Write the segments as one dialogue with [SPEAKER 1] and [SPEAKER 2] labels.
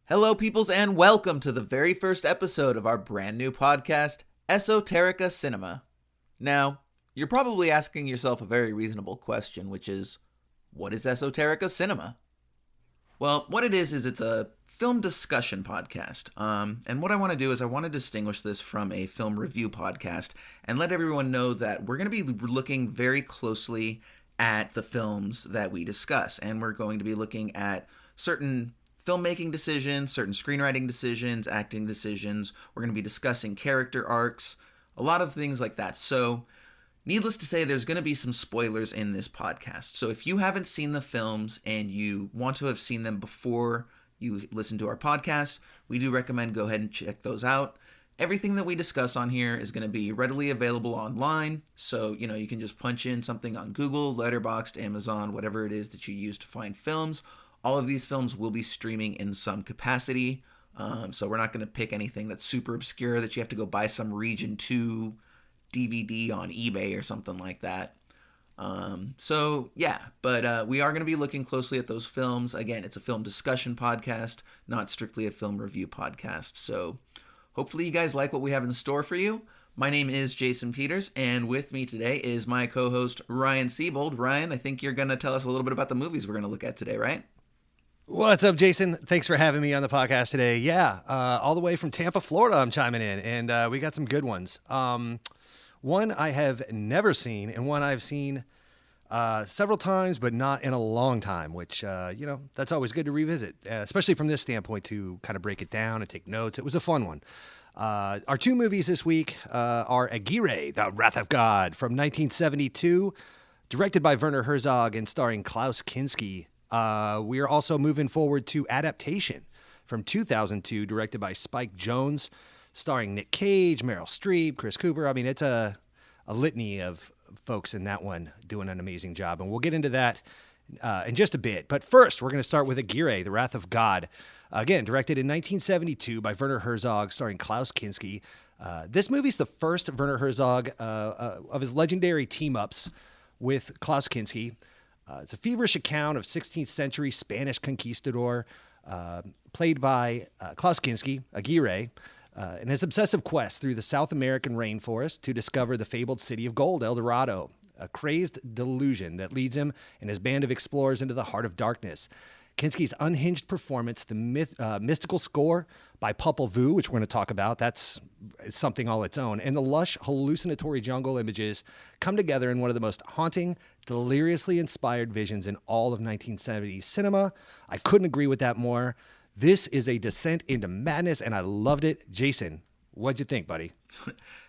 [SPEAKER 1] Hello, peoples, and welcome to the very first episode of our brand new podcast, Esoterica Cinema. Now, you're probably asking yourself a very reasonable question, which is, what is Esoterica Cinema? Well, what it is it's a film discussion podcast. And what I want to do is I want to distinguish this from a film review podcast and let everyone know that we're going to be looking very closely at the films that we discuss. And we're going to be looking at certain filmmaking decisions, certain screenwriting decisions, acting decisions. We're going to be discussing character arcs, a lot of things like that. So, needless to say, there's going to be some spoilers in this podcast. So if you haven't seen the films and you want to have seen them before you listen to our podcast, we do recommend go ahead and check those out. Everything that we discuss on here is going to be readily available online. So, you can just punch in something on Google, Letterboxd, Amazon, whatever it is that you use to find films. All of these films will be streaming in some capacity, so we're not going to pick anything that's super obscure that you have to go buy some Region 2 DVD on eBay or something like that. But we are going to be looking closely at those films. Again, it's a film discussion podcast, not strictly a film review podcast. So hopefully you guys like what we have in store for you. My name is Jason Peters, and with me today is my co-host Ryan Siebold. Ryan, I think you're going to tell us a little bit about the movies we're going to look at today, right?
[SPEAKER 2] What's up, Jason? Thanks for having me on the podcast today. Yeah, all the way from Tampa, Florida, I'm chiming in, and we got some good ones. One I have never seen, and one I've seen several times, but not in a long time, which, that's always good to revisit, especially from this standpoint to kind of break it down and take notes. It was a fun one. Our two movies this week are Aguirre, The Wrath of God, from 1972, directed by Werner Herzog and starring Klaus Kinski. We are also moving forward to Adaptation from 2002, directed by Spike Jonze, starring Nick Cage, Meryl Streep, Chris Cooper. I mean, it's a litany of folks in that one doing an amazing job, and we'll get into that in just a bit. But first, we're going to start with Aguirre, The Wrath of God. Again, directed in 1972 by Werner Herzog, starring Klaus Kinski. This movie's the first Werner Herzog of his legendary team-ups with Klaus Kinski. It's a feverish account of 16th century Spanish conquistador, played by Klaus Kinski, Aguirre, in his obsessive quest through the South American rainforest to discover the fabled city of gold, El Dorado, a crazed delusion that leads him and his band of explorers into the heart of darkness. Kinski's unhinged performance, the mystical score by Popol Vuh, which we're going to talk about, that's something all its own, and the lush, hallucinatory jungle images come together in one of the most haunting, deliriously inspired visions in all of 1970s cinema. I couldn't agree with that more. This is a descent into madness, and I loved it. Jason, what'd you think, buddy?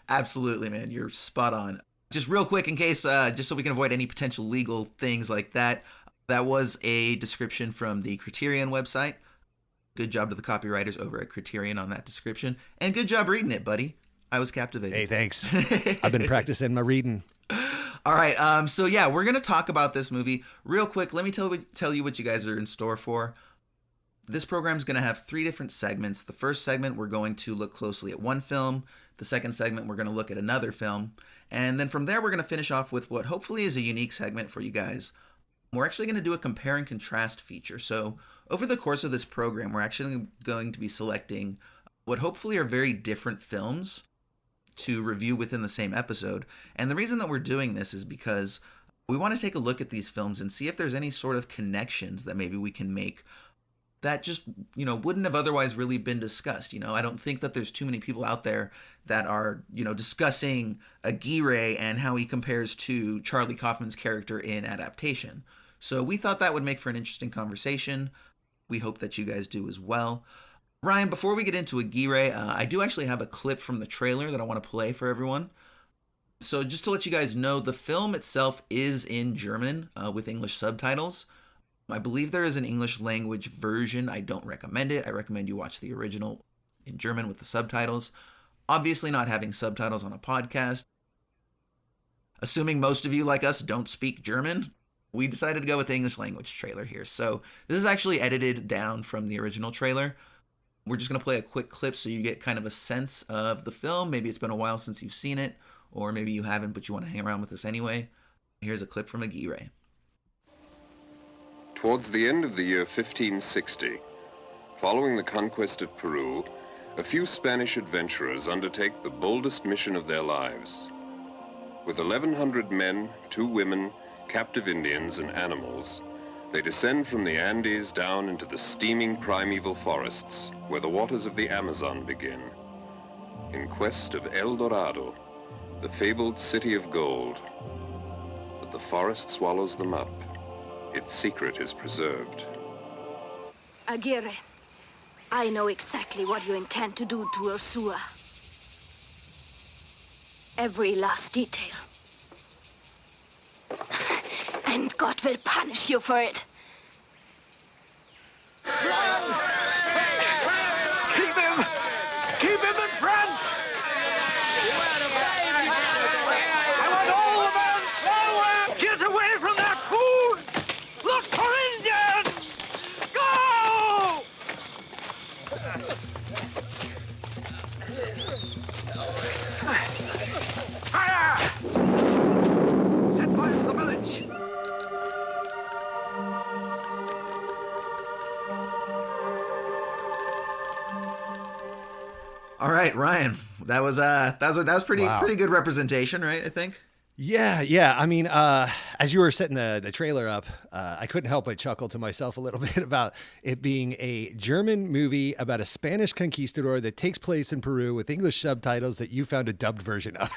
[SPEAKER 1] Absolutely, man. You're spot on. Just real quick, in case, just so we can avoid any potential legal things like that, that was a description from the Criterion website. Good job to the copywriters over at Criterion on that description. And good job reading it, buddy. I was captivated.
[SPEAKER 2] Hey, thanks. I've been practicing my reading.
[SPEAKER 1] All right, we're going to talk about this movie. Real quick, let me tell you what you guys are in store for. This program is going to have 3 different segments. The first segment, we're going to look closely at one film. The second segment, we're going to look at another film. And then from there, we're going to finish off with what hopefully is a unique segment for you guys. We're actually going to do a compare and contrast feature. So over the course of this program, we're actually going to be selecting what hopefully are very different films to review within the same episode. And the reason that we're doing this is because we want to take a look at these films and see if there's any sort of connections that maybe we can make that just, wouldn't have otherwise really been discussed. I don't think that there's too many people out there that are, discussing Aguirre and how he compares to Charlie Kaufman's character in Adaptation. So we thought that would make for an interesting conversation. We hope that you guys do as well. Ryan, before we get into Aguirre, I do actually have a clip from the trailer that I want to play for everyone. So just to let you guys know, the film itself is in German with English subtitles. I believe there is an English language version. I don't recommend it. I recommend you watch the original in German with the subtitles. Obviously not having subtitles on a podcast. Assuming most of you, like us, don't speak German, we decided to go with the English language trailer here. So this is actually edited down from the original trailer. We're just going to play a quick clip so you get kind of a sense of the film. Maybe it's been a while since you've seen it, or maybe you haven't, but you want to hang around with us anyway. Here's a clip from Aguirre.
[SPEAKER 3] Towards the end of the year 1560, Following the conquest of Peru, a few Spanish adventurers undertake the boldest mission of their lives. With 1,100 men, 2 women, captive Indians, and animals, they descend from the Andes down into the steaming primeval forests, where the waters of the Amazon begin. In quest of El Dorado, the fabled city of gold. But the forest swallows them up. Its secret is preserved.
[SPEAKER 4] Aguirre, I know exactly what you intend to do to Ursula. Every last detail. And God will punish you for it.
[SPEAKER 5] Keep him! Keep him in front! I want all the men forward! Get away from that food! Look for Indians! Go! Fire! Set fire to the village!
[SPEAKER 1] All right, Ryan, that was pretty
[SPEAKER 2] Wow.
[SPEAKER 1] pretty good representation, right? I think.
[SPEAKER 2] Yeah. I mean, as you were setting the trailer up, I couldn't help but chuckle to myself a little bit about it being a German movie about a Spanish conquistador that takes place in Peru with English subtitles that you found a dubbed version of.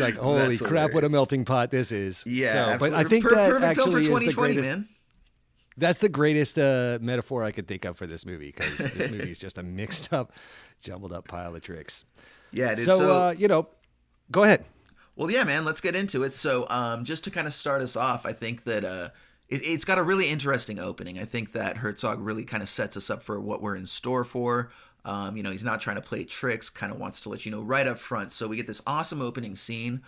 [SPEAKER 2] Like, holy
[SPEAKER 1] That's
[SPEAKER 2] crap, what a
[SPEAKER 1] hilarious.
[SPEAKER 2] melting pot this is.
[SPEAKER 1] Yeah,
[SPEAKER 2] but I
[SPEAKER 1] absolutely.
[SPEAKER 2] think that
[SPEAKER 1] Perfect film for
[SPEAKER 2] actually is the
[SPEAKER 1] 2020,
[SPEAKER 2] greatest.
[SPEAKER 1] man.
[SPEAKER 2] That's the greatest metaphor I could think of for this movie, because this movie is just a mixed up, jumbled up pile of tricks.
[SPEAKER 1] Yeah, dude.
[SPEAKER 2] So, go ahead.
[SPEAKER 1] Well, yeah, man, let's get into it. So, just to kind of start us off, I think that it's got a really interesting opening. I think that Herzog really kind of sets us up for what we're in store for. He's not trying to play tricks, kind of wants to let you know right up front. So we get this awesome opening scene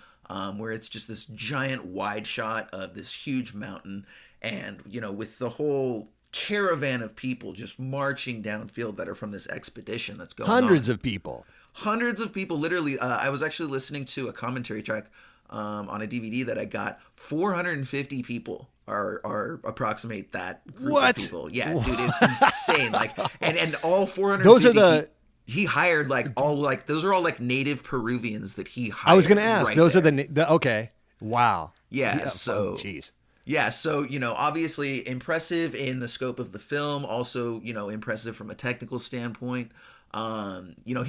[SPEAKER 1] where it's just this giant wide shot of this huge mountain. And, with the whole caravan of people just marching downfield that are from this expedition that's going on.
[SPEAKER 2] Hundreds of people.
[SPEAKER 1] Hundreds of people, literally. I was actually listening to a commentary track on a DVD that I got. 450 people are approximate that group
[SPEAKER 2] What?
[SPEAKER 1] of people. Yeah, dude, it's insane. Like, and all 450.
[SPEAKER 2] Those are the-
[SPEAKER 1] he hired those are all like native Peruvians that he hired.
[SPEAKER 2] I was going to ask.
[SPEAKER 1] right
[SPEAKER 2] Those
[SPEAKER 1] there.
[SPEAKER 2] are the okay. Wow.
[SPEAKER 1] Yeah, so
[SPEAKER 2] jeez.
[SPEAKER 1] Yeah, so, obviously impressive in the scope of the film, also, impressive from a technical standpoint. He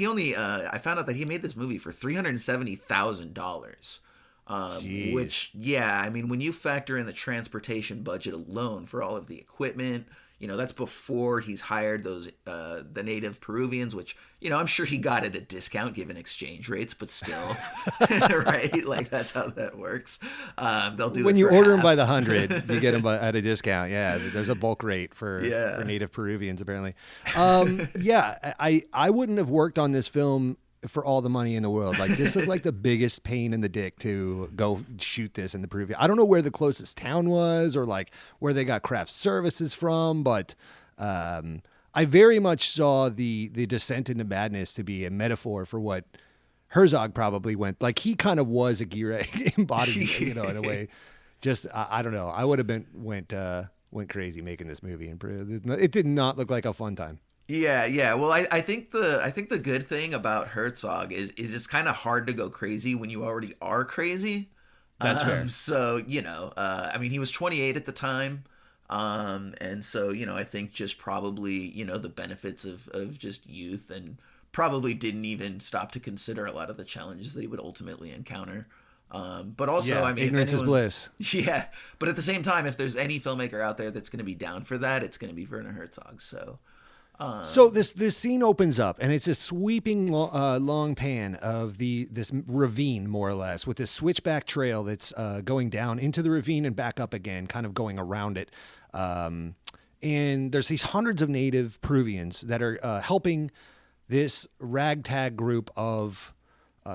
[SPEAKER 1] only, I found out that he made this movie for $370,000, which, yeah, I mean, when you factor in the transportation budget alone for all of the equipment, that's before he's hired those, the native Peruvians, which, I'm sure he got at a discount given exchange rates, but still, right? Like, that's how that works. They'll do
[SPEAKER 2] When
[SPEAKER 1] it
[SPEAKER 2] you
[SPEAKER 1] for
[SPEAKER 2] order them
[SPEAKER 1] half.
[SPEAKER 2] by the 100, you get them at a discount. Yeah, there's a bulk rate for native Peruvians, apparently. I wouldn't have worked on this film for all the money in the world. Like, this looked like the biggest pain in the dick to go shoot this in the Peruvian. I don't know where the closest town was or like where they got craft services from, but I very much saw the descent into madness to be a metaphor for what Herzog probably went. Like, he kind of was Aguirre embodied, in a way. Just I don't know. I would have went crazy making this movie in Peru. It did not look like a fun time.
[SPEAKER 1] Yeah. Well, I think the good thing about Herzog is it's kind of hard to go crazy when you already are crazy.
[SPEAKER 2] That's fair.
[SPEAKER 1] So, I mean, he was 28 at the time. And so, I think just probably, the benefits of just youth, and probably didn't even stop to consider a lot of the challenges that he would ultimately encounter. But also,
[SPEAKER 2] Yeah,
[SPEAKER 1] I mean, if
[SPEAKER 2] ignorance is
[SPEAKER 1] anyone's-
[SPEAKER 2] bliss.
[SPEAKER 1] Yeah. But at the same time, if there's any filmmaker out there that's going to be down for that, it's going to be Werner Herzog. So,
[SPEAKER 2] So this scene opens up, and it's a sweeping long pan of this ravine, more or less, with this switchback trail that's going down into the ravine and back up again, kind of going around it. And there's these hundreds of native Peruvians that are helping this ragtag group of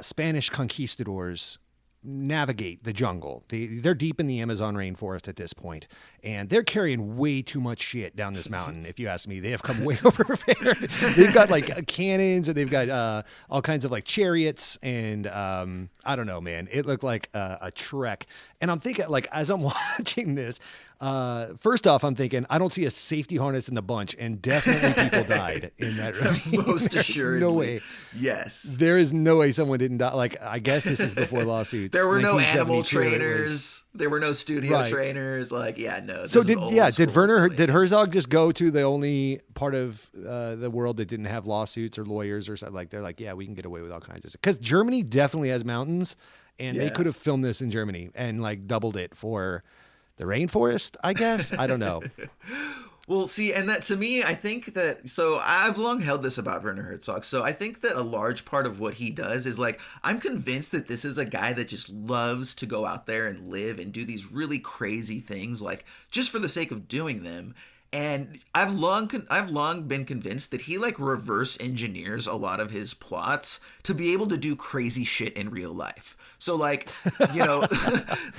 [SPEAKER 2] Spanish conquistadors navigate the jungle. They're deep in the Amazon rainforest at this point, and they're carrying way too much shit down this mountain. If you ask me, they have come way overprepared. They've got like cannons, and they've got all kinds of like chariots, and I don't know, man. It looked like a trek. And I'm thinking, like, as I'm watching this, First off, I'm thinking I don't see a safety harness in the bunch, and definitely people died in that movie.
[SPEAKER 1] Most assuredly.
[SPEAKER 2] No way.
[SPEAKER 1] Yes.
[SPEAKER 2] There is no way someone didn't die. Like, I guess this is before lawsuits.
[SPEAKER 1] There were no animal
[SPEAKER 2] 1972,
[SPEAKER 1] trainers. There were no studio
[SPEAKER 2] Right.
[SPEAKER 1] trainers. Like, yeah, no.
[SPEAKER 2] So
[SPEAKER 1] this is old
[SPEAKER 2] did
[SPEAKER 1] school
[SPEAKER 2] did Herzog just go to the only part of the world that didn't have lawsuits or lawyers or something? Like, they're like, yeah, we can get away with all kinds of stuff. Because Germany definitely has mountains, and they
[SPEAKER 1] Yeah.
[SPEAKER 2] could have filmed this in Germany and like doubled it for the rainforest, I guess. I don't know.
[SPEAKER 1] Well, see, and that to me, I think that, so I've long held this about Werner Herzog. So I think that a large part of what he does is like, I'm convinced that this is a guy that just loves to go out there and live and do these really crazy things, like just for the sake of doing them. And I've long been convinced that he like reverse engineers a lot of his plots to be able to do crazy shit in real life. So like,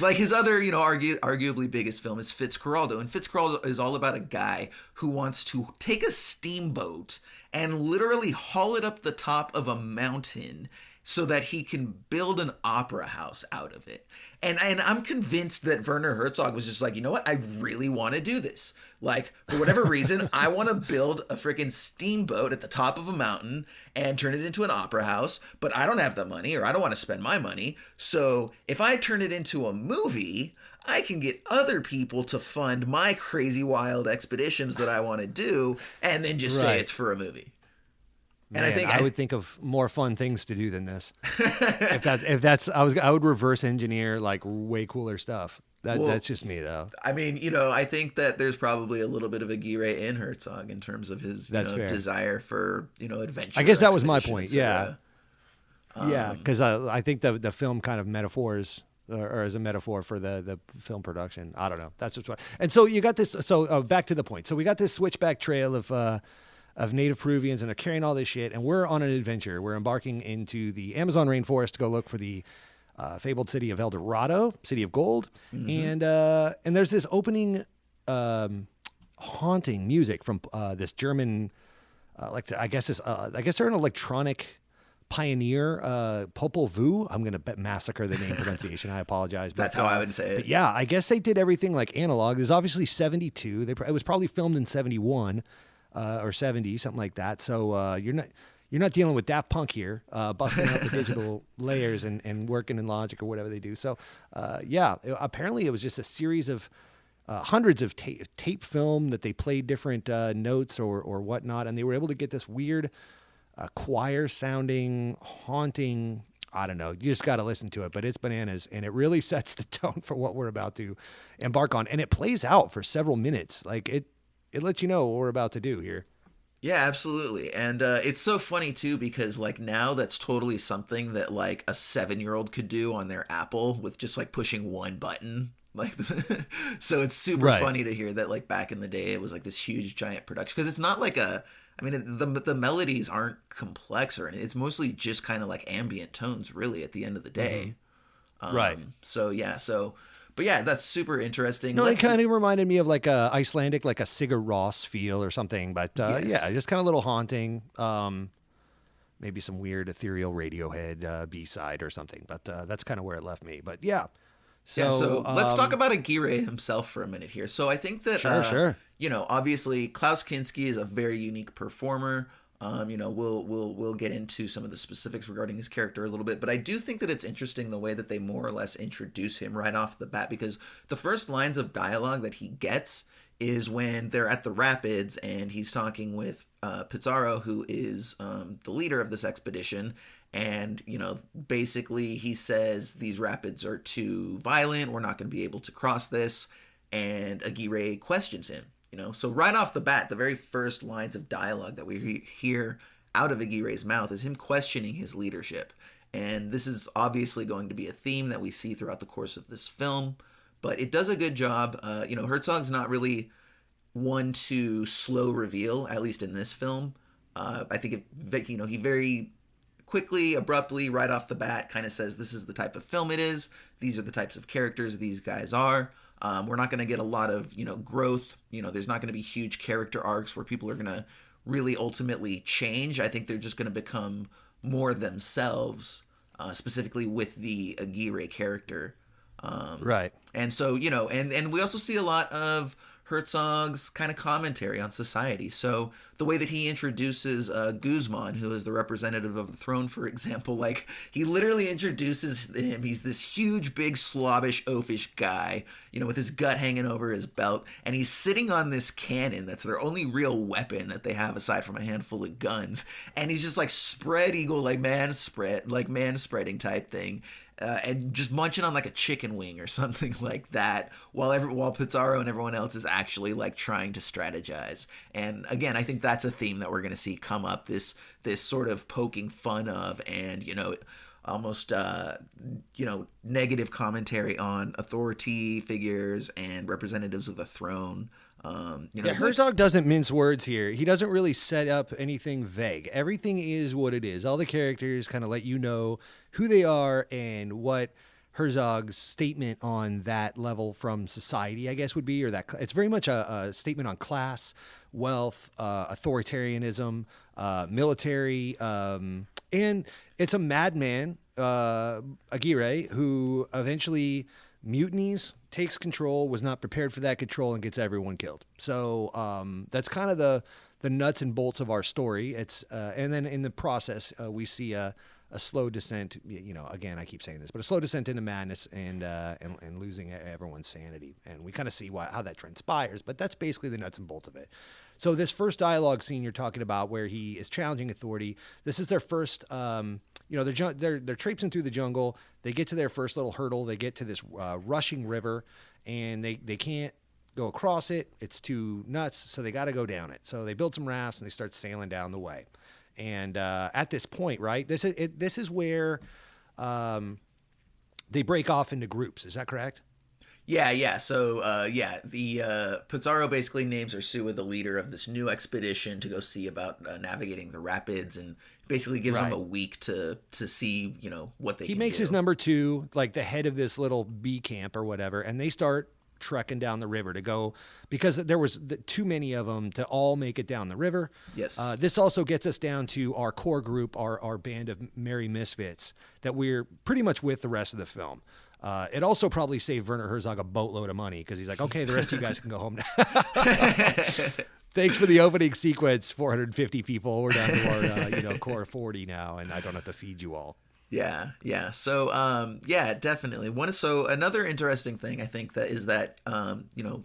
[SPEAKER 1] like his other, arguably biggest film is Fitzcarraldo. And Fitzcarraldo is all about a guy who wants to take a steamboat and literally haul it up the top of a mountain so that he can build an opera house out of it. And I'm convinced that Werner Herzog was just like, you know what? I really want to do this. Like, for whatever reason, I want to build a freaking steamboat at the top of a mountain and turn it into an opera house, but I don't have the money, or I don't want to spend my money. So if I turn it into a movie, I can get other people to fund my crazy wild expeditions that I want to do, and then just say
[SPEAKER 2] Right.
[SPEAKER 1] it's for a movie.
[SPEAKER 2] Man,
[SPEAKER 1] And I think
[SPEAKER 2] I would think of more fun things to do than this. I would reverse engineer like way cooler stuff. That's just me though.
[SPEAKER 1] I mean, I think that there's probably a little bit of Aguirre in Herzog in terms of his
[SPEAKER 2] Fair.
[SPEAKER 1] desire for, adventure.
[SPEAKER 2] I guess that was my
[SPEAKER 1] expedition,
[SPEAKER 2] point.
[SPEAKER 1] etc.
[SPEAKER 2] Yeah, because I think the film kind of metaphors or as a metaphor for the film production. I don't know. That's what's right. And so you got this. So back to the point. So we got this switchback trail of native Peruvians, and they're carrying all this shit, and we're on an adventure. We're embarking into the Amazon rainforest to go look for the fabled city of El Dorado, city of gold, and there's this opening haunting music from this German, I guess they're an electronic pioneer, Popol Vuh. I'm gonna massacre the name pronunciation. I apologize. But,
[SPEAKER 1] That's how I would say it.
[SPEAKER 2] But yeah, I guess they did everything like analog. There's obviously 72. It was probably filmed in 71 or 70, something like that. So you're not dealing with Daft Punk here, busting out the digital layers and working in Logic or whatever they do. So apparently it was just a series of hundreds of tape film that they played different notes or whatnot, and they were able to get this weird choir sounding, haunting. I don't know. You just got to listen to it, but it's bananas, and it really sets the tone for what we're about to embark on, and it plays out for several minutes. Like it lets you know what we're about to do here.
[SPEAKER 1] Yeah, absolutely. And it's so funny too, because like now that's totally something that like a 7-year-old could do on their Apple with just like pushing one button. Like, so it's super
[SPEAKER 2] Right.
[SPEAKER 1] funny to hear that like back in the day it was like this huge giant production, because it's not like the melodies aren't complex or anything. It's mostly just kind of like ambient tones, really, at the end of the day.
[SPEAKER 2] Right.
[SPEAKER 1] So yeah. But yeah, that's super interesting.
[SPEAKER 2] No, it kind of reminded me of like a Icelandic, like a Sigur Rós feel or something. But
[SPEAKER 1] Yes.
[SPEAKER 2] yeah, just kind of a little haunting. Maybe some weird ethereal Radiohead B-side or something. But that's kind of where it left me. But yeah.
[SPEAKER 1] So let's talk about Aguirre himself for a minute here. So I think that,
[SPEAKER 2] Sure.
[SPEAKER 1] Obviously Klaus Kinski is a very unique performer. We'll get into some of the specifics regarding his character a little bit, but I do think that it's interesting the way that they more or less introduce him right off the bat, because the first lines of dialogue that he gets is when they're at the rapids and he's talking with Pizarro, who is the leader of this expedition. And, basically he says these rapids are too violent. We're not going to be able to cross this. And Aguirre questions him, So right off the bat, the very first lines of dialogue that we hear out of Aguirre's mouth is him questioning his leadership. And this is obviously going to be a theme that we see throughout the course of this film. But it does a good job. Herzog's not really one to slow reveal, at least in this film. I think, he very quickly, abruptly, right off the bat, kind of says this is the type of film it is. These are the types of characters these guys are. We're not going to get a lot of, growth. There's not going to be huge character arcs where people are going to really ultimately change. I think they're just going to become more themselves, specifically with the Aguirre character.
[SPEAKER 2] Right.
[SPEAKER 1] And so, and we also see a lot of Herzog's kind of commentary on society. So the way that he introduces Guzman, who is the representative of the throne, for example, like he literally introduces him. He's this huge, big, slobbish, oafish guy, with his gut hanging over his belt. And he's sitting on this cannon that's their only real weapon that they have aside from a handful of guns. And he's just like spread eagle, like man spreading type thing. And just munching on like a chicken wing or something like that, while Pizarro and everyone else is actually like trying to strategize. And again, I think that's a theme that we're going to see come up. This sort of poking fun of and almost negative commentary on authority figures and representatives of the throne.
[SPEAKER 2] Herzog doesn't mince words here. He doesn't really set up anything vague. Everything is what it is. All the characters kind of let you know who they are and what Herzog's statement on that level from society, I guess, would be, or that it's very much a statement on class, wealth, authoritarianism, military, and it's a madman, Aguirre, who eventually mutinies, takes control, was not prepared for that control, and gets everyone killed. So that's kind of the nuts and bolts of our story. It's and then in the process, we see a slow descent. Again, I keep saying this, but a slow descent into madness and losing everyone's sanity. And we kind of see how that transpires. But that's basically the nuts and bolts of it. So this first dialogue scene you're talking about, where he is challenging authority, this is their first. They're traipsing through the jungle. They get to their first little hurdle. They get to this rushing river, and they can't go across it. It's too nuts, so they got to go down it. So they build some rafts, and they start sailing down the way. And at this point, right, this is where they break off into groups. Is that correct?
[SPEAKER 1] Yeah. So, the Pizarro basically names Ursua the leader of this new expedition to go see about navigating the rapids, and basically gives them a week to see, what they can do.
[SPEAKER 2] He makes his number 2, like the head of this little bee camp or whatever, and they start trekking down the river to go, because there was too many of them to all make it down the river.
[SPEAKER 1] Yes.
[SPEAKER 2] This also gets us down to our core group, our band of merry misfits that we're pretty much with the rest of the film. It also probably saved Werner Herzog a boatload of money, because he's like, okay, the rest of you guys can go home now. Thanks for the opening sequence, 450 people. We're down to our, core 40 now, and I don't have to feed you all.
[SPEAKER 1] Yeah. So, definitely. So another interesting thing I think that is that,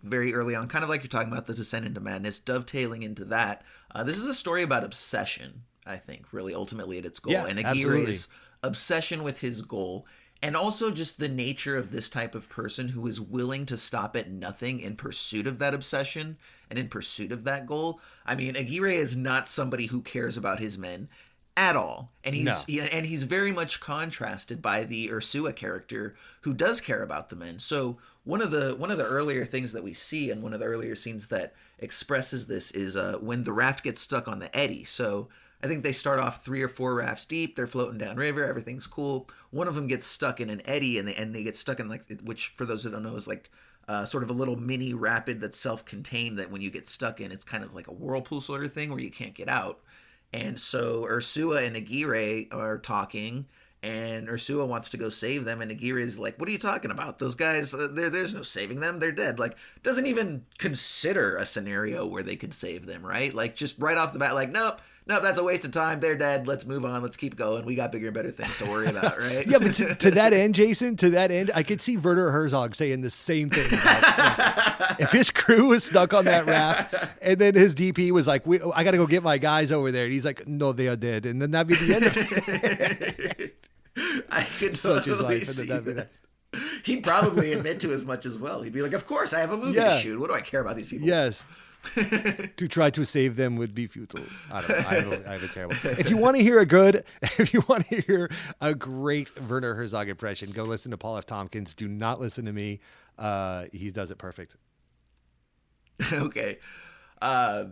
[SPEAKER 1] very early on, kind of like you're talking about the descent into madness, dovetailing into that, this is a story about obsession, I think, really ultimately at its goal.
[SPEAKER 2] Yeah,
[SPEAKER 1] and Aguirre's obsession with his goal, and also just the nature of this type of person who is willing to stop at nothing in pursuit of that obsession and in pursuit of that goal. I mean, Aguirre is not somebody who cares about his men at all, and he's very much contrasted by the Ursua character, who does care about the men. So one of the earlier things that we see, and one of the earlier scenes that expresses this, is when the raft gets stuck on the eddy. So I think they start off 3 or 4 rafts deep. They're floating downriver. Everything's cool. One of them gets stuck in an eddy, and they get stuck in which for those who don't know is like sort of a little mini rapid that's self-contained, that when you get stuck in, it's kind of like a whirlpool sort of thing where you can't get out. And so Ursua and Aguirre are talking, and Ursua wants to go save them, and Aguirre is like, what are you talking about? Those guys, there's no saving them. They're dead. Like, doesn't even consider a scenario where they could save them, right? Like, just right off the bat, like, nope, that's a waste of time. They're dead. Let's move on. Let's keep going. We got bigger and better things to worry about, right?
[SPEAKER 2] Yeah, but to that end, Jason, I could see Werner Herzog saying the same thing. If his crew was stuck on that raft, and then his DP was like, I got to go get my guys over there. And he's like, no, they are dead. And then that'd be the end of it.
[SPEAKER 1] I could totally see that. He'd probably admit to as much as well. He'd be like, of course, I have a movie to shoot. What do I care about these people?
[SPEAKER 2] Yes. To try to save them would be futile. I don't know. I have a terrible. If you want to hear a great Werner Herzog impression, go listen to Paul F. Tompkins. Do not listen to me. He does it perfect.
[SPEAKER 1] Okay. All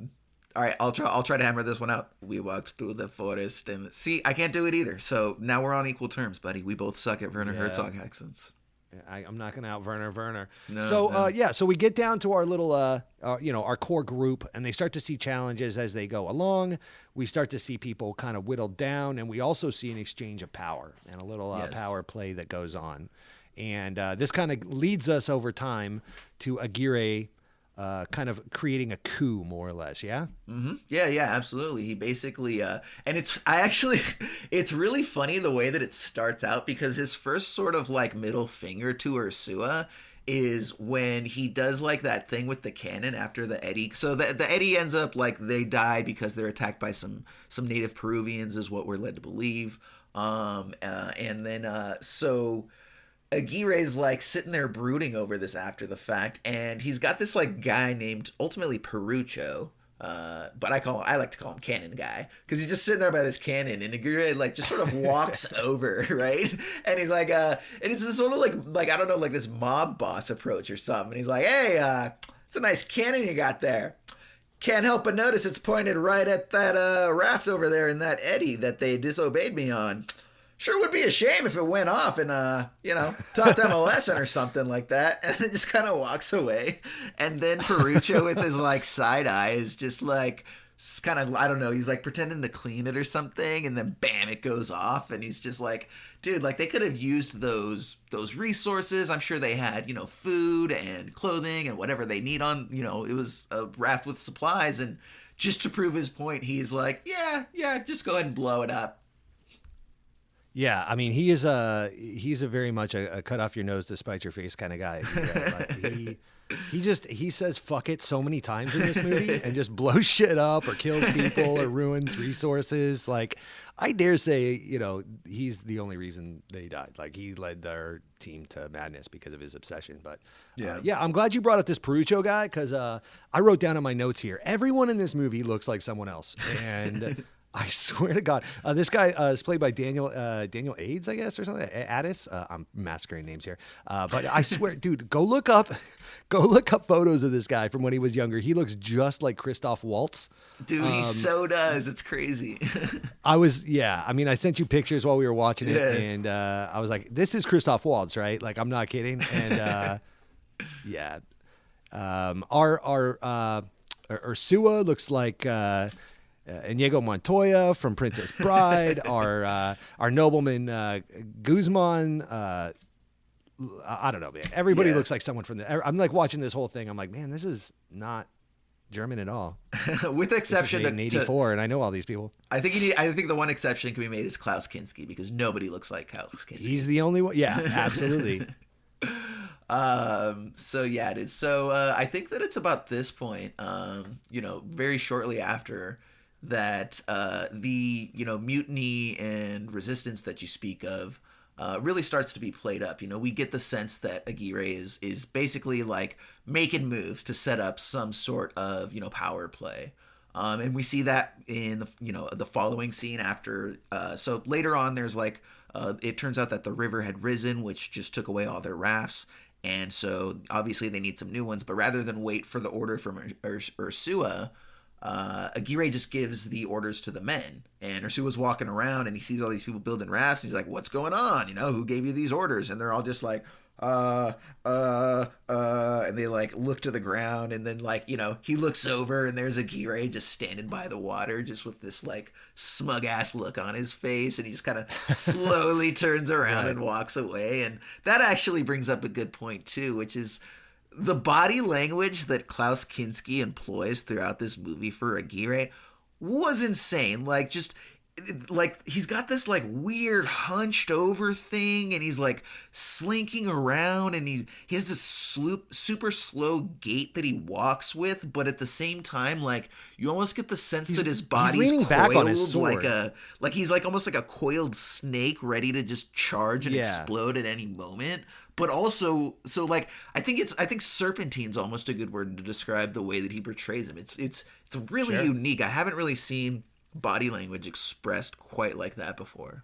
[SPEAKER 1] right. I'll try to hammer this one out. We walked through the forest, and see, I can't do it either. So now we're on equal terms, buddy. We both suck at Werner Herzog accents.
[SPEAKER 2] I'm knocking out Werner.
[SPEAKER 1] No,
[SPEAKER 2] so we get down to our little, our core group, and they start to see challenges as they go along. We start to see people kind of whittled down, and we also see an exchange of power and a little power play that goes on. And this kind of leads us over time to Aguirre kind of creating a coup, more or less. Yeah.
[SPEAKER 1] Mm-hmm. Yeah, absolutely. He basically, and it's really funny the way that it starts out, because his first sort of like middle finger to Ursua is when he does like that thing with the cannon after the Eddy. So the Eddy ends up like they die because they're attacked by some native Peruvians, is what we're led to believe. And then so Aguirre's like sitting there brooding over this after the fact, and he's got this like guy named ultimately Perucho, but I like to call him Cannon Guy, because he's just sitting there by this cannon, and Aguirre like just sort of walks over, right? And he's like, and it's this sort of like I don't know, like this mob boss approach or something. And he's like, hey, it's a nice cannon you got there. Can't help but notice it's pointed right at that raft over there in that eddy that they disobeyed me on. Sure would be a shame if it went off and, taught them a lesson or something like that. And then just kind of walks away. And then Perucho with his, like, side eye is just, like, kind of, I don't know, he's, like, pretending to clean it or something. And then, bam, it goes off. And he's just like, dude, like, they could have used those resources. I'm sure they had, food and clothing and whatever they need on, it was a raft with supplies. And just to prove his point, he's like, yeah, just go ahead and blow it up.
[SPEAKER 2] Yeah, I mean, he's a very much a cut off your nose to spite your face kind of guy. He says fuck it so many times in this movie and just blows shit up or kills people or ruins resources. Like, I dare say, he's the only reason they died. Like, he led their team to madness because of his obsession. But yeah, I'm glad you brought up this Perucho guy, because I wrote down in my notes here, everyone in this movie looks like someone else. And I swear to God, this guy is played by Daniel Aides, I guess, or something. Addis. I'm massacring names here, but I swear, dude, go look up photos of this guy from when he was younger. He looks just like Christoph Waltz.
[SPEAKER 1] Dude, he so does. It's crazy.
[SPEAKER 2] I mean, I sent you pictures while we were watching it, and I was like, this is Christoph Waltz, right? Like, I'm not kidding. And our Ursua looks like Inigo Montoya from Princess Bride, our nobleman Guzman. I don't know, man. Everybody looks like someone from the. I'm like watching this whole thing. I'm like, man, this is not German at all.
[SPEAKER 1] With exception
[SPEAKER 2] in '84, and I know all these people.
[SPEAKER 1] I think the one exception can be made is Klaus Kinski, because nobody looks like Klaus Kinski.
[SPEAKER 2] He's the only one. Yeah, absolutely.
[SPEAKER 1] So yeah, dude. So I think that it's about this point, very shortly after that, the mutiny and resistance that you speak of really starts to be played up. We get the sense that Aguirre is basically like making moves to set up some sort of power play. And we see that in the following scene after. So later on, there's like it turns out that the river had risen, which just took away all their rafts. And so obviously they need some new ones, but rather than wait for the order from Ursua, Aguirre just gives the orders to the men. And Ursua's walking around and he sees all these people building rafts, and he's like, what's going on? Who gave you these orders? And they're all just like, and they like look to the ground, and then like, he looks over and there's Aguirre just standing by the water, just with this like smug ass look on his face, and he just kind of slowly turns around and walks away. And that actually brings up a good point too, which is the body language that Klaus Kinski employs throughout this movie for Aguirre was insane. Like, just like he's got this like weird hunched over thing, and he's like slinking around, and he has this super slow gait that he walks with, but at the same time, like, you almost get the sense that his body's
[SPEAKER 2] leaning
[SPEAKER 1] coiled
[SPEAKER 2] back on his sword.
[SPEAKER 1] like he's like almost like a coiled snake ready to just charge and explode at any moment. But also, so like, I think serpentine's almost a good word to describe the way that he portrays him. It's really unique. I haven't really seen body language expressed quite like that before.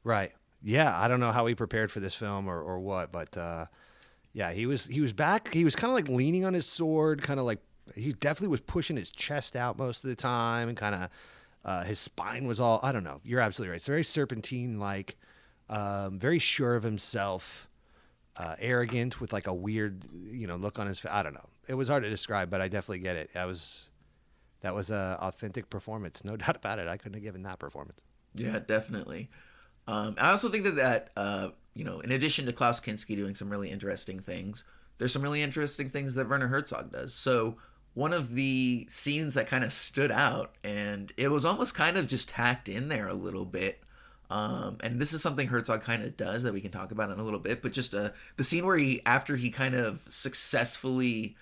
[SPEAKER 2] Right. Yeah. I don't know how he prepared for this film or what, but he was back. He was kind of like leaning on his sword, kind of like he definitely was pushing his chest out most of the time, and kind of his spine was all, I don't know. You're absolutely right. It's very serpentine, like very sure of himself. Arrogant with like a weird, look on his face. I don't know. It was hard to describe, but I definitely get it. That was a authentic performance, no doubt about it. I couldn't have given that performance.
[SPEAKER 1] Yeah, definitely. I also think that in addition to Klaus Kinski doing some really interesting things, there's some really interesting things that Werner Herzog does. So one of the scenes that kind of stood out, and it was almost kind of just tacked in there a little bit, and this is something Herzog kind of does that we can talk about in a little bit, but just the scene where after he kind of successfully,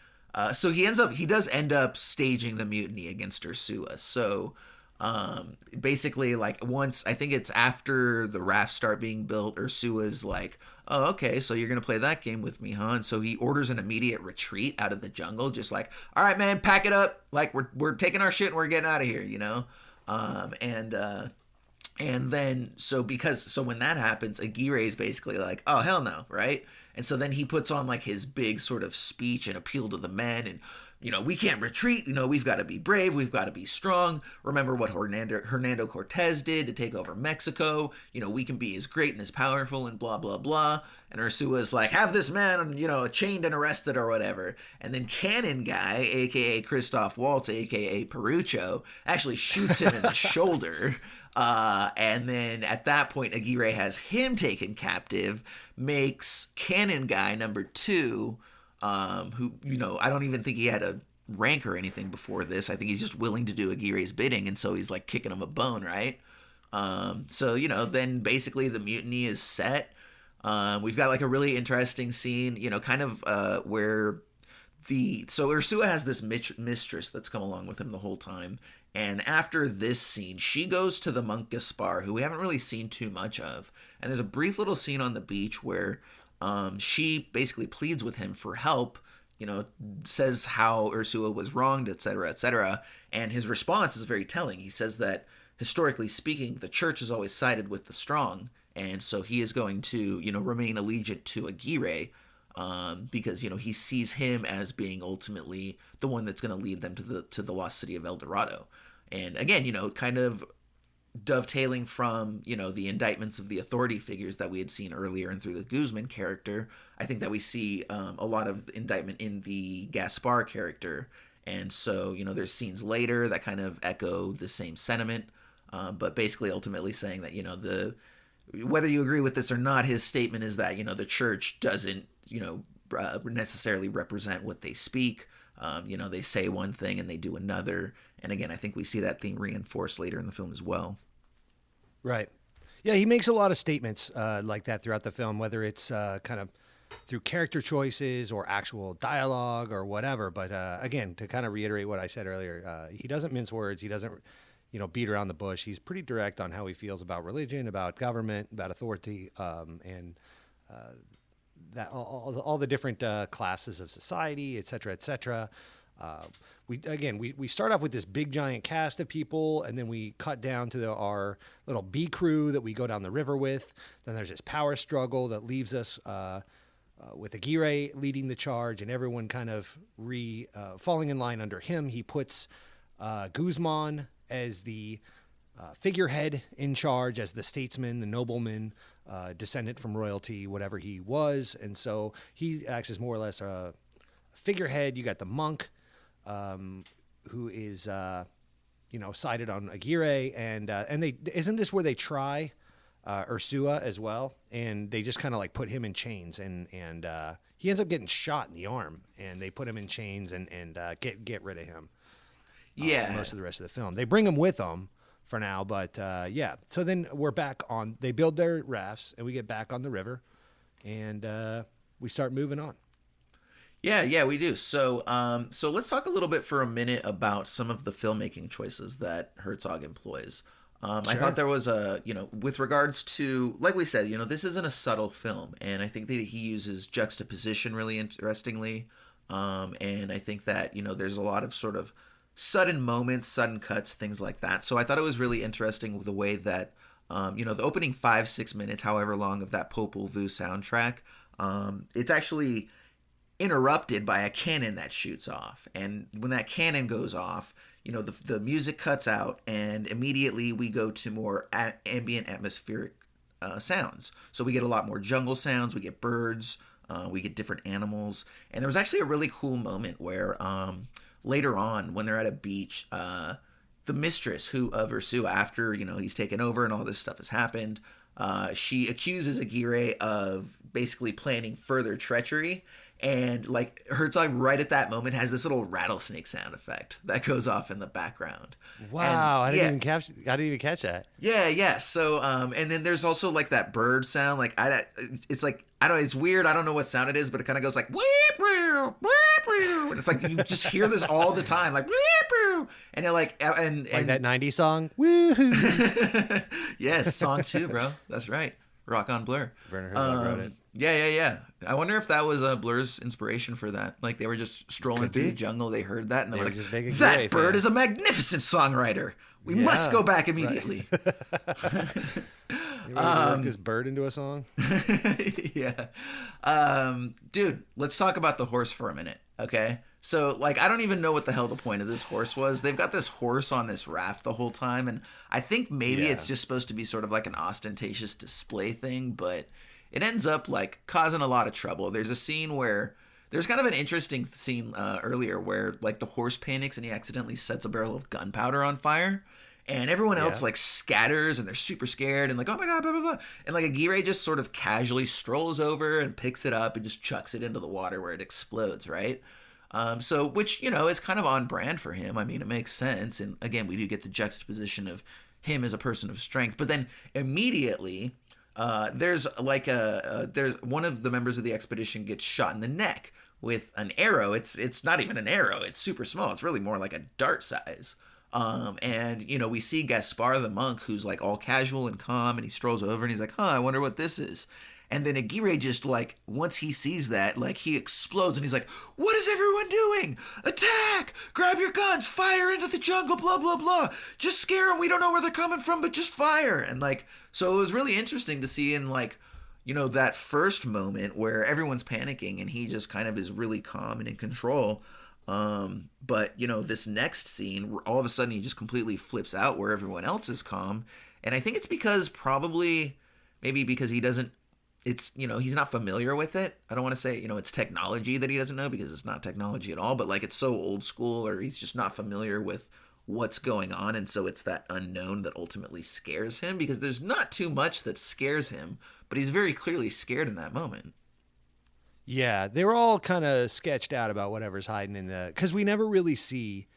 [SPEAKER 1] so he does end up staging the mutiny against Ursua. So basically, like, once, I think it's after the rafts start being built, Ursua's like, oh, okay, so you're gonna play that game with me, huh? And so he orders an immediate retreat out of the jungle, just like, all right, man, pack it up, like, we're taking our shit and we're getting out of here, and then so when that happens, Aguirre is basically like, oh, hell no, right? And so then he puts on like his big sort of speech and appeal to the men, and we can't retreat. We've got to be brave. We've got to be strong. Remember what Hernando Cortez did to take over Mexico. We can be as great and as powerful and blah, blah, blah. And Ursua's like, have this man, chained and arrested or whatever. And then Cannon Guy, a.k.a. Christoph Waltz, a.k.a. Perucho, actually shoots him in the shoulder. And then at that point, Aguirre has him taken captive, makes Cannon Guy number 2, who, I don't even think he had a rank or anything before this. I think he's just willing to do Aguirre's bidding, and so he's like kicking him a bone, right? So then basically the mutiny is set. We've got like a really interesting scene, where so Ursua has this mistress that's come along with him the whole time. And after this scene, she goes to the monk Gaspar, who we haven't really seen too much of. And there's a brief little scene on the beach where she basically pleads with him for help, says how Ursua was wronged, etc., etc. And his response is very telling. He says that, historically speaking, the church has always sided with the strong. And so he is going to, remain allegiant to Aguirre, because, he sees him as being ultimately the one that's going to lead them to the lost city of El Dorado. And again, kind of dovetailing from, the indictments of the authority figures that we had seen earlier and through the Guzman character, I think that we see a lot of indictment in the Gaspar character. And so, there's scenes later that kind of echo the same sentiment, but basically ultimately saying that, whether you agree with this or not, his statement is that, the church doesn't, necessarily represent what they speak. They say one thing and they do another. And again, I think we see that theme reinforced later in the film as well. Right.
[SPEAKER 2] Yeah, he makes a lot of statements like that throughout the film, whether it's kind of through character choices or actual dialogue or whatever. But again, to kind of reiterate what I said earlier, he doesn't mince words. He doesn't, beat around the bush. He's pretty direct on how he feels about religion, about government, about authority, and that all the different classes of society, et cetera, et cetera. We start off with this big giant cast of people, and then we cut down to our little B crew that we go down the river with. Then there's this power struggle that leaves us with Aguirre leading the charge, and everyone kind of falling in line under him. He puts Guzman as the figurehead in charge, as the statesman, the nobleman, descendant from royalty, whatever he was. And so he acts as more or less a figurehead. You got the monk, who is, sided on Aguirre, and isn't this where they try Ursua as well? And they just kind of like put him in chains, and he ends up getting shot in the arm, and they put him in chains and get rid of him. Most of the rest of the film, they bring him with them for now, but so then we're back on. They build their rafts, and we get back on the river, and we start moving on.
[SPEAKER 1] Yeah, we do. So let's talk a little bit for a minute about some of the filmmaking choices that Herzog employs. Sure. I thought there was with regards to, like we said, this isn't a subtle film, and I think that he uses juxtaposition really interestingly, and I think that there's a lot of sort of sudden moments, sudden cuts, things like that. So I thought it was really interesting the way that the opening 5-6 minutes, however long, of that Popol Vuh soundtrack, it's actually interrupted by a cannon that shoots off. And when that cannon goes off, the music cuts out, and immediately we go to more ambient atmospheric sounds. So we get a lot more jungle sounds, we get birds, we get different animals. And there was actually a really cool moment where later on, when they're at a beach, the mistress of Ursua, after he's taken over and all this stuff has happened, she accuses Aguirre of basically planning further treachery. And like Herzog right at that moment has this little rattlesnake sound effect that goes off in the background.
[SPEAKER 2] Wow,
[SPEAKER 1] And,
[SPEAKER 2] I didn't even catch that.
[SPEAKER 1] Yeah. So and then there's also like that bird sound. Like it's like I don't know. It's weird. I don't know what sound it is, but it kind of goes like weep weep weep, and it's like you just hear this all the time, like weep, and it like and
[SPEAKER 2] that '90s song. Woohoo!
[SPEAKER 1] Yes, song 2, bro. That's right. Rock on Blur.
[SPEAKER 2] Werner Herzog wrote it.
[SPEAKER 1] Yeah. I wonder if that was Blur's inspiration for that. Like they were just strolling through the jungle, they heard that, and they were like,
[SPEAKER 2] just big Aguirre
[SPEAKER 1] "That bird
[SPEAKER 2] fans.
[SPEAKER 1] is a magnificent songwriter. We must go back immediately."
[SPEAKER 2] You ready to work this bird into a song?
[SPEAKER 1] Yeah. Dude, let's talk about the horse for a minute, okay? So, like, I don't even know what the hell the point of this horse was. They've got this horse on this raft the whole time, and I think maybe it's just supposed to be sort of like an ostentatious display thing, but it ends up, like, causing a lot of trouble. There's a scene where... There's kind of an interesting scene earlier where, like, the horse panics and he accidentally sets a barrel of gunpowder on fire. And everyone else, like, scatters and they're super scared and like, oh my God, blah, blah, blah. And, like, Aguirre just sort of casually strolls over and picks it up and just chucks it into the water where it explodes, right? So, which, you know, is kind of on brand for him. I mean, it makes sense. And, again, we do get the juxtaposition of him as a person of strength. But then immediately... there's one of the members of the expedition gets shot in the neck with an arrow. It's not even an arrow. It's super small. It's really more like a dart size. And you know, we see Gaspar the monk who's like all casual and calm, and he strolls over and he's like, I wonder what this is. And then Aguirre just like, once he sees that, like he explodes and he's like, what is everyone doing? Attack! Grab your guns, fire into the jungle, blah, blah, blah. Just scare them. We don't know where they're coming from, but just fire. And like, so it was really interesting to see in like, you know, that first moment where everyone's panicking and he just kind of is really calm and in control. But you know, this next scene, all of a sudden he just completely flips out where everyone else is calm. And I think it's because maybe because he doesn't, it's, you know, he's not familiar with it. I don't want to say, you know, it's technology that he doesn't know because it's not technology at all, but like it's so old school or he's just not familiar with what's going on. And so it's that unknown that ultimately scares him because there's not too much that scares him, but he's very clearly scared in that moment.
[SPEAKER 2] Yeah, they were all kind of sketched out about whatever's hiding in the, because we never really see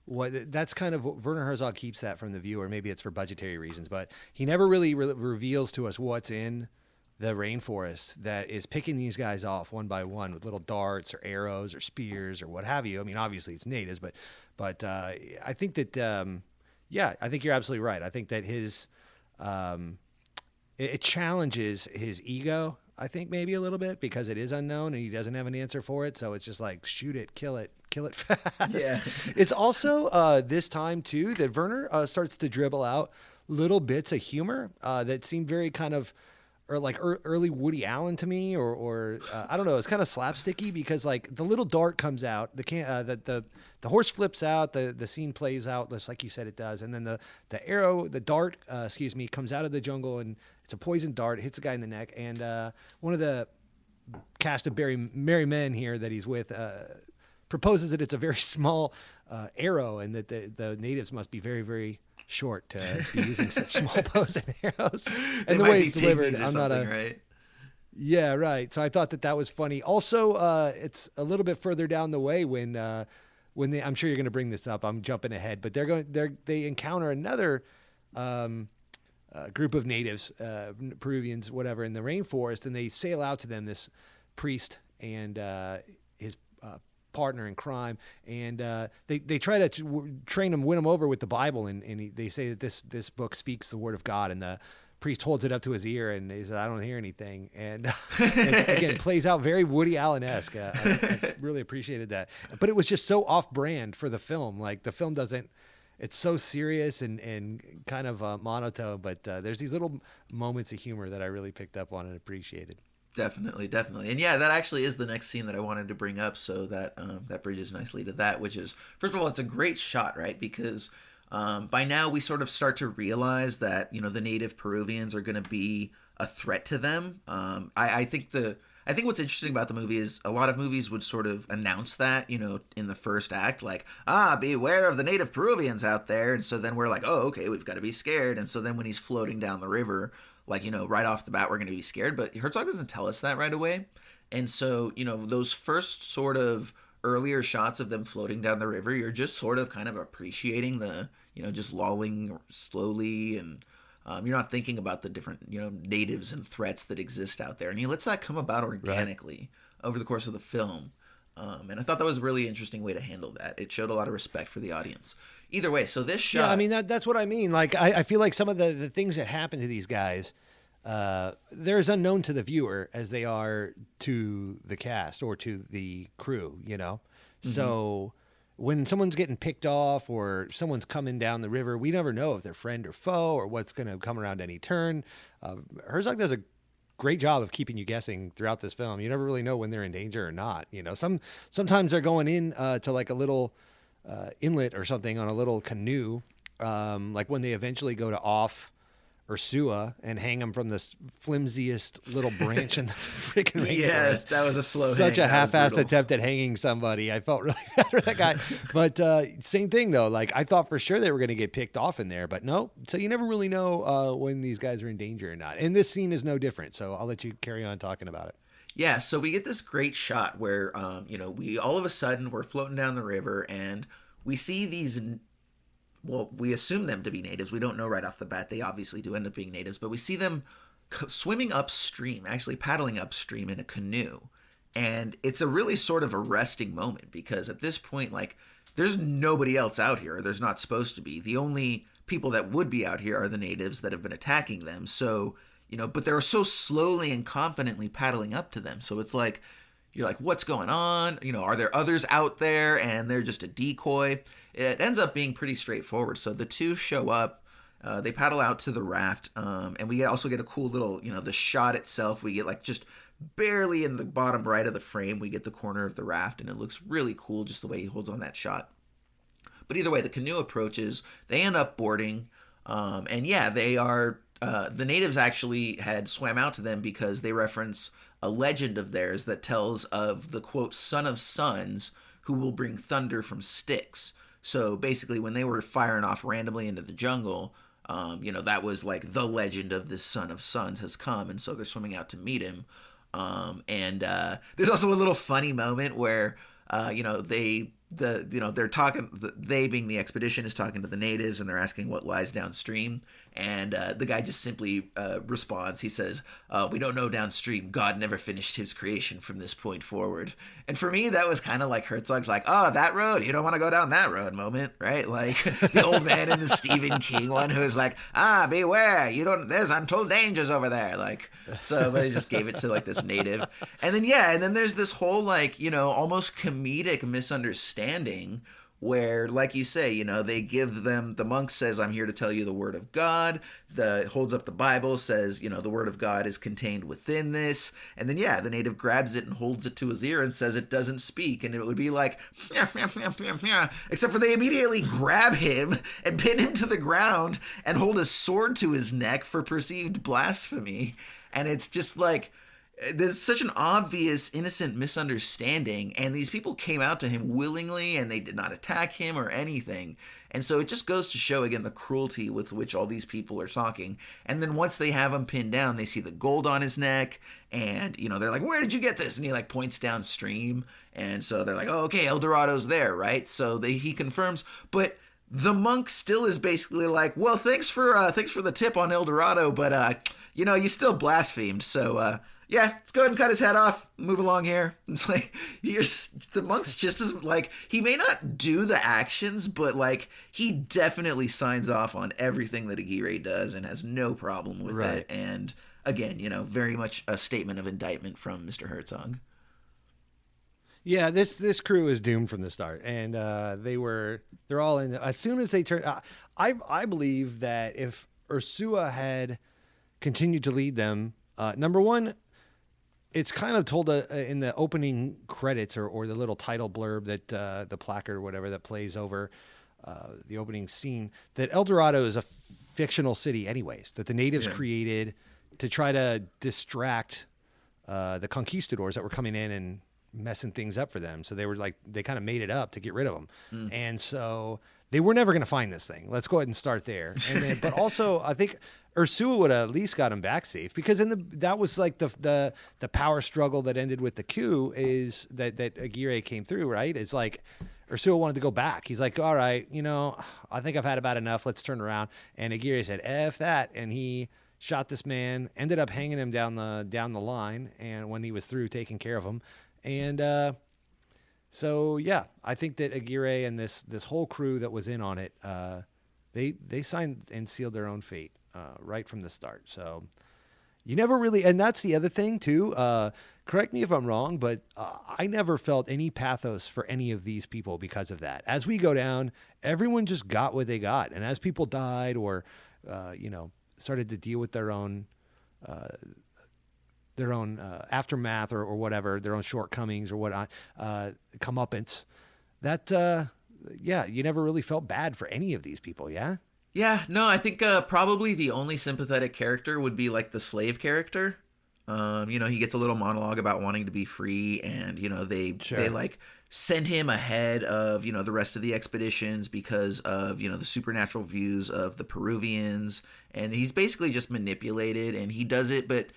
[SPEAKER 2] what, that's kind of, Werner Herzog keeps that from the viewer. Maybe it's for budgetary reasons, but he never really reveals to us what's in the rainforest that is picking these guys off one by one with little darts or arrows or spears or what have you. I mean, obviously it's natives, but I think that, I think you're absolutely right. I think that his, it challenges his ego, I think maybe a little bit because it is unknown and he doesn't have an answer for it. So it's just like, shoot it, kill it fast.
[SPEAKER 1] Yeah.
[SPEAKER 2] It's also this time too that Werner starts to dribble out little bits of humor that seem very kind of, or like early Woody Allen to me, or I don't know. It's kind of slapsticky because like the little dart comes out, the horse flips out, the scene plays out just like you said it does, and then the dart comes out of the jungle and it's a poison dart, it hits a guy in the neck, and one of the cast of merry men here that he's with proposes that it's a very small arrow and that the natives must be very, very short to be using such small bows and arrows. And the way it's delivered, I'm not
[SPEAKER 1] right?
[SPEAKER 2] Yeah, right. So I thought that was funny. Also, it's a little bit further down the way when they, I'm sure you're going to bring this up. I'm jumping ahead, but they encounter another group of natives, Peruvians, whatever, in the rainforest, and they sail out to them, this priest and his partner in crime, and they try to train him, win him over with the Bible, and they say that this book speaks the word of God, and the priest holds it up to his ear and he says, I don't hear anything, and it, again, plays out very Woody Allen-esque. I really appreciated that, but it was just so off-brand for the film. Like the film doesn't, it's so serious and kind of monotone, but there's these little moments of humor that I really picked up on and appreciated.
[SPEAKER 1] Definitely. And yeah, that actually is the next scene that I wanted to bring up, so that that bridges nicely to that, which is, first of all, it's a great shot, right? Because by now we sort of start to realize that, you know, the native Peruvians are going to be a threat to them. I think what's interesting about the movie is a lot of movies would sort of announce that, you know, in the first act, like, beware of the native Peruvians out there. And so then we're like, oh, okay, we've got to be scared. And so then when he's floating down the river, like, right off the bat, we're going to be scared. But Herzog doesn't tell us that right away. And so, those first sort of earlier shots of them floating down the river, you're just sort of kind of appreciating the, just lolling slowly, and you're not thinking about the different, natives and threats that exist out there. And he lets that come about organically over the course of the film. And I thought that was a really interesting way to handle that. It showed a lot of respect for the audience. Either way, so this shot...
[SPEAKER 2] Yeah, I mean, that's what I mean. Like, I feel like some of the things that happen to these guys, they're as unknown to the viewer as they are to the cast or to the crew, So when someone's getting picked off or someone's coming down the river, we never know if they're friend or foe or what's going to come around any turn. Herzog does a great job of keeping you guessing throughout this film. You never really know when they're in danger or not. Sometimes they're going in to like a little inlet or something on a little canoe, like when they eventually go to off Ursua and hang him from this flimsiest little branch in the freaking rainforest.
[SPEAKER 1] Yes, that was a slow
[SPEAKER 2] Such
[SPEAKER 1] hang.
[SPEAKER 2] a half-assed attempt at hanging somebody. I felt really bad for that guy. But same thing, though. Like, I thought for sure they were going to get picked off in there, but no. So you never really know when these guys are in danger or not. And this scene is no different, so I'll let you carry on talking about it.
[SPEAKER 1] Yeah, so we get this great shot where, we all of a sudden, we're floating down the river, and we see these... Well, we assume them to be natives. We don't know right off the bat. They obviously do end up being natives, but we see them swimming upstream, actually paddling upstream in a canoe. And it's a really sort of arresting moment because at this point, like, there's nobody else out here. Or there's not supposed to be. The only people that would be out here are the natives that have been attacking them. So, but they're so slowly and confidently paddling up to them. So it's like, you're like, what's going on? Are there others out there and they're just a decoy? It ends up being pretty straightforward. So the two show up, they paddle out to the raft, and we also get a cool little, the shot itself. We get like just barely in the bottom right of the frame, we get the corner of the raft, and it looks really cool just the way he holds on that shot. But either way, the canoe approaches, they end up boarding, and yeah, they are, the natives actually had swam out to them because they reference a legend of theirs that tells of the, quote, son of sons who will bring thunder from sticks. So basically, when they were firing off randomly into the jungle, that was like the legend of this son of sons has come, and so they're swimming out to meet him. And there's also a little funny moment where, they're talking. They, being the expedition, is talking to the natives, and they're asking what lies downstream. And the guy just simply responds. He says, "We don't know downstream. God never finished his creation from this point forward." And for me, that was kind of like Herzog's like, "Oh, that road. You don't want to go down that road," moment, right? Like the old man in the Stephen King one who is like, beware. There's untold dangers over there. Like, so but he just gave it to like this native. And then there's this whole like, almost comedic misunderstanding where, like you say, they give them, the monk says, "I'm here to tell you the word of God." Holds up the Bible, says, the word of God is contained within this. And then, the native grabs it and holds it to his ear and says it doesn't speak. And it would be like, except for they immediately grab him and pin him to the ground and hold a sword to his neck for perceived blasphemy. And it's just like, there's such an obvious innocent misunderstanding, and these people came out to him willingly and they did not attack him or anything. And so it just goes to show again the cruelty with which all these people are talking. And then once they have him pinned down, they see the gold on his neck, and they're like, "Where did you get this?" And he like points downstream, and so they're like, "Oh, okay, El Dorado's there," right? So he confirms, but the monk still is basically like, "Well, thanks for the tip on El Dorado, but you still blasphemed, so yeah, let's go ahead and cut his head off. Move along here." It's like, the monk's just as, like, he may not do the actions, but, like, he definitely signs off on everything that Aguirre does and has no problem with it. And, again, very much a statement of indictment from Mr. Herzog.
[SPEAKER 2] Yeah, this crew is doomed from the start, and they're all in. As soon as they turn, I believe that if Ursua had continued to lead them, number one, it's kind of told in the opening credits or the little title blurb that the placard or whatever that plays over the opening scene, that El Dorado is a fictional city anyways, that the natives created to try to distract the conquistadors that were coming in and messing things up for them. So they kind of made it up to get rid of them. And so they were never going to find this thing. Let's go ahead and start there. And then, but also, I think Ursua would have at least got him back safe, because that was like the power struggle that ended with the coup, is that Aguirre came through, right? It's like Ursua wanted to go back. He's like, all right, I think I've had about enough. Let's turn around. And Aguirre said, F that. And he shot this man, ended up hanging him down the line. And when he was through taking care of him. And, so yeah, I think that Aguirre and this whole crew that was in on it, they signed and sealed their own fate right from the start. So you never really, and that's the other thing too. Correct me if I'm wrong, but I never felt any pathos for any of these people because of that. As we go down, everyone just got what they got, and as people died or started to deal with their own aftermath or whatever, their own shortcomings or what comeuppance, that you never really felt bad for any of these people.
[SPEAKER 1] Yeah, no, I think probably the only sympathetic character would be like the slave character. He gets a little monologue about wanting to be free, and they like send him ahead of the rest of the expeditions because of the supernatural views of the Peruvians, and he's basically just manipulated, and he does it, but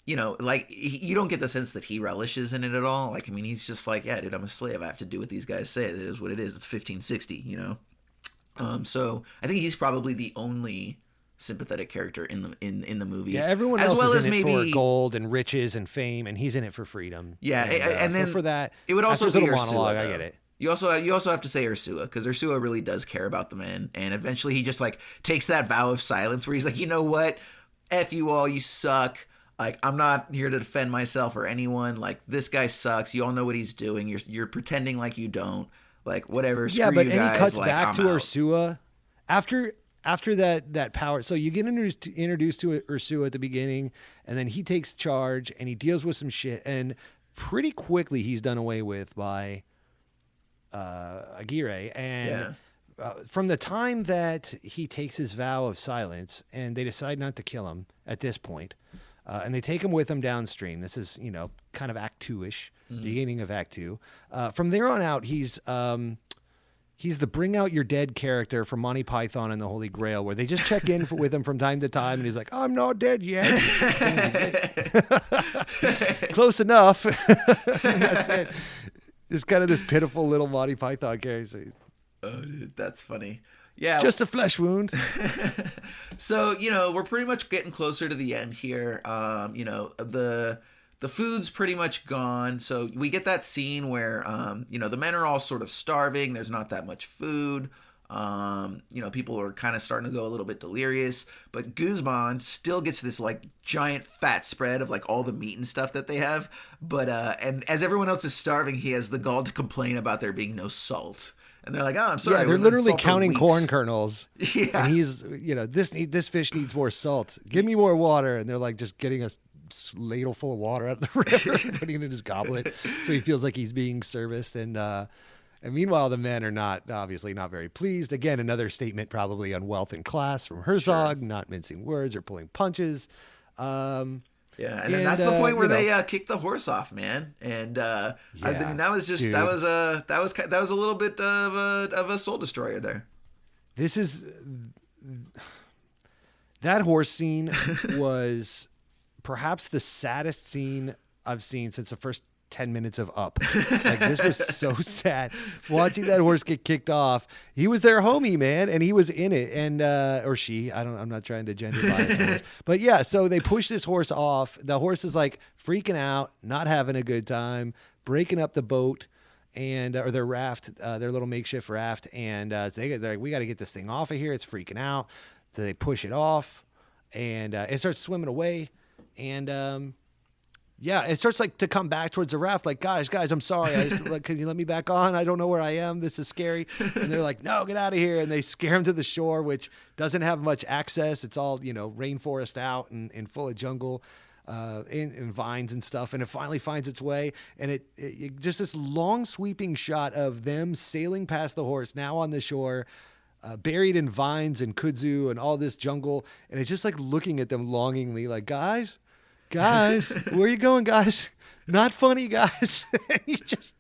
[SPEAKER 1] you don't get the sense that he relishes in it at all. Like, I mean, he's just like, yeah, dude, I'm a slave. I have to do what these guys say. It is what it is. It's 1560, So I think he's probably the only sympathetic character in the movie.
[SPEAKER 2] Yeah, everyone else is in it for gold and riches and fame, and he's in it for freedom.
[SPEAKER 1] Yeah, and then
[SPEAKER 2] so for that,
[SPEAKER 1] it would also be Ursua,
[SPEAKER 2] monologue. I get it.
[SPEAKER 1] You also have to say Ursua, because Ursua really does care about the men, and eventually he just like takes that vow of silence where he's like, you know what, F you all, you suck. Like, I'm not here to defend myself or anyone. Like, this guy sucks. You all know what he's doing. You're pretending like you don't. Like, whatever. Screw you guys.
[SPEAKER 2] And he cuts
[SPEAKER 1] like,
[SPEAKER 2] back
[SPEAKER 1] I'm
[SPEAKER 2] to
[SPEAKER 1] out.
[SPEAKER 2] Ursua after that power. So you get introduced to Ursua at the beginning, and then he takes charge and he deals with some shit, and pretty quickly he's done away with by Aguirre. And from the time that he takes his vow of silence, and they decide not to kill him at this point. And they take him with them downstream. This is, kind of Act 2-ish, beginning of Act 2. From there on out, he's the bring out your dead character from Monty Python and the Holy Grail, where they just check in with him from time to time, and he's like, I'm not dead yet. Close enough. That's it. It's kind of this pitiful little Monty Python character.
[SPEAKER 1] Oh, dude, that's funny. Yeah,
[SPEAKER 2] it's just a flesh wound.
[SPEAKER 1] So, we're pretty much getting closer to the end here. The food's pretty much gone. So we get that scene where, the men are all sort of starving. There's not that much food. People are kind of starting to go a little bit delirious. But Guzman still gets this, like, giant fat spread of, like, all the meat and stuff that they have. But, and as everyone else is starving, he has the gall to complain about there being no salt. And they're like, oh, I'm sorry.
[SPEAKER 2] Yeah, they're literally counting corn kernels.
[SPEAKER 1] Yeah.
[SPEAKER 2] And he's, this fish needs more salt. Give me more water. And they're like just getting a ladle full of water out of the river, putting it in his goblet. So he feels like he's being serviced. And meanwhile, the men are obviously not very pleased. Again, another statement probably on wealth and class from Herzog, not mincing words or pulling punches.
[SPEAKER 1] Yeah, and then that's the point where they kick the horse off, man. And I mean, that was just dude. that was a little bit of a soul destroyer there.
[SPEAKER 2] That horse scene was perhaps the saddest scene I've seen since the first 10 minutes of Up. Like, this was so sad. Watching that horse get kicked off. He was their homie, man, and he was in it. And or she. I'm not trying to gender bias. But yeah, so they push this horse off. The horse is like freaking out, not having a good time, breaking up the boat and or their raft, their little makeshift raft. And so they're like, we got to get this thing off of here. It's freaking out. So they push it off, and it starts swimming away. And yeah, it starts like to come back towards the raft. Like, guys, I'm sorry. Can you let me back on? I don't know where I am. This is scary. And they're like, no, get out of here. And they scare him to the shore, which doesn't have much access. It's all, rainforest out and full of jungle and vines and stuff. And it finally finds its way. And it just this long sweeping shot of them sailing past the horse, now on the shore, buried in vines and kudzu and all this jungle. And it's just like looking at them longingly like, guys, guys, where are you going, guys? Not funny, guys. You just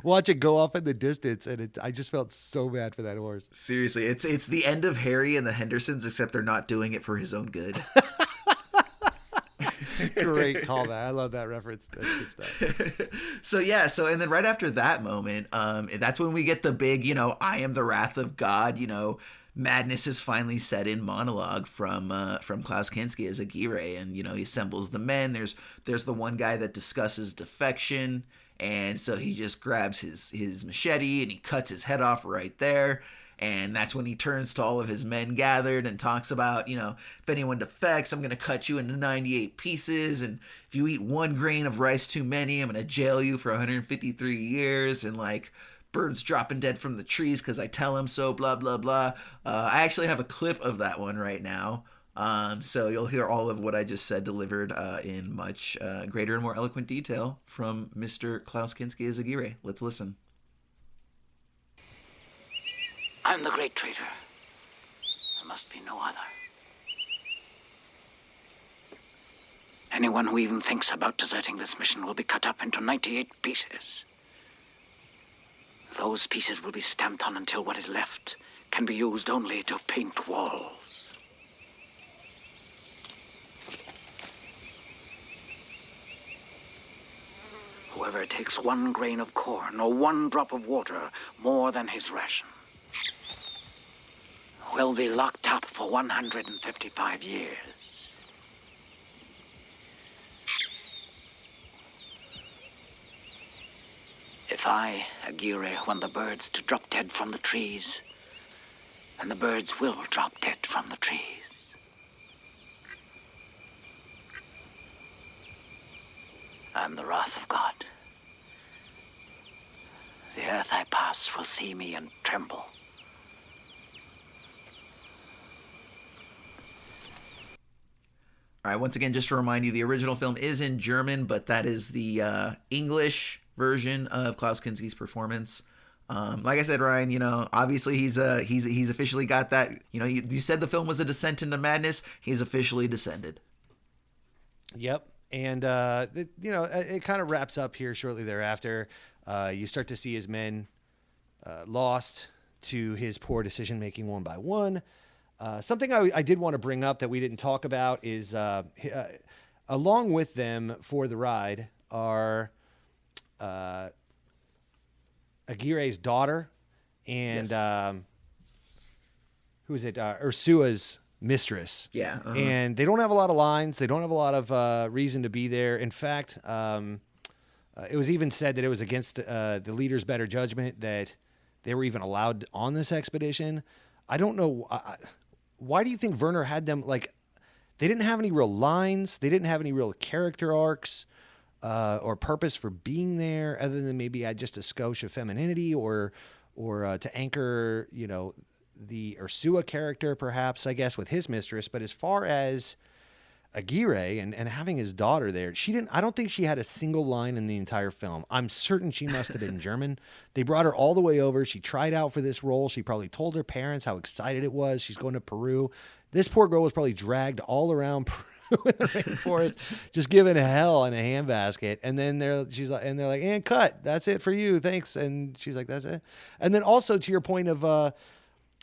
[SPEAKER 2] watch it go off in the distance, and I just felt so bad for that horse.
[SPEAKER 1] Seriously, it's the end of Harry and the Hendersons, except they're not doing it for his own good.
[SPEAKER 2] Great callback. I love that reference. That's good stuff.
[SPEAKER 1] So and then right after that moment, that's when we get the big, I am the wrath of God, madness is finally set in monologue from Klaus Kinski as Aguirre, and he assembles the men. There's the one guy that discusses defection, and so he just grabs his machete and he cuts his head off right there. And that's when he turns to all of his men gathered and talks about, if anyone defects, I'm going to cut you into 98 pieces. And if you eat 1 grain of rice too many, I'm going to jail you for 153 years. And birds dropping dead from the trees because I tell him so, blah, blah, blah. I actually have a clip of that one right now. So you'll hear all of what I just said delivered in much greater and more eloquent detail from Mr. Klaus Kinski as Aguirre. Let's listen.
[SPEAKER 6] I'm the great traitor. There must be no other. Anyone who even thinks about deserting this mission will be cut up into 98 pieces. Those pieces will be stamped on until what is left can be used only to paint walls. Whoever takes 1 grain of corn or 1 drop of water more than his ration will be locked up for 155 years. If I, Aguirre, want the birds to drop dead from the trees, then the birds will drop dead from the trees. I'm the wrath of God. The earth I pass will see me and tremble.
[SPEAKER 1] All right, once again, just to remind you, the original film is in German, but that is the English version of Klaus Kinski's performance. Like I said, Ryan, obviously he's officially got that. You said the film was a descent into madness. He's officially descended.
[SPEAKER 2] Yep. And, it kind of wraps up here shortly thereafter. You start to see his men lost to his poor decision-making one by one. Something I did want to bring up that we didn't talk about is along with them for the ride are Aguirre's daughter and who is it? Ursua's mistress.
[SPEAKER 1] Yeah. Uh-huh.
[SPEAKER 2] And they don't have a lot of lines. They don't have a lot of reason to be there. In fact, it was even said that it was against the leader's better judgment that they were even allowed on this expedition. I don't know. Why do you think Werner had them, they didn't have any real lines. They didn't have any real character arcs or purpose for being there other than maybe add just a skosh of femininity or to anchor, the Ursua character perhaps, I guess, with his mistress. But as far as Aguirre and having his daughter there, I don't think she had a single line in the entire film. I'm certain she must have been German. They brought her all the way over. She tried out for this role. She probably told her parents how excited it was. She's going to Peru. This poor girl was probably dragged all around Peru in the rainforest, just given hell in a handbasket. And then they're like, and cut. That's it for you. Thanks. And she's like, that's it. And then also to your point of,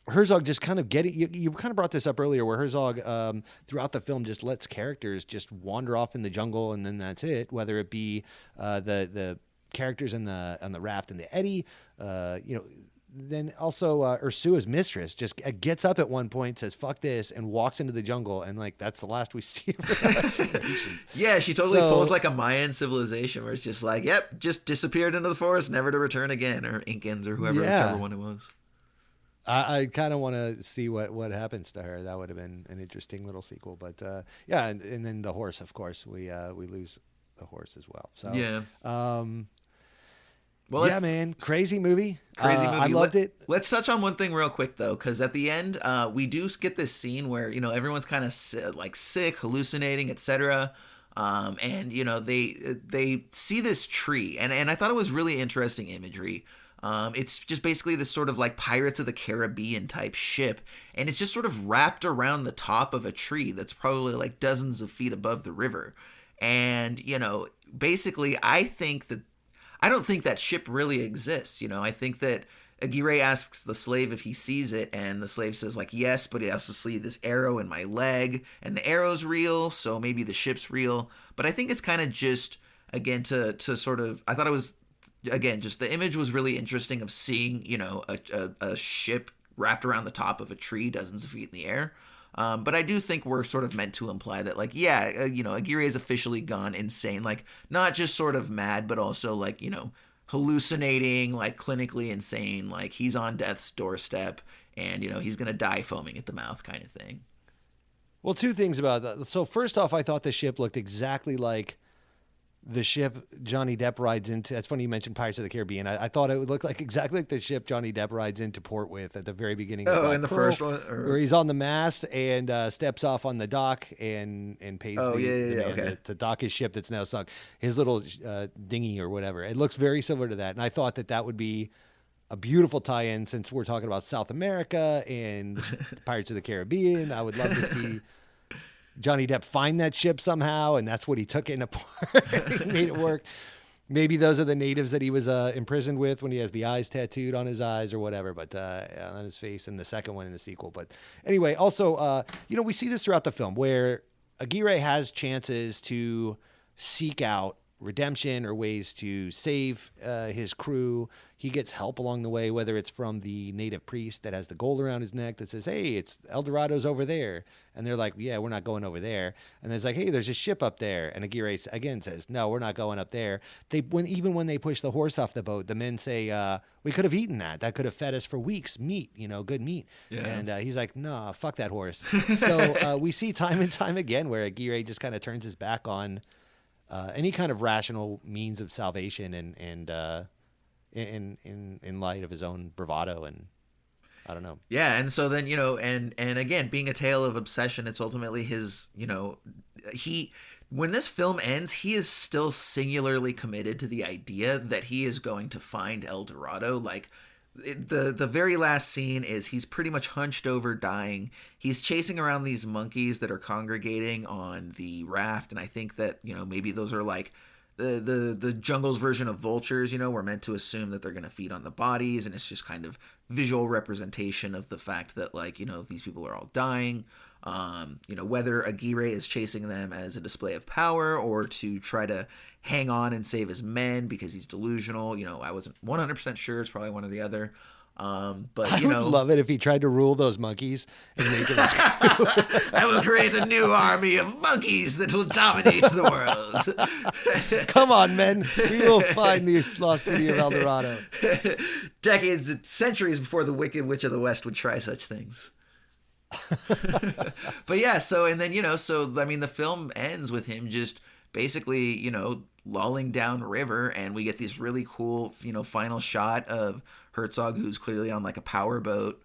[SPEAKER 2] Herzog just kind of you kind of brought this up earlier where Herzog throughout the film just lets characters just wander off in the jungle and then that's it, whether it be the characters on the raft and the eddy, then also Ursua's mistress just gets up at one point, says fuck this, and walks into the jungle, and that's the last we see of her.
[SPEAKER 1] Yeah, she totally pulls like a Mayan civilization where it's just like, yep, just disappeared into the forest, never to return again, or Incans or whichever one it was.
[SPEAKER 2] I kind of want to see what happens to her. That would have been an interesting little sequel. But and then the horse, of course, we lose the horse as well. So
[SPEAKER 1] yeah,
[SPEAKER 2] man, crazy movie. I loved it.
[SPEAKER 1] Let's touch on one thing real quick though, because at the end, we do get this scene where everyone's kind of sick, hallucinating, etc. And they see this tree, and I thought it was really interesting imagery. It's just basically this sort of Pirates of the Caribbean type ship, and it's just sort of wrapped around the top of a tree that's probably dozens of feet above the river. And, basically I don't think that ship really exists. I think that Aguirre asks the slave if he sees it, and the slave says, like, yes, but he also sees this arrow in my leg, and the arrow's real, so maybe the ship's real. But I think it's kind of just, again, to sort of, I thought it was, again, just the image was really interesting of seeing, a ship wrapped around the top of a tree dozens of feet in the air. But I do think we're sort of meant to imply that, like, Aguirre has officially gone insane, like, not just sort of mad, but also, like, hallucinating, like clinically insane, like he's on death's doorstep, and he's gonna die foaming at the mouth kind of thing.
[SPEAKER 2] Well, two things about that. So first off, I thought the ship looked exactly like the ship Johnny Depp rides into. That's funny you mentioned Pirates of the Caribbean. I thought it would look like exactly like the ship Johnny Depp rides into port with at the very beginning.
[SPEAKER 1] Oh,
[SPEAKER 2] of
[SPEAKER 1] in the first one,
[SPEAKER 2] where he's on the mast and steps off on the dock and pays to dock his ship that's now sunk, his little dinghy or whatever. It looks very similar to that, and I thought that would be a beautiful tie-in since we're talking about South America and Pirates of the Caribbean. I would love to see Johnny Depp find that ship somehow, and that's what he took it apart. He made it work. Maybe those are the natives that he was imprisoned with when he has the eyes tattooed on his eyes or whatever, but on his face, and the second one in the sequel. But anyway, also, we see this throughout the film where Aguirre has chances to seek out redemption or ways to save his crew. He gets help along the way, whether it's from the native priest that has the gold around his neck that says, hey, it's El Dorado's over there. And they're like, yeah, we're not going over there. And there's like, hey, there's a ship up there. And Aguirre again says, no, we're not going up there. Even when they push the horse off the boat, the men say, we could have eaten that. That could have fed us for weeks, meat, good meat. Yeah. And he's like, nah, fuck that horse. So we see time and time again where Aguirre just kind of turns his back on any kind of rational means of salvation and in light of his own bravado, and I don't know.
[SPEAKER 1] Yeah, and so then and again, being a tale of obsession, it's ultimately his. When this film ends, he is still singularly committed to the idea that he is going to find El Dorado. Like, the very last scene is he's pretty much hunched over dying. He's chasing around these monkeys that are congregating on the raft, and I think that maybe those are like the jungle's version of vultures. We're meant to assume that they're going to feed on the bodies, and it's just kind of visual representation of the fact that, like, these people are all dying. Whether Aguirre is chasing them as a display of power or to try to hang on and save his men because he's delusional. I wasn't 100% sure. It's probably one or the other. But
[SPEAKER 2] I would love it if he tried to rule those monkeys and make them.
[SPEAKER 1] I will create a new army of monkeys that will dominate the world.
[SPEAKER 2] Come on, men. We will find the lost city of El Dorado.
[SPEAKER 1] Decades, centuries before the Wicked Witch of the West would try such things. But yeah, so the film ends with him just basically, lolling down river, and we get this really cool, final shot of Herzog, who's clearly on like a power boat,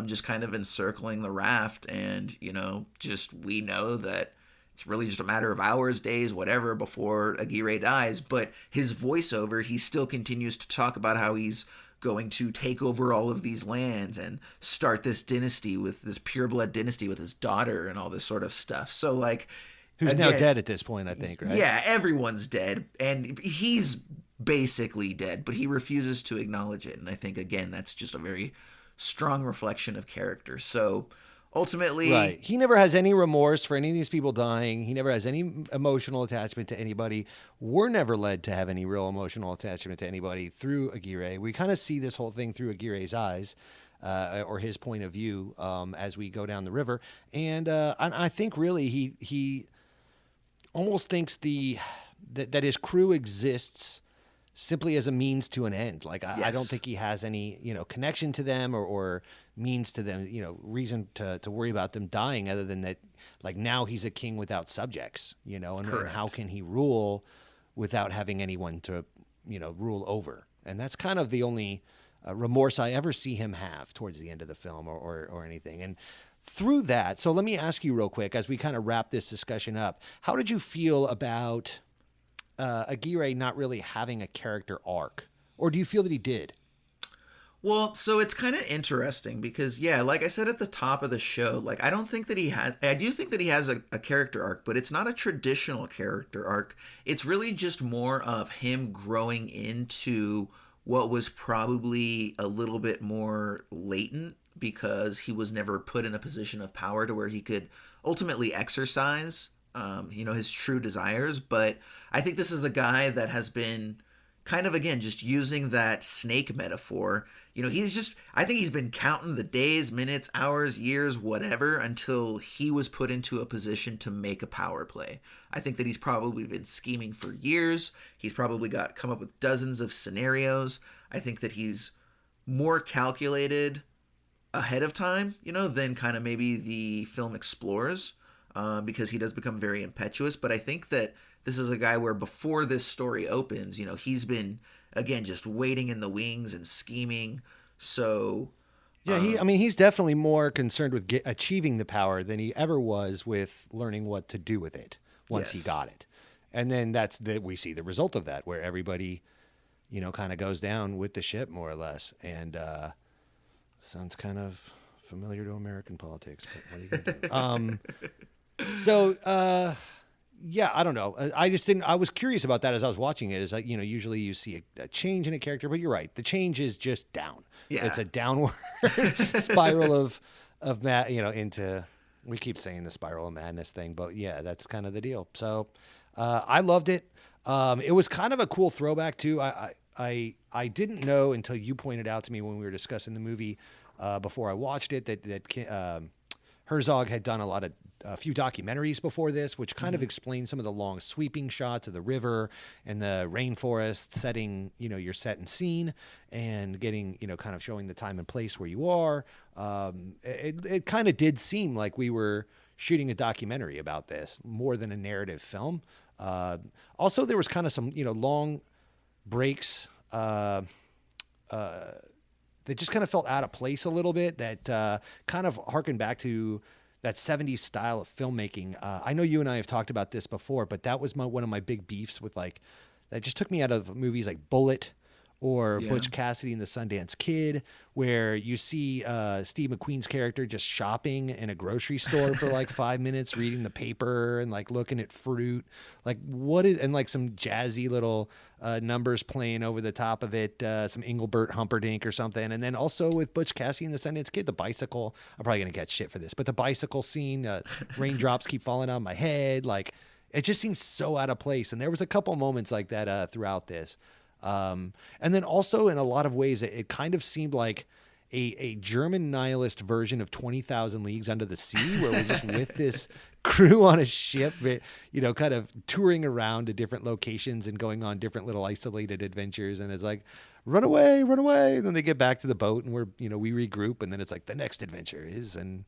[SPEAKER 1] just kind of encircling the raft, and we know that it's really just a matter of hours, days, whatever, before Aguirre dies. But his voiceover, he still continues to talk about how he's going to take over all of these lands and start this dynasty, with this pureblood dynasty with his daughter and all this sort of stuff. So, like,
[SPEAKER 2] who's now dead at this point, I think, right?
[SPEAKER 1] Yeah, everyone's dead, and he's basically dead, but he refuses to acknowledge it. And I think, again, that's just a very strong reflection of character. So ultimately,
[SPEAKER 2] right, he never has any remorse for any of these people dying. He never has any emotional attachment to anybody. We're never led to have any real emotional attachment to anybody through Aguirre. We kind of see this whole thing through Aguirre's eyes, or his point of view, as we go down the river. And I think really he almost thinks that his crew exists simply as a means to an end. Like, yes. I don't think he has any, connection to them or means to them, reason to worry about them dying, other than that, like, now he's a king without subjects, and how can he rule without having anyone to, rule over? And that's kind of the only remorse I ever see him have towards the end of the film or anything. And through that, so let me ask you real quick, as we kind of wrap this discussion up, how did you feel about Aguirre not really having a character arc? Or do you feel that he did?
[SPEAKER 1] Well, so it's kind of interesting because, yeah, like I said at the top of the show, like I don't think that he has. I do think that he has a character arc, but it's not a traditional character arc. It's really just more of him growing into what was probably a little bit more latent because he was never put in a position of power to where he could ultimately exercise, his true desires. But I think this is a guy that has been kind of, again, just using that snake metaphor. I think he's been counting the days, minutes, hours, years, whatever, until he was put into a position to make a power play. I think that he's probably been scheming for years. He's probably come up with dozens of scenarios. I think that he's more calculated ahead of time, than kind of maybe the film explores, because he does become very impetuous. But I think that this is a guy where before this story opens, he's been, again, just waiting in the wings and scheming. So
[SPEAKER 2] yeah, he's definitely more concerned with achieving the power than he ever was with learning what to do with it once he got it. And then we see the result of that, where everybody, kind of goes down with the ship more or less. And sounds kind of familiar to American politics, but what are you going to do? Yeah, I don't know. I was curious about that as I was watching it. Is like, usually you see a change in a character, but you're right. The change is just down.
[SPEAKER 1] Yeah.
[SPEAKER 2] It's a downward spiral of into, we keep saying the spiral of madness thing, but yeah, that's kind of the deal. So, I loved it. It was kind of a cool throwback too. I didn't know until you pointed out to me when we were discussing the movie, before I watched it, that Herzog had done a few documentaries before this, which kind of explain some of the long sweeping shots of the river and the rainforest setting, your set and scene, and getting, kind of showing the time and place where you are. It kind of did seem like we were shooting a documentary about this more than a narrative film. Also, there was kind of some, long breaks that just kind of felt out of place a little bit, that kind of harkened back to that 70s style of filmmaking. I know you and I have talked about this before, but that was one of my big beefs with, like, that just took me out of movies like Bullet or Butch Cassidy and the Sundance Kid, where you see Steve McQueen's character just shopping in a grocery store for like 5 minutes, reading the paper and like looking at fruit, and like some jazzy little numbers playing over the top of it, some Engelbert Humperdinck or something. And then also with Butch Cassidy and the Sundance Kid, the bicycle, I'm probably going to catch shit for this, but the bicycle scene, raindrops keep falling on my head. Like, it just seems so out of place. And there was a couple moments like that throughout this. And then also in a lot of ways, it kind of seemed like a German nihilist version of 20,000 Leagues Under the Sea, where we're just with this crew on a ship, kind of touring around to different locations and going on different little isolated adventures. And it's like, run away. And then they get back to the boat and we regroup. And then it's like the next adventure is, and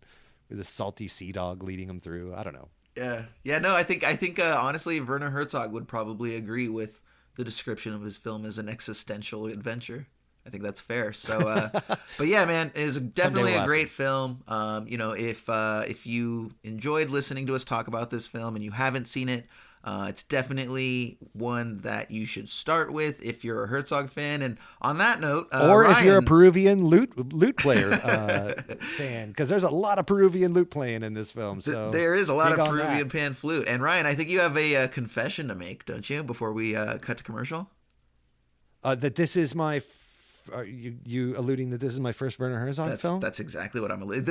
[SPEAKER 2] with a salty sea dog leading them through. I don't know.
[SPEAKER 1] Yeah. No, I think honestly, Werner Herzog would probably agree with the description of his film as an existential adventure. I think that's fair. So, but yeah, man, it is definitely a great film. If you enjoyed listening to us talk about this film and you haven't seen it, it's definitely one that you should start with if you're a Herzog fan. And on that note,
[SPEAKER 2] or
[SPEAKER 1] Ryan,
[SPEAKER 2] if you're a Peruvian lute player fan, because there's a lot of Peruvian lute playing in this film. So
[SPEAKER 1] there is a lot of Peruvian pan flute. And Ryan, I think you have a confession to make, don't you? Before we cut to commercial,
[SPEAKER 2] that this is my. Are you alluding that this is my first Werner Herzog film?
[SPEAKER 1] That's exactly what I'm alluding.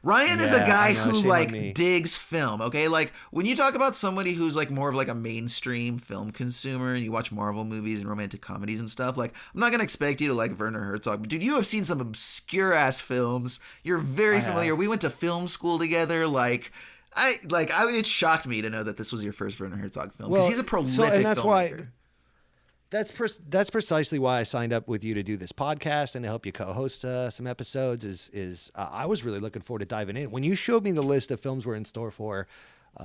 [SPEAKER 1] Ryan is a guy who digs film. Okay, like when you talk about somebody who's like more of like a mainstream film consumer and you watch Marvel movies and romantic comedies and stuff, like I'm not gonna expect you to like Werner Herzog, but dude, you have seen some obscure ass films. You're very familiar. We went to film school together. It shocked me to know that this was your first Werner Herzog film, because he's a prolific filmmaker.
[SPEAKER 2] That's precisely why I signed up with you to do this podcast and to help you co-host some episodes. I was really looking forward to diving in. When you showed me the list of films we're in store for,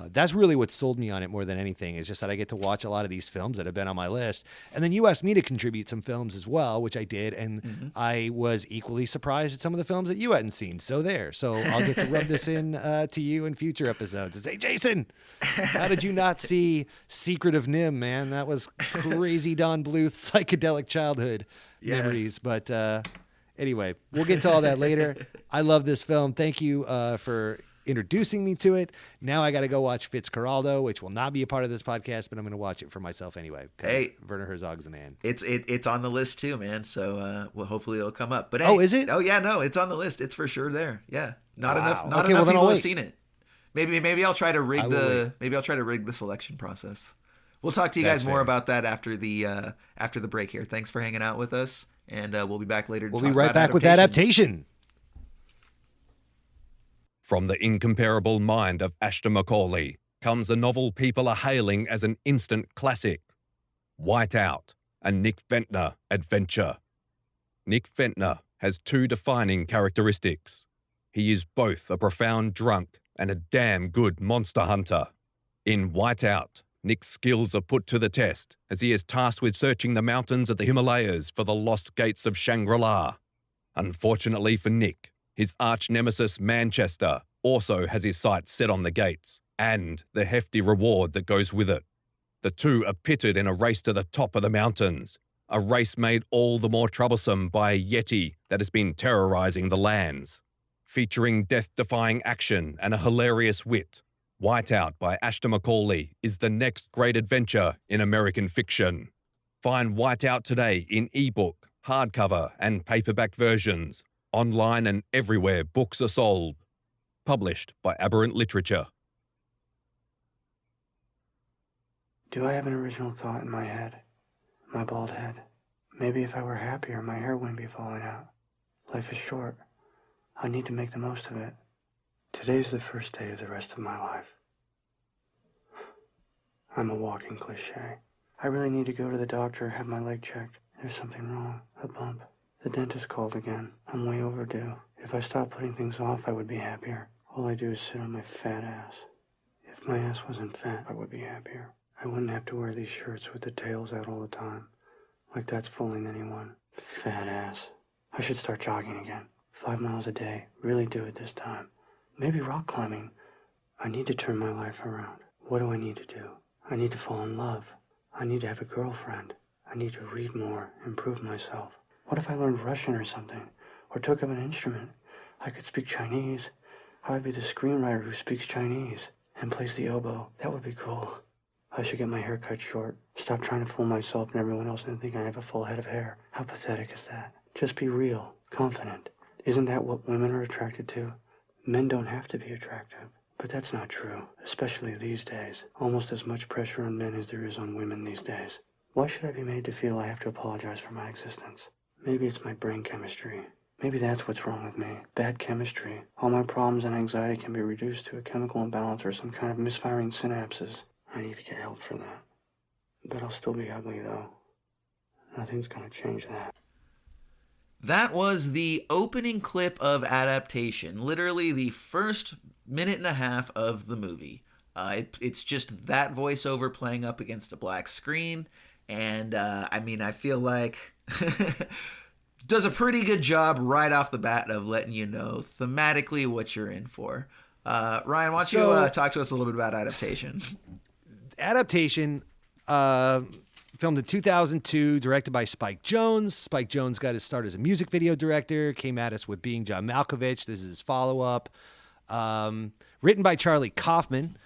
[SPEAKER 2] that's really what sold me on it more than anything. Is just that I get to watch a lot of these films that have been on my list. And then you asked me to contribute some films as well, which I did. And I was equally surprised at some of the films that you hadn't seen. So I'll get to rub this in to you in future episodes and say, Jason, how did you not see Secret of Nim, man? That was crazy Don Bluth psychedelic childhood memories. But Anyway, we'll get to all that later. I love this film. Thank you for introducing me to it. Now I got to go watch Fitzcarraldo, which will not be a part of this podcast, but I'm going to watch it for myself anyway.
[SPEAKER 1] Hey,
[SPEAKER 2] Werner Herzog's the man.
[SPEAKER 1] It's on the list too, man. So well, hopefully it'll come up. But hey,
[SPEAKER 2] oh, is it?
[SPEAKER 1] Oh yeah, no, it's on the list. It's for sure there. Yeah, not enough.
[SPEAKER 2] Okay,
[SPEAKER 1] Not
[SPEAKER 2] well,
[SPEAKER 1] enough
[SPEAKER 2] then
[SPEAKER 1] people
[SPEAKER 2] I'll
[SPEAKER 1] have
[SPEAKER 2] wait.
[SPEAKER 1] seen it. Maybe I'll try to rig the selection process. We'll talk to you
[SPEAKER 2] That's
[SPEAKER 1] guys more
[SPEAKER 2] fair.
[SPEAKER 1] about that after the break here. Thanks for hanging out with us, and we'll be back later.
[SPEAKER 2] We'll be right back with Adaptation.
[SPEAKER 7] From the incomparable mind of Ashton Macaulay comes a novel people are hailing as an instant classic, Whiteout, a Nick Ventnor adventure. Nick Ventnor has two defining characteristics. He is both a profound drunk and a damn good monster hunter. In Whiteout, Nick's skills are put to the test as he is tasked with searching the mountains of the Himalayas for the lost gates of Shangri-La. Unfortunately for Nick, his arch-nemesis Manchester also has his sights set on the gates and the hefty reward that goes with it. The two are pitted in a race to the top of the mountains, a race made all the more troublesome by a Yeti that has been terrorizing the lands. Featuring death-defying action and a hilarious wit, Whiteout by Ashton Macaulay is the next great adventure in American fiction. Find Whiteout today in ebook, hardcover, and paperback versions, online and everywhere books are sold. Published by Aberrant Literature.
[SPEAKER 8] Do I have an original thought in my head? My bald head? Maybe if I were happier, my hair wouldn't be falling out. Life is short. I need to make the most of it. Today's the first day of the rest of my life. I'm a walking cliche. I really need to go to the doctor, have my leg checked. There's something wrong. A bump. The dentist called again. I'm way overdue. If I stopped putting things off, I would be happier. All I do is sit on my fat ass. If my ass wasn't fat, I would be happier. I wouldn't have to wear these shirts with the tails out all the time. Like that's fooling anyone. Fat ass. I should start jogging again. 5 miles a day. Really do it this time. Maybe rock climbing. I need to turn my life around. What do I need to do? I need to fall in love. I need to have a girlfriend. I need to read more, improve myself. What if I learned Russian or something? Or took up an instrument? I could speak Chinese. I would be the screenwriter who speaks Chinese and plays the oboe. That would be cool. I should get my hair cut short. Stop trying to fool myself and everyone else and think I have a full head of hair. How pathetic is that? Just be real, confident. Isn't that what women are attracted to? Men don't have to be attractive. But that's not true, especially these days. Almost as much pressure on men as there is on women these days. Why should I be made to feel I have to apologize for my existence? Maybe it's my brain chemistry. Maybe that's what's wrong with me. Bad chemistry. All my problems and anxiety can be reduced to a chemical imbalance or some kind of misfiring synapses. I need to get help for that. But I'll still be ugly, though. Nothing's gonna change that.
[SPEAKER 1] That was the opening clip of Adaptation, literally the first minute and a half of the movie. It's just that voiceover playing up against a black screen, and I feel like does a pretty good job right off the bat of letting you know thematically what you're in for. Ryan, why don't you talk to us a little bit about Adaptation?
[SPEAKER 2] Adaptation, filmed in 2002, directed by Spike Jonze. Spike Jonze got his start as a music video director, came at us with Being John Malkovich. This is his follow-up. Written by Charlie Kaufman.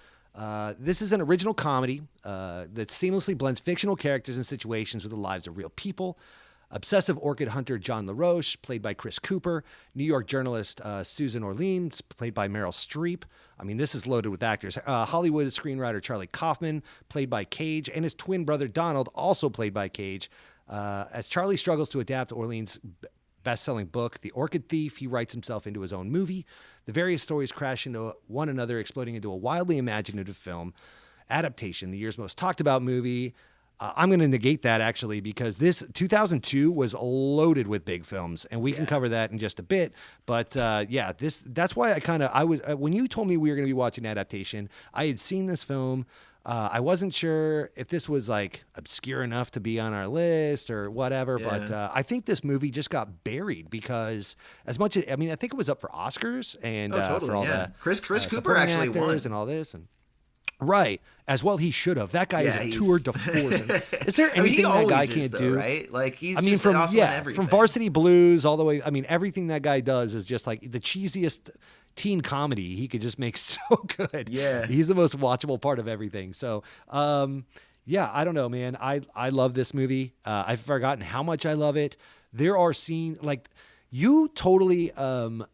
[SPEAKER 2] This is an original comedy that seamlessly blends fictional characters and situations with the lives of real people. Obsessive orchid hunter John LaRoche, played by Chris Cooper. New York journalist Susan Orlean, played by Meryl Streep. I mean, this is loaded with actors. Hollywood screenwriter Charlie Kaufman, played by Cage, and his twin brother Donald, also played by Cage. As Charlie struggles to adapt Orlean's best-selling book, The Orchid Thief, he writes himself into his own movie. The various stories crash into one another, exploding into a wildly imaginative film. Adaptation, the year's most talked about movie. I'm going to negate that, actually, because this 2002 was loaded with big films, and we can cover that in just a bit. But that's why I was when you told me we were going to be watching Adaptation, I had seen this film. I wasn't sure if this was like obscure enough to be on our list or whatever, but I think this movie just got buried because as much as, I think it was up for Oscars and
[SPEAKER 1] totally,
[SPEAKER 2] for all
[SPEAKER 1] yeah.
[SPEAKER 2] the
[SPEAKER 1] Chris Cooper actually won
[SPEAKER 2] and all this. And Right. As well, he should have. That guy
[SPEAKER 1] Yeah,
[SPEAKER 2] is a
[SPEAKER 1] he's-
[SPEAKER 2] tour de force. Is there
[SPEAKER 1] I mean, he
[SPEAKER 2] anything that guy
[SPEAKER 1] always is,
[SPEAKER 2] can't
[SPEAKER 1] though,
[SPEAKER 2] do?
[SPEAKER 1] right? Like he's
[SPEAKER 2] I mean,
[SPEAKER 1] just
[SPEAKER 2] from
[SPEAKER 1] awesome in everything.
[SPEAKER 2] from Varsity Blues all the way. I mean, everything that guy does is just like the cheesiest teen comedy. He could just make so good.
[SPEAKER 1] Yeah.
[SPEAKER 2] He's the most watchable part of everything. So, yeah, I don't know, man. I love this movie. I've forgotten how much I love it. There are scenes like. You totally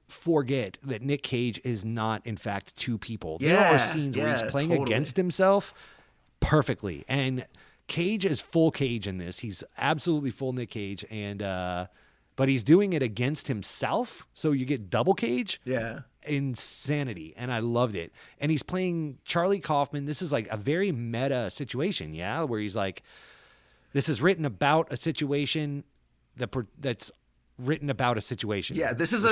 [SPEAKER 2] forget that Nick Cage is not, in fact, two people. There are scenes where he's playing against himself perfectly. And Cage is full Cage in this. He's absolutely full Nick Cage. And but he's doing it against himself. So you get double Cage.
[SPEAKER 1] Yeah.
[SPEAKER 2] Insanity. And I loved it. And he's playing Charlie Kaufman. This is like a very meta situation, yeah? Where he's like, this is written about a situation that's written about a situation.
[SPEAKER 1] Yeah, this is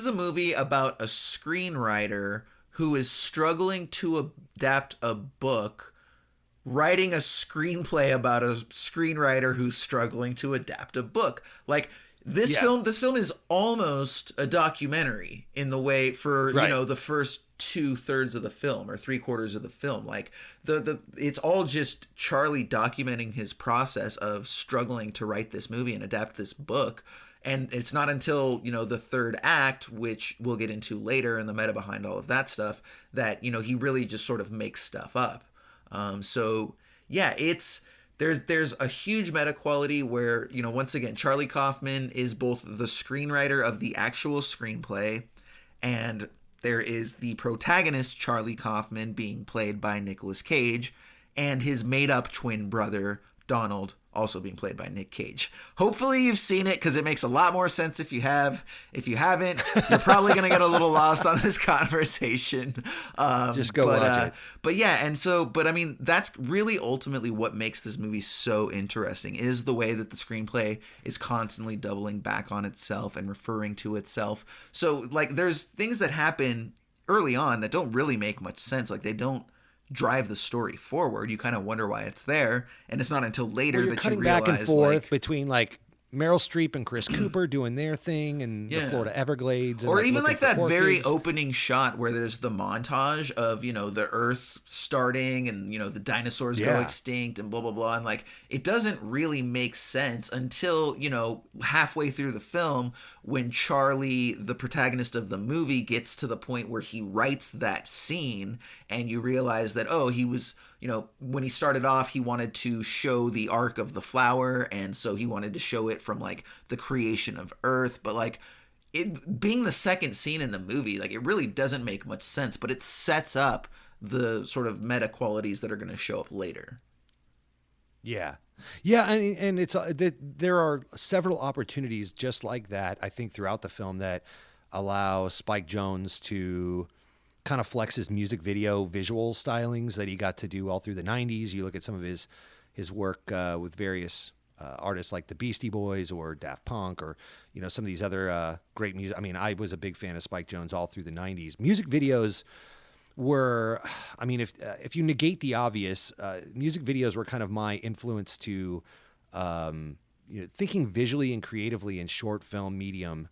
[SPEAKER 1] a movie about a screenwriter who is struggling to adapt a book, writing a screenplay about a screenwriter who's struggling to adapt a book. Like this film is almost a documentary in the way for the first 2/3 of the film or 3/4 of the film. Like it's all just Charlie documenting his process of struggling to write this movie and adapt this book. And it's not until, the third act, which we'll get into later and the meta behind all of that stuff, that, he really just sort of makes stuff up. So yeah, there's a huge meta quality where, once again, Charlie Kaufman is both the screenwriter of the actual screenplay, and there is the protagonist, Charlie Kaufman, being played by Nicolas Cage, and his made-up twin brother, Donald, also being played by Nick Cage. Hopefully you've seen it, because it makes a lot more sense if you have. If you haven't, you're probably going to get a little lost on this conversation.
[SPEAKER 2] Just go watch it.
[SPEAKER 1] But yeah, but I mean, that's really ultimately what makes this movie so interesting, is the way that the screenplay is constantly doubling back on itself and referring to itself. So like there's things that happen early on that don't really make much sense. Like they don't drive the story forward. You kind of wonder why it's there, and it's not until later that you realize
[SPEAKER 2] back and forth
[SPEAKER 1] like,
[SPEAKER 2] between like Meryl Streep and Chris Cooper doing their thing and the Florida Everglades, and
[SPEAKER 1] or even like that very
[SPEAKER 2] orchids.
[SPEAKER 1] opening shot where there's the montage of the Earth starting and the dinosaurs go extinct and blah blah blah, and like it doesn't really make sense until halfway through the film, when Charlie, the protagonist of the movie, gets to the point where he writes that scene, and you realize that he was when he started off, he wanted to show the arc of the flower, and so he wanted to show it from like the creation of Earth, but like it being the second scene in the movie, like it really doesn't make much sense, but it sets up the sort of meta qualities that are going to show up later.
[SPEAKER 2] Yeah, and it's there are several opportunities just like that, I think, throughout the film that allow Spike Jonze to kind of flex his music video visual stylings that he got to do all through the 90s. You look at some of his work with various artists like the Beastie Boys or Daft Punk, or some of these other great music. I mean, I was a big fan of Spike Jonze all through the 90s. Music videos were, I mean, if you negate the obvious, music videos were kind of my influence to thinking visually and creatively in short film medium,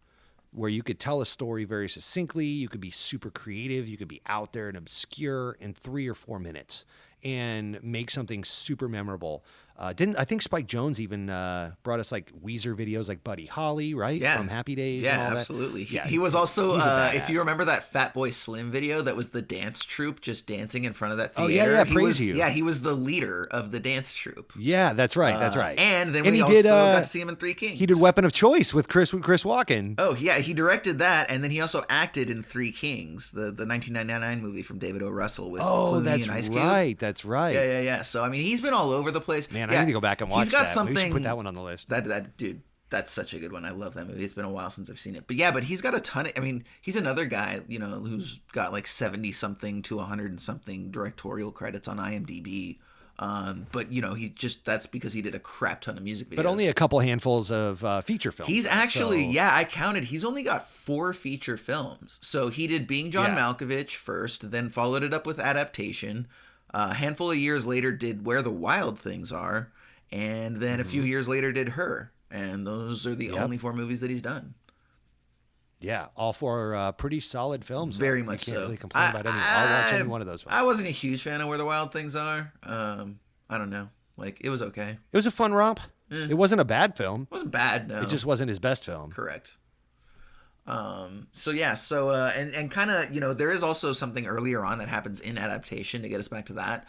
[SPEAKER 2] where you could tell a story very succinctly, you could be super creative, you could be out there and obscure in 3 or 4 minutes and make something super memorable. I think Spike Jonze even brought us like Weezer videos like Buddy Holly, right?
[SPEAKER 1] Yeah.
[SPEAKER 2] From Happy Days.
[SPEAKER 1] Yeah,
[SPEAKER 2] and all
[SPEAKER 1] absolutely.
[SPEAKER 2] That.
[SPEAKER 1] He was also, if you
[SPEAKER 2] badass.
[SPEAKER 1] remember that Fatboy Slim video, that was the dance troupe just dancing in front of that theater.
[SPEAKER 2] Oh, yeah,
[SPEAKER 1] he
[SPEAKER 2] Praise
[SPEAKER 1] was,
[SPEAKER 2] You.
[SPEAKER 1] Yeah, he was the leader of the dance troupe.
[SPEAKER 2] Yeah, that's right. That's right.
[SPEAKER 1] And then
[SPEAKER 2] and
[SPEAKER 1] we
[SPEAKER 2] he
[SPEAKER 1] also
[SPEAKER 2] did,
[SPEAKER 1] got to see him in Three Kings.
[SPEAKER 2] He did Weapon of Choice with Chris Walken.
[SPEAKER 1] Oh, yeah, he directed that, and then he also acted in Three Kings, the 1999 movie from David O. Russell with Clooney
[SPEAKER 2] that's
[SPEAKER 1] and Ice Cube.
[SPEAKER 2] right. That's right.
[SPEAKER 1] Yeah. So, I mean, he's been all over the place.
[SPEAKER 2] Man,
[SPEAKER 1] yeah,
[SPEAKER 2] I need to go back and watch
[SPEAKER 1] he's got
[SPEAKER 2] that.
[SPEAKER 1] Something,
[SPEAKER 2] we should put that one on the list.
[SPEAKER 1] That dude, that's such a good one. I love that movie. It's been a while since I've seen it. But he's got a ton of, I mean, he's another guy, who's got like 70 something to 100 and something directorial credits on IMDb. But that's because he did a crap ton of music videos.
[SPEAKER 2] But only a couple handfuls of feature films.
[SPEAKER 1] He's actually, I counted. He's only got 4 feature films. So he did Being John Malkovich first, then followed it up with Adaptation. A handful of years later did Where the Wild Things Are, and then a few years later did Her. And those are the only 4 movies that he's done.
[SPEAKER 2] Yeah, all four pretty solid films.
[SPEAKER 1] Very
[SPEAKER 2] though.
[SPEAKER 1] much
[SPEAKER 2] You can't
[SPEAKER 1] so.
[SPEAKER 2] really complain about any. I'll watch any one of those films.
[SPEAKER 1] I wasn't a huge fan of Where the Wild Things Are. I don't know. Like, it was okay.
[SPEAKER 2] It was a fun romp. It wasn't a bad film.
[SPEAKER 1] It wasn't bad, no.
[SPEAKER 2] It just wasn't his best film.
[SPEAKER 1] Correct. And kind of, you know, there is also something earlier on that happens in Adaptation, to get us back to that,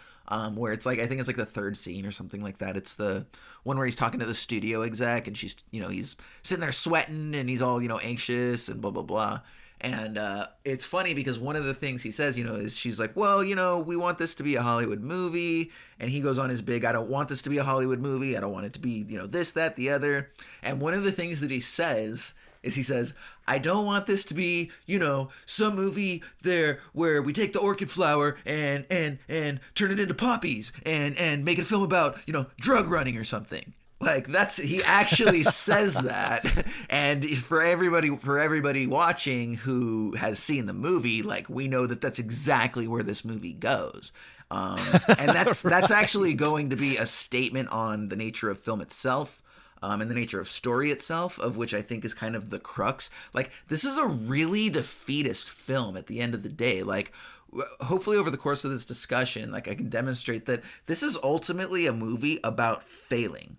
[SPEAKER 1] where it's like, I think it's like the third scene or something like that. It's the one where he's talking to the studio exec, and she's, you know, he's sitting there sweating, and he's all, you know, anxious and blah, blah, blah. And it's funny because one of the things he says, you know, is she's like, well, you know, we want this to be a Hollywood movie. And he goes on his big, I don't want this to be a Hollywood movie. I don't want it to be, you know, this, that, the other. And one of the things that he says is he says, I don't want this to be, you know, some movie there where we take the orchid flower and turn it into poppies and make it a film about, you know, drug running or something. Like, that's, he actually says that. And for everybody watching who has seen the movie, like, we know that that's exactly where this movie goes. And that's actually going to be a statement on the nature of film itself. And the nature of story itself, of which I think is kind of the crux. Like, this is a really defeatist film at the end of the day. Like, hopefully over the course of this discussion, like, I can demonstrate that this is ultimately a movie about failing.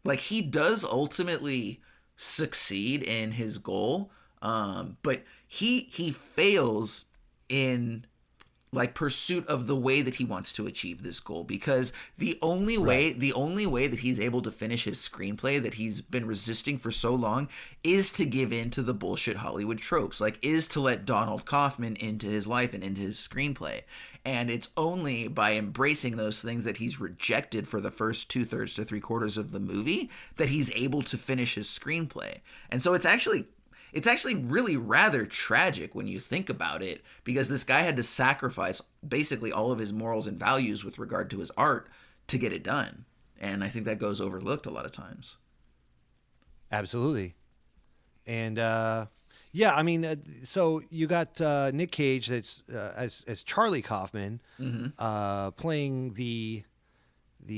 [SPEAKER 1] Like, he does ultimately succeed in his goal, but he fails in, like, pursuit of the way that he wants to achieve this goal, because the only way that he's able to finish his screenplay that he's been resisting for so long is to give in to the bullshit Hollywood tropes, like, is to let Donald Kaufman into his life and into his screenplay. And it's only by embracing those things that he's rejected for the first 2/3 to 3/4 of the movie that he's able to finish his screenplay. And so it's actually really rather tragic when you think about it, because this guy had to sacrifice basically all of his morals and values with regard to his art to get it done. And I think that goes overlooked a lot of times.
[SPEAKER 2] Absolutely. And yeah, I mean, so you got Nick Cage that's as Charlie Kaufman, playing the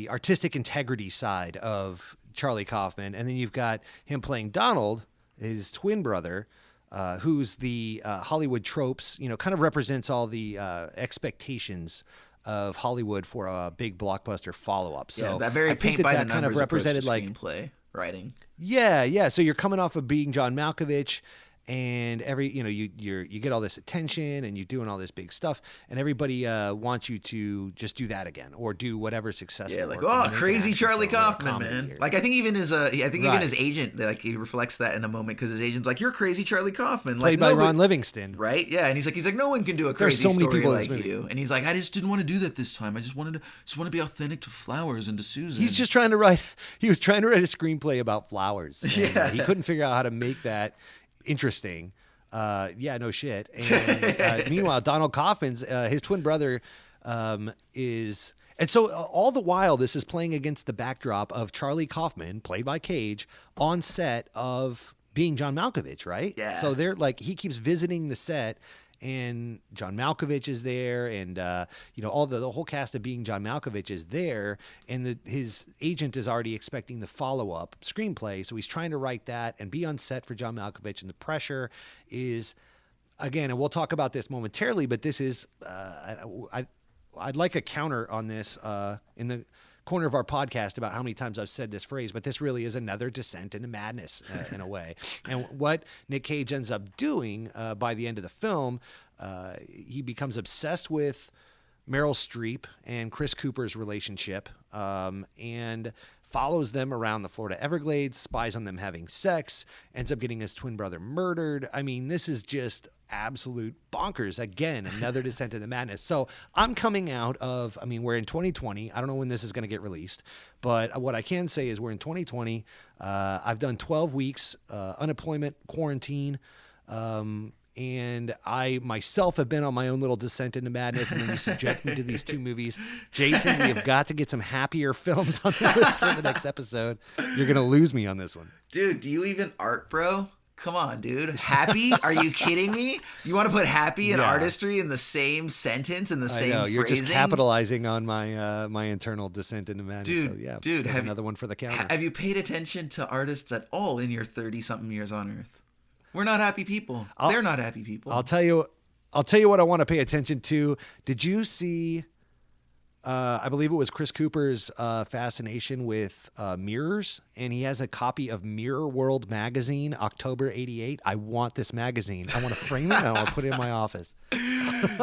[SPEAKER 2] artistic integrity side of Charlie Kaufman, and then you've got him playing Donald, his twin brother, who's the Hollywood tropes, you know, kind of represents all the expectations of Hollywood for a big blockbuster follow-up. So
[SPEAKER 1] yeah, that very paint by the numbers
[SPEAKER 2] kind of represented
[SPEAKER 1] approach to
[SPEAKER 2] like
[SPEAKER 1] screenplay writing.
[SPEAKER 2] Yeah. So you're coming off of being John Malkovich, and you get all this attention, and you're doing all this big stuff, and everybody wants you to just do that again, or do whatever successful.
[SPEAKER 1] Yeah, like,
[SPEAKER 2] work,
[SPEAKER 1] oh, crazy Charlie Kaufman, man.
[SPEAKER 2] Or,
[SPEAKER 1] like, I think even his even his agent, like, he reflects that in a moment, because his agent's like, you're crazy Charlie Kaufman,
[SPEAKER 2] played
[SPEAKER 1] like,
[SPEAKER 2] by Ron Livingston,
[SPEAKER 1] right? Yeah, and he's like, no one can do a crazy
[SPEAKER 2] so many
[SPEAKER 1] story
[SPEAKER 2] people in
[SPEAKER 1] like
[SPEAKER 2] this movie.
[SPEAKER 1] you. And he's like, I just didn't want to do that this time. I just want to be authentic to Flowers and to Susan.
[SPEAKER 2] He was trying to write a screenplay about flowers. And,
[SPEAKER 1] yeah,
[SPEAKER 2] he couldn't figure out how to make that interesting. Yeah, no shit. And meanwhile, Donald Kaufman's his twin brother is, and so all the while this is playing against the backdrop of Charlie Kaufman, played by Cage, on set of being John Malkovich, right?
[SPEAKER 1] Yeah.
[SPEAKER 2] So they're like, he keeps visiting the set, and John Malkovich is there, and all the whole cast of being John Malkovich is there, and his agent is already expecting the follow-up screenplay, so he's trying to write that and be on set for John Malkovich, and the pressure is, again, and we'll talk about this momentarily, but this is I'd like a counter on this in the corner of our podcast about how many times I've said this phrase, but this really is another descent into madness in a way. And what Nick Cage ends up doing by the end of the film, he becomes obsessed with Meryl Streep and Chris Cooper's relationship, and follows them around the Florida Everglades, spies on them having sex, ends up getting his twin brother murdered. I mean, this is just absolute bonkers. Again, another descent into madness. So I'm coming out of, we're in 2020. I don't know when this is going to get released, but what I can say is we're in 2020. I've done 12 weeks unemployment, quarantine, and I myself have been on my own little descent into madness, and then you subject me to these two movies. Jason, we have got to get some happier films on the list for the next episode. You're going to lose me on this one.
[SPEAKER 1] Dude, do you even art, bro? Come on, dude. Happy? Are you kidding me? You want to put happy and artistry in the same sentence, in the same phrasing?
[SPEAKER 2] You're just capitalizing on my my internal descent into madness.
[SPEAKER 1] Dude,
[SPEAKER 2] so, yeah,
[SPEAKER 1] dude,
[SPEAKER 2] have another one for the counter.
[SPEAKER 1] Have you paid attention to artists at all in your 30-something years on Earth? We're not happy people. They're not happy people.
[SPEAKER 2] I'll tell you what I want to pay attention to. Did you see? I believe it was Chris Cooper's fascination with mirrors, and he has a copy of Mirror World magazine, October '88. I want this magazine. I want to frame it and I want to put it in my office.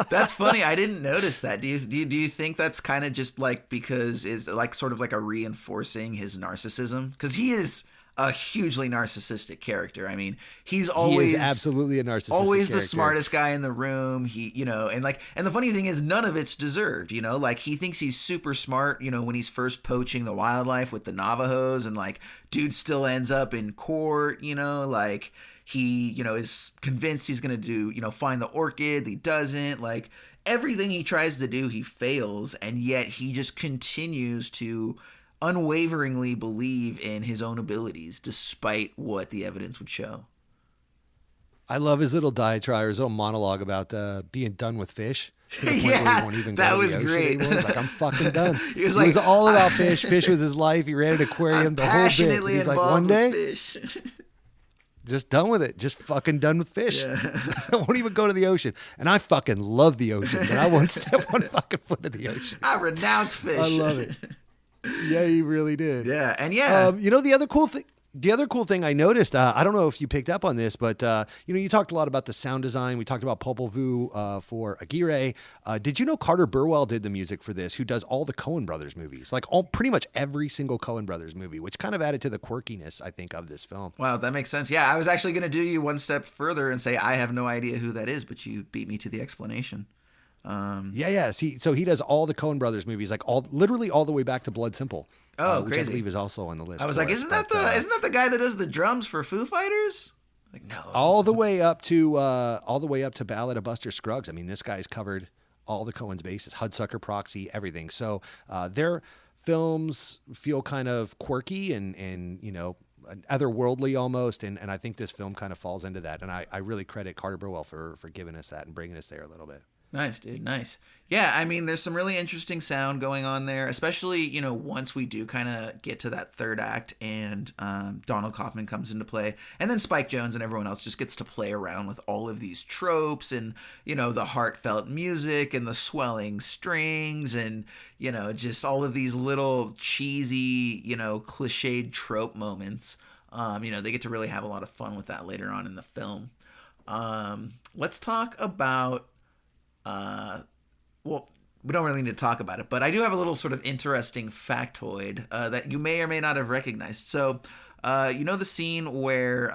[SPEAKER 1] That's funny. I didn't notice that. Do you think that's kind of just like because it's like sort of like a reinforcing his narcissism? Because he is a hugely narcissistic character. I mean, he is
[SPEAKER 2] absolutely a narcissistic
[SPEAKER 1] always
[SPEAKER 2] character.
[SPEAKER 1] The smartest guy in the room. He, and the funny thing is none of it's deserved, like he thinks he's super smart, when he's first poaching the wildlife with the Navajos, and like dude still ends up in court, like he, is convinced he's going to do, find the orchid. He doesn't. Like everything he tries to do, he fails. And yet he just continues to unwaveringly believe in his own abilities despite what the evidence would show.
[SPEAKER 2] I love his little diatribe, his own monologue about being done with fish. To the point where he won't even
[SPEAKER 1] that
[SPEAKER 2] go to
[SPEAKER 1] was
[SPEAKER 2] the ocean
[SPEAKER 1] great.
[SPEAKER 2] Anymore. He's like, I'm fucking done.
[SPEAKER 1] He was
[SPEAKER 2] He was all about fish. Fish was his life. He ran an aquarium the whole bit. He's like, one day,
[SPEAKER 1] fish.
[SPEAKER 2] just done with it. Just fucking done with fish.
[SPEAKER 1] Yeah.
[SPEAKER 2] I won't even go to the ocean. And I fucking love the ocean, but I won't step one fucking foot in the ocean.
[SPEAKER 1] I renounce fish.
[SPEAKER 2] I love it. Yeah, he really did.
[SPEAKER 1] Yeah, and yeah.
[SPEAKER 2] The other cool thing I noticed, I don't know if you picked up on this, but you talked a lot about the sound design. We talked about Popol Vuh for Aguirre. Did you know Carter Burwell did the music for this, who does all the Coen Brothers movies, like pretty much every single Coen Brothers movie, which kind of added to the quirkiness, I think, of this film.
[SPEAKER 1] Wow, that makes sense. Yeah, I was actually going to do you one step further and say I have no idea who that is, but you beat me to the explanation.
[SPEAKER 2] Yeah. So he does all the Coen Brothers movies, like literally all the way back to Blood Simple.
[SPEAKER 1] Oh,
[SPEAKER 2] which
[SPEAKER 1] crazy!
[SPEAKER 2] I believe is also on the list.
[SPEAKER 1] I was like, isn't that the guy that does the drums for Foo Fighters? Like, no.
[SPEAKER 2] All the way up to Ballad of Buster Scruggs. I mean, this guy's covered all the Coen's bases: Hudsucker Proxy, everything. So their films feel kind of quirky and otherworldly almost, and I think this film kind of falls into that. And I really credit Carter Burwell for giving us that and bringing us there a little bit.
[SPEAKER 1] Nice, dude. Nice. Yeah, I mean, there's some really interesting sound going on there, especially, once we do kind of get to that third act and Donald Kaufman comes into play, and then Spike Jonze and everyone else just gets to play around with all of these tropes and, the heartfelt music and the swelling strings and, just all of these little cheesy, cliched trope moments. They get to really have a lot of fun with that later on in the film. Let's talk about... well, we don't really need to talk about it, but I do have a little sort of interesting factoid that you may or may not have recognized. So, the scene where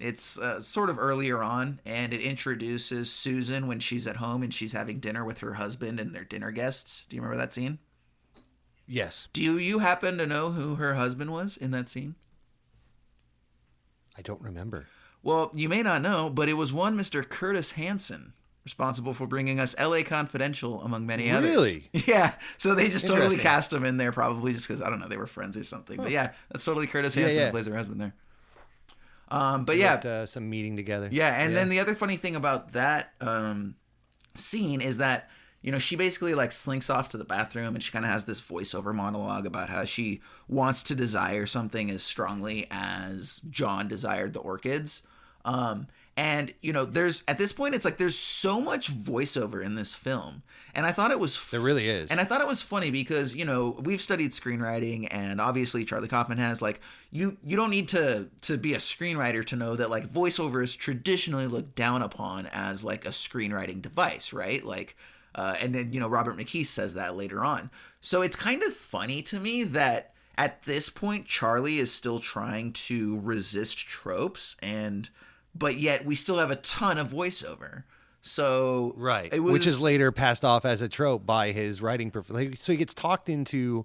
[SPEAKER 1] it's sort of earlier on, and it introduces Susan when she's at home and she's having dinner with her husband and their dinner guests. Do you remember that scene?
[SPEAKER 2] Yes.
[SPEAKER 1] Do you happen to know who her husband was in that scene?
[SPEAKER 2] I don't remember.
[SPEAKER 1] Well, you may not know, but it was one Mr. Curtis Hanson, responsible for bringing us L.A. Confidential, among many others.
[SPEAKER 2] Really?
[SPEAKER 1] Yeah. So they just totally cast him in there, probably just because, I don't know, they were friends or something. But yeah, that's totally Curtis Hanson who plays her husband there. But
[SPEAKER 2] some meeting together.
[SPEAKER 1] Yeah, and then the other funny thing about that scene is that, she basically like slinks off to the bathroom and she kind of has this voiceover monologue about how she wants to desire something as strongly as John desired the orchids. And, there's, at this point, it's like there's so much voiceover in this film. And I thought it was...
[SPEAKER 2] There really is.
[SPEAKER 1] And I thought it was funny because, we've studied screenwriting, and obviously Charlie Kaufman has, like, you don't need to be a screenwriter to know that, like, voiceover is traditionally looked down upon as, like, a screenwriting device, right? Like, and then, Robert McKee says that later on. So it's kind of funny to me that at this point, Charlie is still trying to resist tropes but yet we still have a ton of voiceover. So
[SPEAKER 2] right, which is later passed off as a trope by his writing. So he gets talked into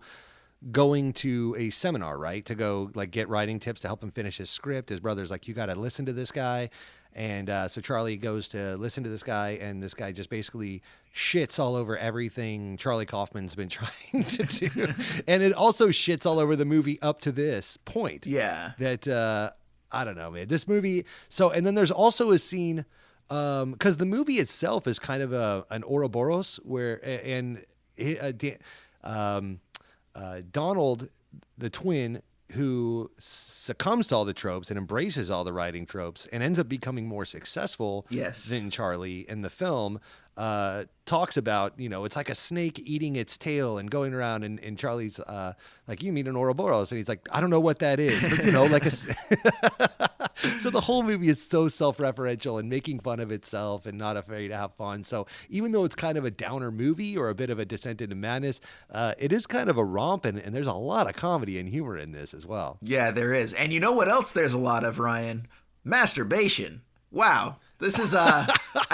[SPEAKER 2] going to a seminar, right, to go like get writing tips to help him finish his script. His brother's like, you got to listen to this guy. And so Charlie goes to listen to this guy, and this guy just basically shits all over everything Charlie Kaufman's been trying to do. And it also shits all over the movie up to this point.
[SPEAKER 1] Yeah.
[SPEAKER 2] That, I don't know, man. This movie. So, and then there's also a scene, because the movie itself is kind of an Ouroboros where, Donald, the twin, who succumbs to all the tropes and embraces all the writing tropes and ends up becoming more successful than Charlie in the film, talks about, it's like a snake eating its tail and going around, and Charlie's like, you mean an Ouroboros? And he's like, I don't know what that is, but like so the whole movie is so self-referential and making fun of itself and not afraid to have fun. So even though it's kind of a downer movie or a bit of a descent into madness, it is kind of a romp, and there's a lot of comedy and humor in this as well.
[SPEAKER 1] Yeah, there is. And you know what else there's a lot of, Ryan? Masturbation. Wow. This is, I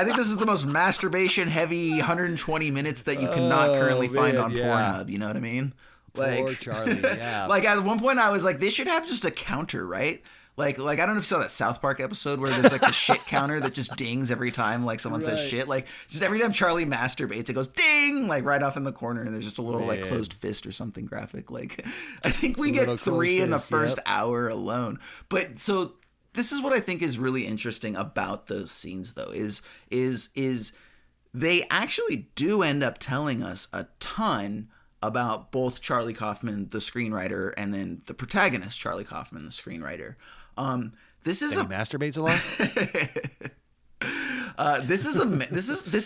[SPEAKER 1] think this is the most masturbation-heavy 120 minutes that you cannot currently find on Pornhub. You know what I mean?
[SPEAKER 2] Poor Charlie, yeah.
[SPEAKER 1] Like, at one point I was like, they should have just a counter, right? Like I don't know if you saw that South Park episode where there's like the shit counter that just dings every time like someone says shit. Like, just every time Charlie masturbates, it goes ding, like right off in the corner, and there's just a little like closed fist or something graphic. Like, I think we get 3 in the first hour alone. But so this is what I think is really interesting about those scenes, though, is they actually do end up telling us a ton about both Charlie Kaufman, the screenwriter, and then the protagonist, Charlie Kaufman, the screenwriter. This is
[SPEAKER 2] he masturbates a lot.
[SPEAKER 1] This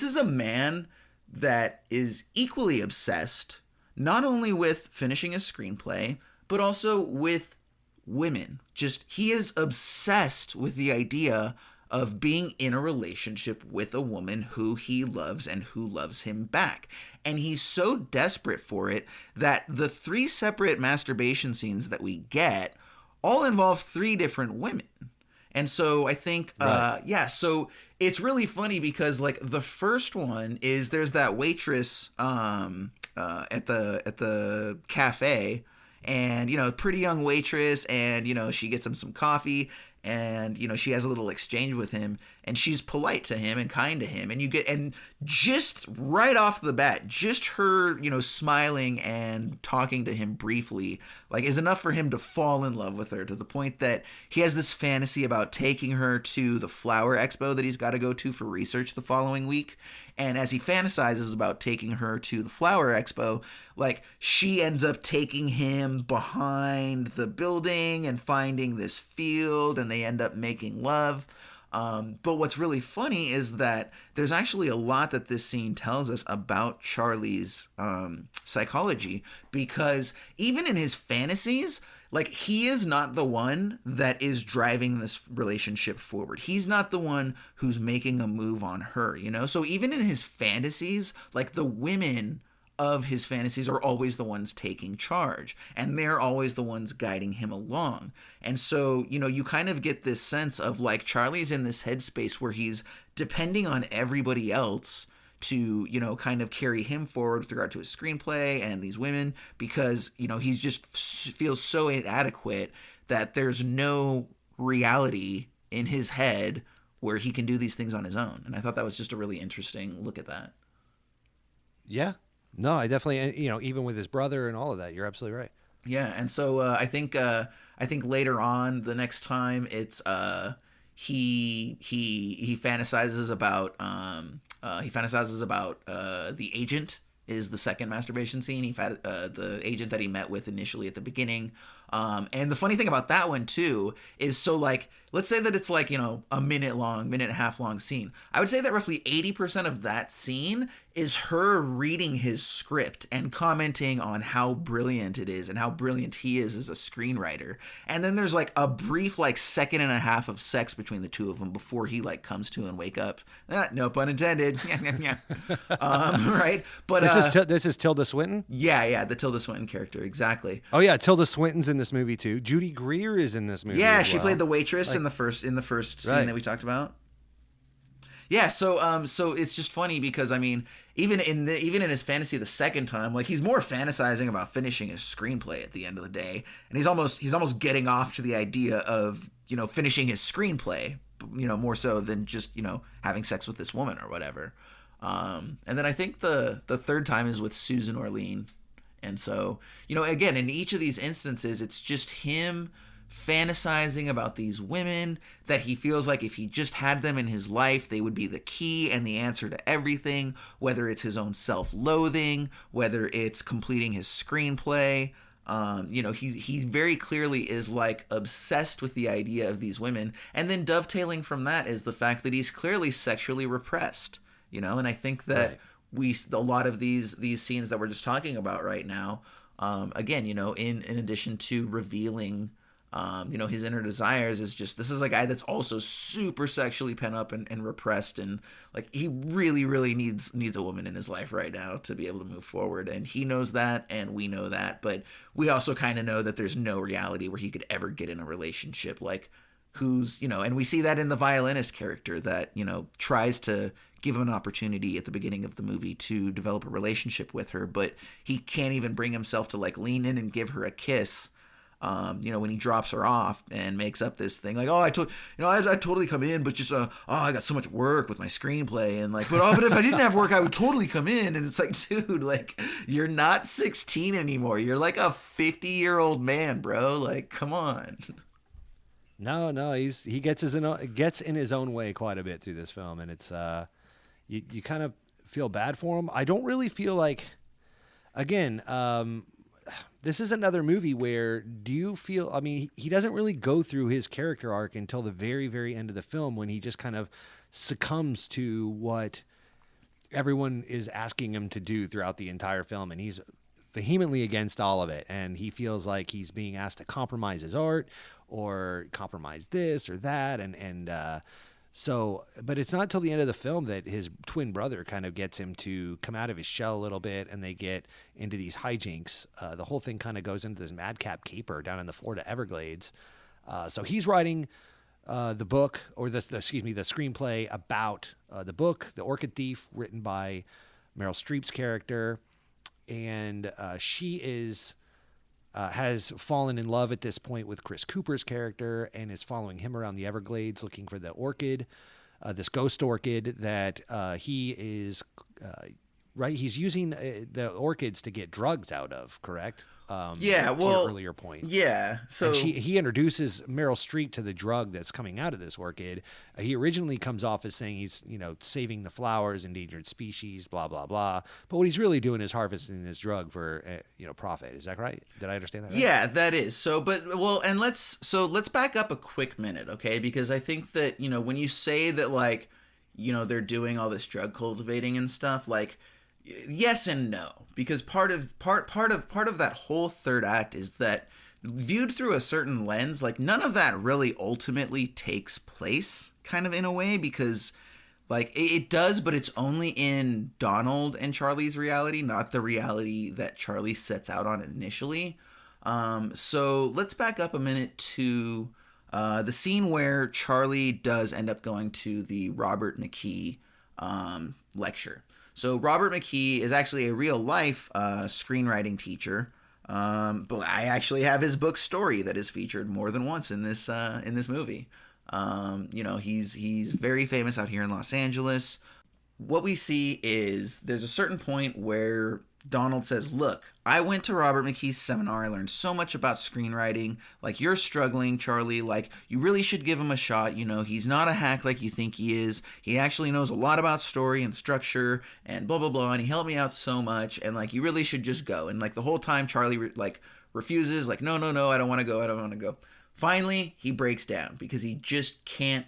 [SPEAKER 1] is a man that is equally obsessed, not only with finishing his screenplay, but also with women. Just, he is obsessed with the idea of being in a relationship with a woman who he loves and who loves him back. And he's so desperate for it that the 3 separate masturbation scenes that we get all involve 3 different women. And so I think, so it's really funny because like the first one is there's that waitress at the cafe, and, pretty young waitress, and, she gets him some coffee, and, she has a little exchange with him, and she's polite to him and kind to him. And just right off the bat, just her, smiling and talking to him briefly, like, is enough for him to fall in love with her, to the point that he has this fantasy about taking her to the flower expo that he's got to go to for research the following week. And as he fantasizes about taking her to the flower expo, like, she ends up taking him behind the building and finding this field, and they end up making love. But what's really funny is that there's actually a lot that this scene tells us about Charlie's psychology, because even in his fantasies, like, he is not the one that is driving this relationship forward. He's not the one who's making a move on her, So even in his fantasies, like, the women of his fantasies are always the ones taking charge, and they're always the ones guiding him along. And so, you kind of get this sense of like Charlie's in this headspace where he's depending on everybody else to, kind of carry him forward with regard to his screenplay and these women, because, he's just feels so inadequate that there's no reality in his head where he can do these things on his own. And I thought that was just a really interesting look at that.
[SPEAKER 2] Yeah. No, I definitely, even with his brother and all of that, you're absolutely right.
[SPEAKER 1] Yeah. And so I think later on, the next time, it's he fantasizes about the agent is the second masturbation scene. The agent that he met with initially at the beginning. And the funny thing about that one too is, so like, let's say that it's like, a minute and a half long scene. I would say that roughly 80% of that scene is her reading his script and commenting on how brilliant it is and how brilliant he is as a screenwriter. And then there's like a brief like second and a half of sex between the two of them before he like comes to and wake up. No pun intended. Right. But
[SPEAKER 2] this is Tilda Swinton.
[SPEAKER 1] Yeah. The Tilda Swinton character. Exactly.
[SPEAKER 2] Oh yeah. Tilda Swinton's in this movie too. Judy Greer is in this movie.
[SPEAKER 1] Yeah.
[SPEAKER 2] As
[SPEAKER 1] she
[SPEAKER 2] well.
[SPEAKER 1] played the waitress in the first scene that we talked about. Yeah, so it's just funny because, I mean, even in his fantasy the second time, like, he's more fantasizing about finishing his screenplay at the end of the day, and he's almost getting off to the idea of, finishing his screenplay, more so than just, having sex with this woman or whatever. And then I think the third time is with Susan Orlean, and so, again, in each of these instances, it's just him fantasizing about these women that he feels like if he just had them in his life, they would be the key and the answer to everything, whether it's his own self-loathing, whether it's completing his screenplay. He very clearly is like obsessed with the idea of these women, and then dovetailing from that is the fact that he's clearly sexually repressed. And I think that a lot of these scenes that we're just talking about right now, again, in addition to revealing his inner desires, is just, this is a guy that's also super sexually pent up and repressed, and like he really, really needs a woman in his life right now to be able to move forward. And he knows that, and we know that, but we also kind of know that there's no reality where he could ever get in a relationship. Like, and we see that in the violinist character that, tries to give him an opportunity at the beginning of the movie to develop a relationship with her, but he can't even bring himself to like lean in and give her a kiss. When he drops her off and makes up this thing like, I totally come in, but just, I got so much work with my screenplay, and like, but if I didn't have work, I would totally come in. And it's like, dude, like, you're not 16 anymore. You're like a 50-year-old man, bro. Like, come on.
[SPEAKER 2] No, he gets in his own way quite a bit through this film, and it's you kind of feel bad for him. I don't really feel like, again, this is another movie where he doesn't really go through his character arc until the very, very end of the film, when he just kind of succumbs to what everyone is asking him to do throughout the entire film. And he's vehemently against all of it. And he feels like he's being asked to compromise his art or compromise this or that. But it's not till the end of the film that his twin brother kind of gets him to come out of his shell a little bit, and they get into these hijinks. The whole thing kind of goes into this madcap caper down in the Florida Everglades. So he's writing the book, or the screenplay about the book, The Orchid Thief, written by Meryl Streep's character, and she has fallen in love at this point with Chris Cooper's character and is following him around the Everglades looking for the orchid, this ghost orchid that he is, he's using the orchids to get drugs out of, correct? To your earlier point.
[SPEAKER 1] Yeah. So
[SPEAKER 2] and he introduces Meryl Streep to the drug that's coming out of this orchid. He originally comes off as saying he's, saving the flowers, endangered species, blah, blah, blah. But what he's really doing is harvesting this drug for, profit. Is that right? Did I understand that right?
[SPEAKER 1] Yeah, that is. So, let's back up a quick minute, okay? Because I think that, when you say that, like, they're doing all this drug cultivating and stuff, like, yes and no, because part of that whole third act is that, viewed through a certain lens, like, none of that really ultimately takes place, kind of, in a way, because, like, it does, but it's only in Donald and Charlie's reality, not the reality that Charlie sets out on initially. So let's back up a minute to the scene where Charlie does end up going to the Robert McKee lecture. So Robert McKee is actually a real life screenwriting teacher, but I actually have his book Story that is featured more than once in this movie. He's very famous out here in Los Angeles. What we see is there's a certain point where Donald says, look, I went to Robert McKee's seminar. I learned so much about screenwriting. Like, you're struggling, Charlie. Like, you really should give him a shot. He's not a hack like you think he is. He actually knows a lot about story and structure and blah, blah, blah. And he helped me out so much. And, like, you really should just go. And, like, the whole time Charlie, refuses. Like, no, I don't want to go. I don't want to go. Finally, he breaks down because he just can't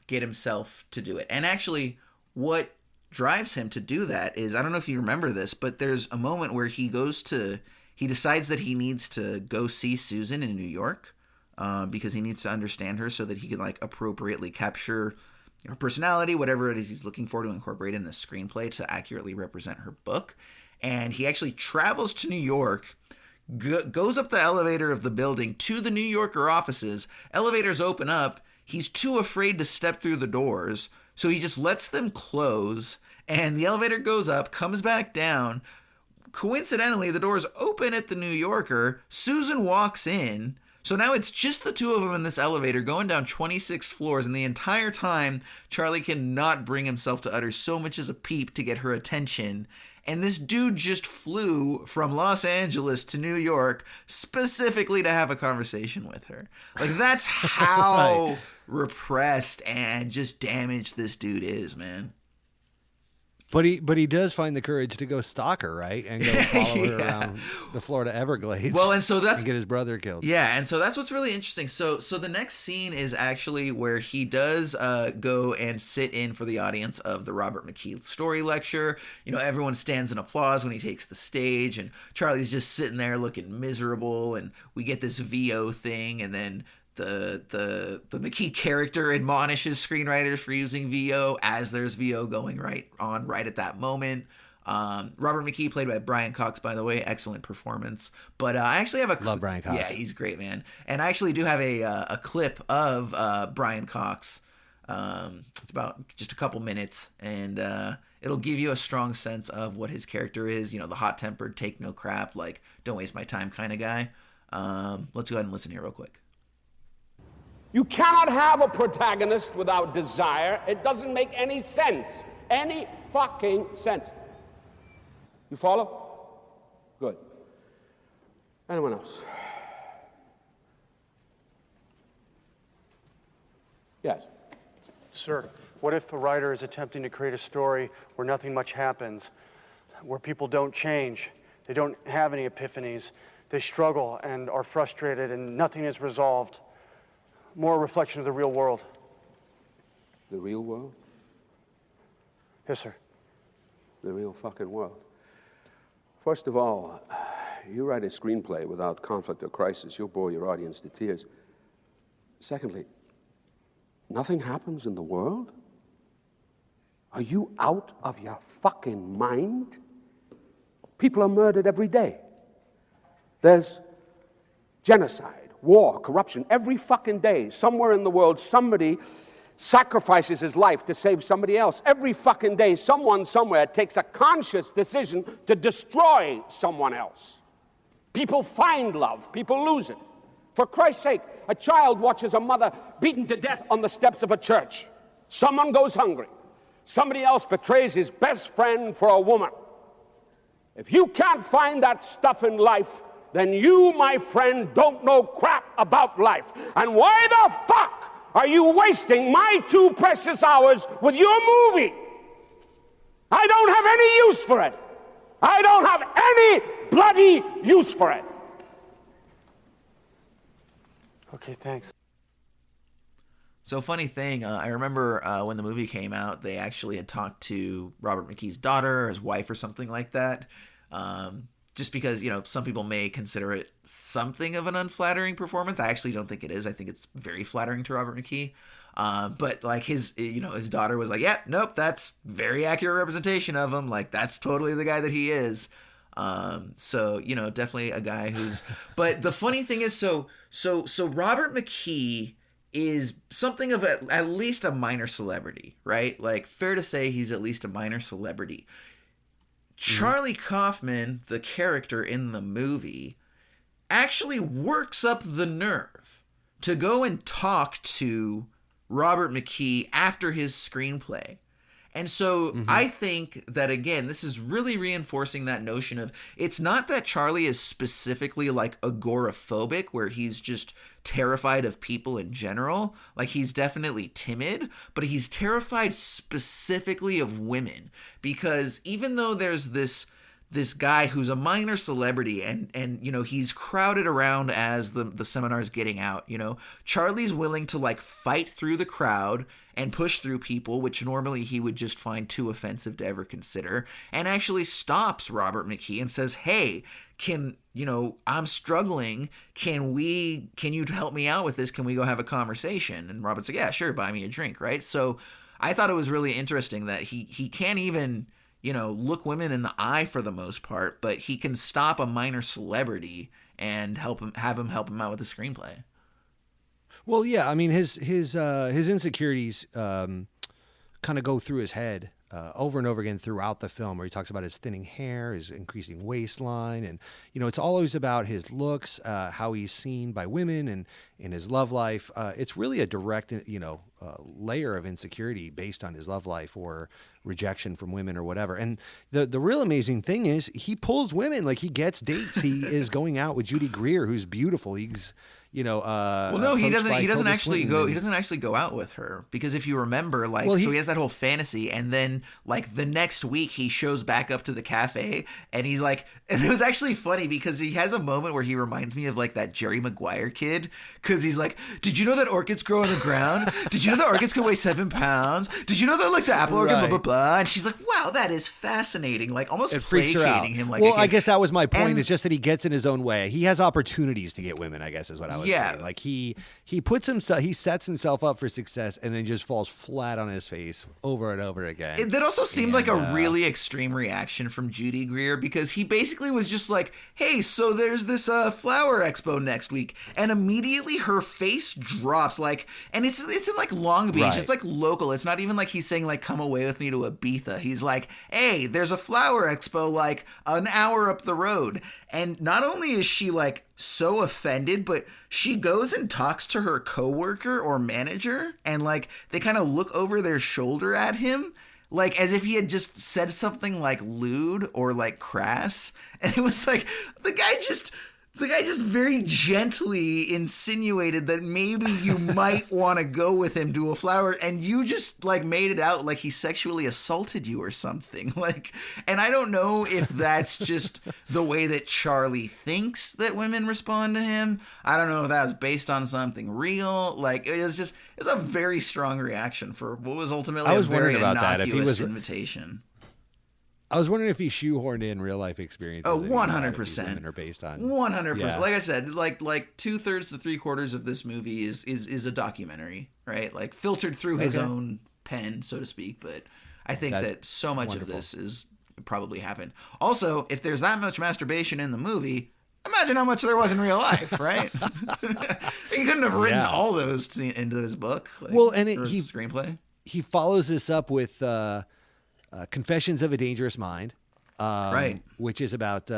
[SPEAKER 1] get himself to do it. And actually, what drives him to do that is, I don't know if you remember this, but there's a moment where he decides that he needs to go see Susan in New York because he needs to understand her so that he can, like, appropriately capture her personality, whatever it is he's looking for to incorporate in the screenplay to accurately represent her book. And he actually travels to New York, goes up the elevator of the building to the New Yorker offices. Elevators open up. He's too afraid to step through the doors, so he just lets them close, and the elevator goes up, comes back down. Coincidentally, the doors open at the New Yorker. Susan walks in. So now it's just the two of them in this elevator going down 26 floors, and the entire time, Charlie cannot bring himself to utter so much as a peep to get her attention. And this dude just flew from Los Angeles to New York specifically to have a conversation with her. Like, that's how
[SPEAKER 2] right.
[SPEAKER 1] repressed and just damaged this dude is, man.
[SPEAKER 2] But he does find the courage to go stalk her, right? And go follow her around the Florida Everglades.
[SPEAKER 1] Well, and so that's
[SPEAKER 2] and get his brother killed.
[SPEAKER 1] Yeah, and so that's what's really interesting. So the next scene is actually where he does go and sit in for the audience of the Robert McKee story lecture. You know, everyone stands in applause when he takes the stage, and Charlie's just sitting there looking miserable, and we get this VO thing, and then the McKee character admonishes screenwriters for using VO as there's VO going right at that moment. Robert McKee, played by Brian Cox, by the way, excellent performance. But I actually have
[SPEAKER 2] love Brian Cox.
[SPEAKER 1] Yeah, he's great, man. And I actually do have a clip of Brian Cox. It's about just a couple minutes, and it'll give you a strong sense of what his character is. You know, the hot-tempered, take no crap, like don't waste my time kind of guy. Let's go ahead and listen here real quick.
[SPEAKER 9] You cannot have a protagonist without desire. It doesn't make any sense. Any fucking sense. You follow? Good. Anyone else? Yes.
[SPEAKER 8] Sir, what if a writer is attempting to create a story where nothing much happens, where people don't change, they don't have any epiphanies, they struggle and are frustrated and nothing is resolved? More a reflection of the real world.
[SPEAKER 9] The real world?
[SPEAKER 8] Yes, sir.
[SPEAKER 9] The real fucking world. First of all, you write a screenplay without conflict or crisis, you'll bore your audience to tears. Secondly, nothing happens in the world? Are you out of your fucking mind? People are murdered every day. There's genocide, war, corruption. Every fucking day, somewhere in the world, somebody sacrifices his life to save somebody else. Every fucking day, someone somewhere takes a conscious decision to destroy someone else. People find love. People lose it. For Christ's sake, a child watches a mother beaten to death on the steps of a church. Someone goes hungry. Somebody else betrays his best friend for a woman. If you can't find that stuff in life, then you, my friend, don't know crap about life. And why the fuck are you wasting my 2 precious hours with your movie? I don't have any use for it. I don't have any bloody use for it.
[SPEAKER 8] Okay, thanks.
[SPEAKER 1] So funny thing, I remember when the movie came out, they actually had talked to Robert McKee's daughter or his wife or something like that. Just because, you know, some people may consider it something of an unflattering performance. I actually don't think it is. I think it's very flattering to Robert McKee. But like his daughter was like, yeah, nope, that's very accurate representation of him. Like that's totally the guy that he is. So, you know, definitely a guy who's, but the funny thing is, so Robert McKee is something of at least a minor celebrity, right? Like fair to say he's at least a minor celebrity. Charlie Kaufman, the character in the movie, actually works up the nerve to go and talk to Robert McKee after his screenplay. And so I think that, again, this is really reinforcing that notion of, it's not that Charlie is specifically like agoraphobic, where he's just terrified of people in general. Like he's definitely timid, but he's terrified specifically of women, because even though there's this guy who's a minor celebrity and you know, he's crowded around as the seminar's getting out, you know, Charlie's willing to like fight through the crowd and push through people, which normally he would just find too offensive to ever consider, and actually stops Robert McKee and says, hey, I'm struggling. Can you help me out with this? Can we go have a conversation? And Robert's like, yeah, sure. Buy me a drink. Right. So I thought it was really interesting that he can't even, you know, look women in the eye for the most part, but he can stop a minor celebrity and have him help him out with the screenplay.
[SPEAKER 2] Well, yeah, I mean, his insecurities kind of go through his head over and over again throughout the film, where he talks about his thinning hair, his increasing waistline, and, you know, it's always about his looks, how he's seen by women, and in his love life. It's really a direct, layer of insecurity based on his love life or rejection from women or whatever. And the real amazing thing is he pulls women. Like, he gets dates. He is going out with Judy Greer, who's beautiful. He's,
[SPEAKER 1] well, no, he doesn't. He doesn't actually go. He doesn't actually go out with her because if you remember, like, so he has that whole fantasy, and then like the next week he shows back up to the cafe, and he's like, and it was actually funny because he has a moment where he reminds me of like that Jerry Maguire kid because he's like, did you know that orchids grow on the ground? Did you know that orchids can weigh 7 pounds? Did you know that like the apple orchid, blah blah blah? And she's like, wow, that is fascinating. Like almost placating him. Like,
[SPEAKER 2] well, I guess that was my point. It's just that he gets in his own way. He has opportunities to get women, I guess is what I was saying. Like he puts himself, he sets himself up for success and then just falls flat on his face over and over again.
[SPEAKER 1] That also seemed like a really extreme reaction from Judy Greer because he basically was just like, hey, so there's this flower expo next week. And immediately her face drops like, and it's in like Long Beach. Right. It's like local. It's not even like he's saying like, come away with me to Ibiza. He's like, hey, there's a flower expo like an hour up the road. And not only is she like so offended, but she goes and talks to her coworker or manager and like they kind of look over their shoulder at him like as if he had just said something like lewd or like crass. And it was like the guy just very gently insinuated that maybe you might want to go with him to a flower, and you just like made it out like he sexually assaulted you or something. Like, and I don't know if that's just the way that Charlie thinks that women respond to him. I don't know if that was based on something real. Like, it's a very strong reaction for what was ultimately a very innocuous invitation.
[SPEAKER 2] I was wondering if he shoehorned in real life experiences.
[SPEAKER 1] Oh, 100%.
[SPEAKER 2] Are based on
[SPEAKER 1] 100%.
[SPEAKER 2] Yeah.
[SPEAKER 1] Like I said, like 2/3 to 3/4 of this movie is a documentary, right? Like filtered through his own pen, so to speak. But I think that so much of this is probably happened. Also, if there's that much masturbation in the movie, imagine how much there was in real life, right? He couldn't have written all those into his book. Like,
[SPEAKER 2] well, and
[SPEAKER 1] screenplay.
[SPEAKER 2] He follows this up with. Confessions of a Dangerous Mind,
[SPEAKER 1] right?
[SPEAKER 2] Which is about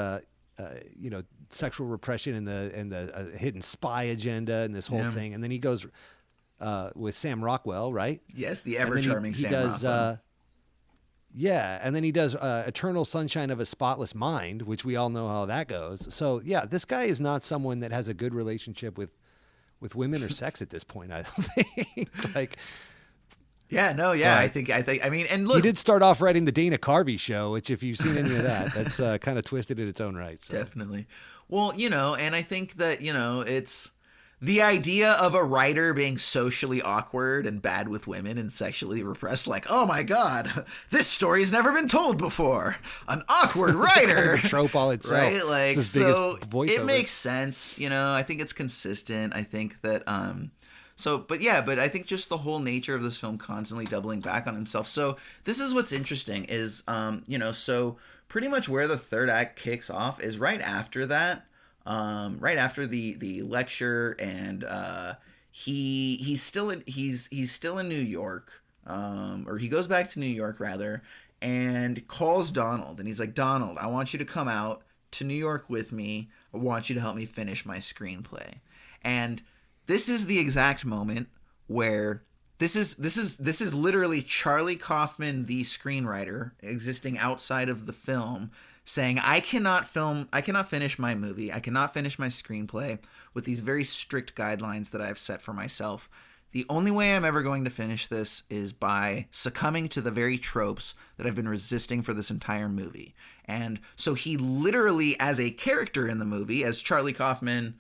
[SPEAKER 2] sexual repression and the hidden spy agenda and this whole thing. And then he goes with Sam Rockwell, right?
[SPEAKER 1] Yes, the ever charming Sam Rockwell.
[SPEAKER 2] And then he does Eternal Sunshine of a Spotless Mind, which we all know how that goes. So yeah, this guy is not someone that has a good relationship with women or sex at this point. I don't think like.
[SPEAKER 1] I think, I mean, and look.
[SPEAKER 2] He did start off writing the Dana Carvey show, which if you've seen any of that, that's kind of twisted in its own right. So.
[SPEAKER 1] Definitely. Well, and I think that, it's the idea of a writer being socially awkward and bad with women and sexually repressed, like, oh my God, this story's never been told before. An awkward writer.
[SPEAKER 2] Kind of a trope all itself.
[SPEAKER 1] Right? Like, so it makes sense. I think it's consistent. I think that, but I think just the whole nature of this film constantly doubling back on himself. So this is what's interesting is, so pretty much where the third act kicks off is right after that, right after the lecture, and he's still in New York, or he goes back to New York rather, and calls Donald, and he's like, Donald, I want you to come out to New York with me. I want you to help me finish my screenplay. And this is the exact moment where this is literally Charlie Kaufman, the screenwriter, existing outside of the film, saying, I cannot finish my movie. I cannot finish my screenplay with these very strict guidelines that I've set for myself. The only way I'm ever going to finish this is by succumbing to the very tropes that I've been resisting for this entire movie. And so he literally, as a character in the movie, as Charlie Kaufman,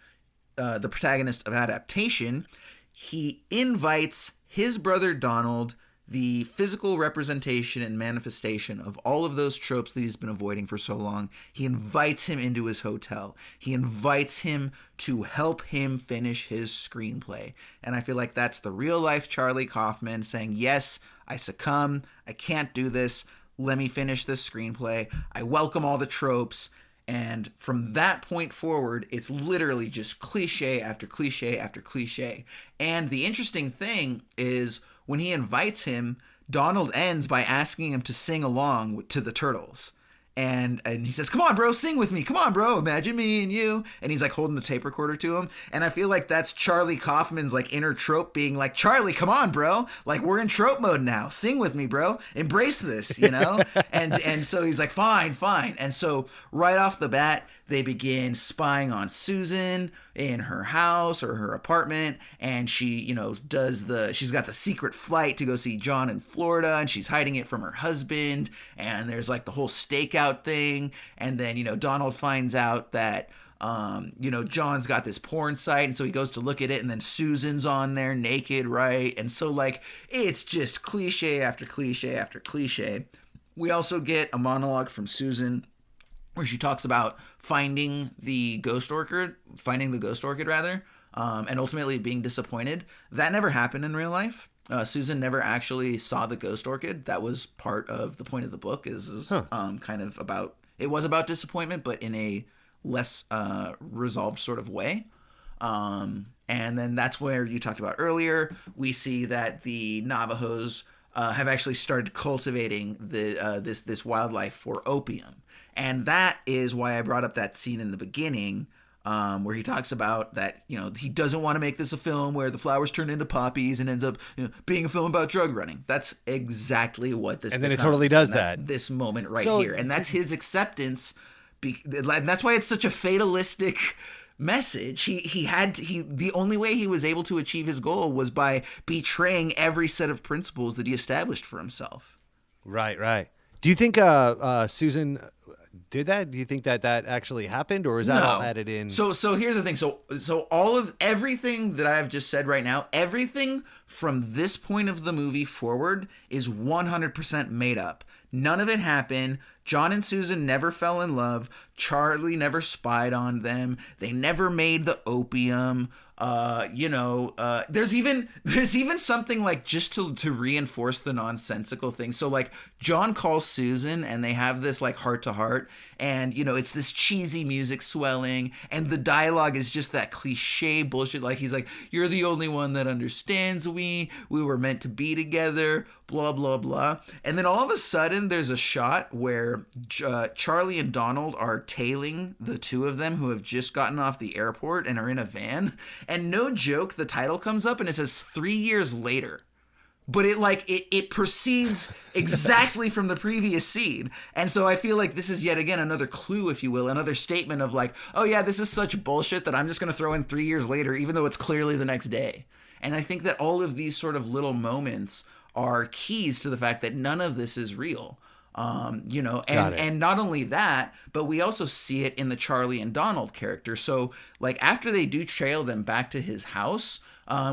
[SPEAKER 1] the protagonist of Adaptation, he invites his brother Donald, the physical representation and manifestation of all of those tropes that he's been avoiding for so long. He invites him into his hotel. He invites him to help him finish his screenplay. And I feel like that's the real life Charlie Kaufman saying, yes, I succumb. I can't do this. Let me finish this screenplay. I welcome all the tropes. And from that point forward, it's literally just cliche after cliche after cliche. And the interesting thing is when he invites him, Donald ends by asking him to sing along to the Turtles. And he says, come on, bro, sing with me. Come on, bro, imagine me and you. And he's like holding the tape recorder to him. And I feel like that's Charlie Kaufman's like inner trope being like, Charlie, come on, bro. Like we're in trope mode now. Sing with me, bro. Embrace this, and so he's like, fine. And so right off the bat, they begin spying on Susan in her house or her apartment, and she, she's got the secret flight to go see John in Florida, and she's hiding it from her husband, and there's like the whole stakeout thing, and then, Donald finds out that John's got this porn site, and so he goes to look at it, and then Susan's on there naked, right? And so, like, it's just cliche after cliche after cliche. We also get a monologue from Susan where she talks about finding the ghost orchid rather, and ultimately being disappointed. That never happened in real life. Susan never actually saw the ghost orchid. That was part of the point of the book, kind of about, it was about disappointment, but in a less resolved sort of way. And then that's where you talked about earlier. We see that the Navajos have actually started cultivating this wildlife for opium. And that is why I brought up that scene in the beginning, where he talks about that, he doesn't want to make this a film where the flowers turn into poppies and ends up being a film about drug running. That's exactly what this
[SPEAKER 2] and then
[SPEAKER 1] becomes.
[SPEAKER 2] It totally does
[SPEAKER 1] That's
[SPEAKER 2] that.
[SPEAKER 1] this moment here. And that's his acceptance. And that's why it's such a fatalistic message. The only way he was able to achieve his goal was by betraying every set of principles that he established for himself.
[SPEAKER 2] Right. Do you think Susan did that? Do you think that actually happened, or is that all added in?
[SPEAKER 1] So here's the thing. So all of everything that I've just said right now, everything from this point of the movie forward is 100% made up. None of it happened. John and Susan never fell in love. Charlie never spied on them. They never made the opium. There's even something like, just to reinforce the nonsensical thing. So like John calls Susan and they have this like heart to heart, and it's this cheesy music swelling, and the dialogue is just that cliche bullshit. Like he's like, "You're the only one that understands me. We were meant to be together." Blah blah blah. And then all of a sudden, there's a shot where Charlie and Donald are tailing the two of them who have just gotten off the airport and are in a van. And no joke, the title comes up and it says 3 years later. But it proceeds exactly from the previous scene. And so I feel like this is yet again another clue, if you will, another statement of like, oh yeah, this is such bullshit that I'm just going to throw in 3 years later, even though it's clearly the next day. And I think that all of these sort of little moments are keys to the fact that none of this is real. And not only that, but we also see it in the Charlie and Donald character. So like after they do trail them back to his house,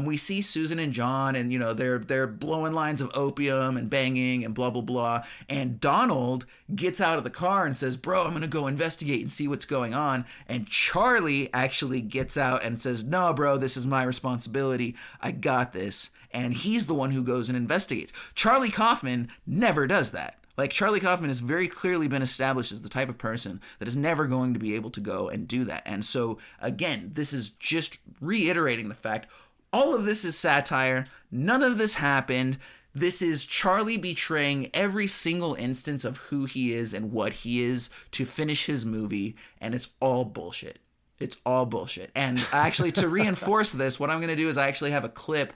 [SPEAKER 1] we see Susan and John, and they're blowing lines of opium and banging and blah blah blah. And Donald gets out of the car and says, "Bro, I'm gonna go investigate and see what's going on." And Charlie actually gets out and says, "No, bro, this is my responsibility. I got this." And he's the one who goes and investigates. Charlie Kaufman never does that. Like, Charlie Kaufman has very clearly been established as the type of person that is never going to be able to go and do that. And so, again, this is just reiterating the fact, all of this is satire. None of this happened. This is Charlie betraying every single instance of who he is and what he is to finish his movie, and it's all bullshit. It's all bullshit. And actually, to reinforce this, what I'm going to do is I actually have a clip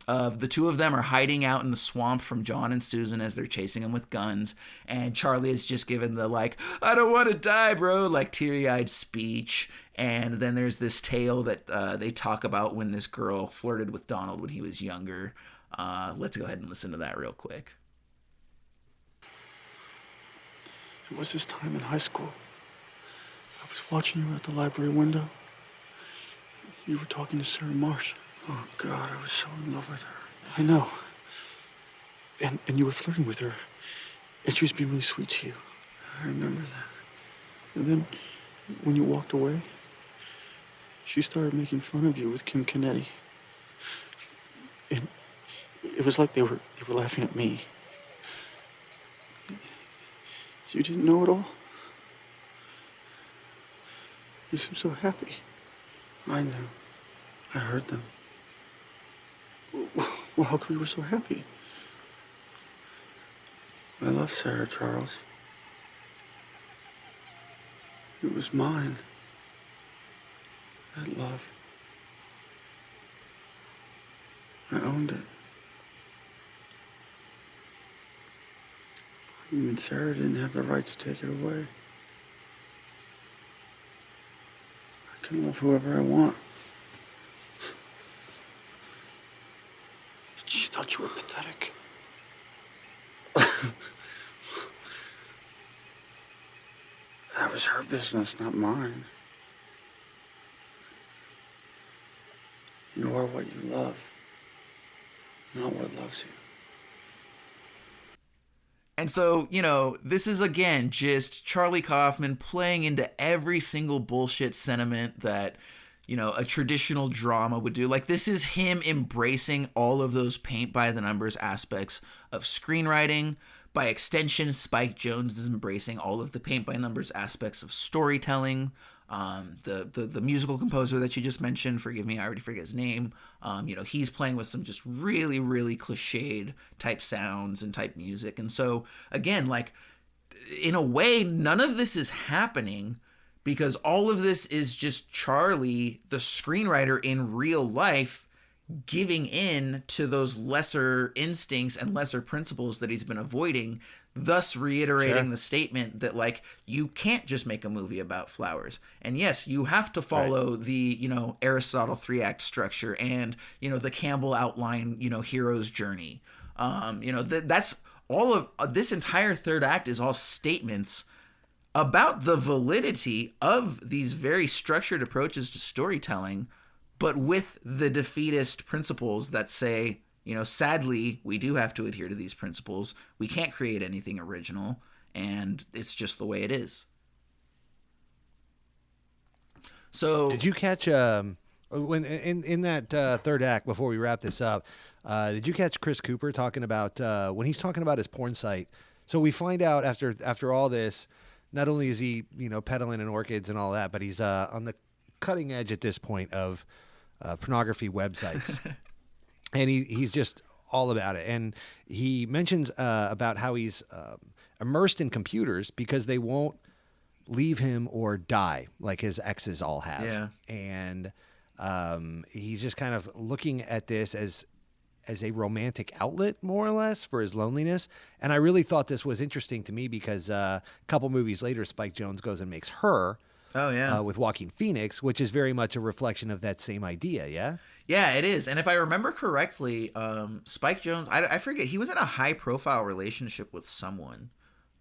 [SPEAKER 1] of the two of them are hiding out in the swamp from John and Susan as they're chasing them with guns, and Charlie is just given the like, "I don't want to die, bro," like teary-eyed speech. And then there's this tale that they talk about when this girl flirted with Donald when he was younger. Let's go ahead and listen to that real quick.
[SPEAKER 8] It was this time in high school. I was watching you at the library window. You were talking to Sarah Marsh. Oh, God, I was so in love with her. I know. And you were flirting with her. And she was being really sweet to you. I remember that. And then, when you walked away, she started making fun of you with Kim Kennedy. And it was like they were laughing at me. You didn't know it all? You seemed so happy. I knew. I heard them. Well, how come you were so happy? I love Sarah, Charles. It was mine. That love. I owned it. Even Sarah didn't have the right to take it away. can love whoever I want. She thought you were pathetic. That was her business, not mine. You are what you love, not what loves you.
[SPEAKER 1] And so, this is again just Charlie Kaufman playing into every single bullshit sentiment that, a traditional drama would do. Like, this is him embracing all of those paint by the numbers aspects of screenwriting. By extension, Spike Jonze is embracing all of the paint by numbers aspects of storytelling. The musical composer that you just mentioned, forgive me, I already forget his name. He's playing with some just really, really cliched type sounds and type music. And so, again, like, in a way, none of this is happening because all of this is just Charlie, the screenwriter in real life, giving in to those lesser instincts and lesser principles that he's been avoiding, thus reiterating the statement that, like, you can't just make a movie about flowers. And yes, you have to follow the, Aristotle 3-act structure and, the Campbell outline, hero's journey. That's all of this entire third act is all statements about the validity of these very structured approaches to storytelling, but with the defeatist principles that say, sadly, we do have to adhere to these principles. We can't create anything original, and it's just the way it is. So,
[SPEAKER 2] did you catch when in that third act before we wrap this up? Did you catch Chris Cooper talking about when he's talking about his porn site? So we find out after all this, not only is he peddling in orchids and all that, but he's on the cutting edge at this point of pornography websites. And he's just all about it. And he mentions about how he's immersed in computers because they won't leave him or die like his exes all have.
[SPEAKER 1] Yeah.
[SPEAKER 2] And he's just kind of looking at this as a romantic outlet, more or less, for his loneliness. And I really thought this was interesting to me because a couple movies later, Spike Jonze goes and makes Her.
[SPEAKER 1] Oh, yeah.
[SPEAKER 2] With Joaquin Phoenix, which is very much a reflection of that same idea, yeah?
[SPEAKER 1] Yeah, it is. And if I remember correctly, Spike Jonze, I forget, he was in a high-profile relationship with someone,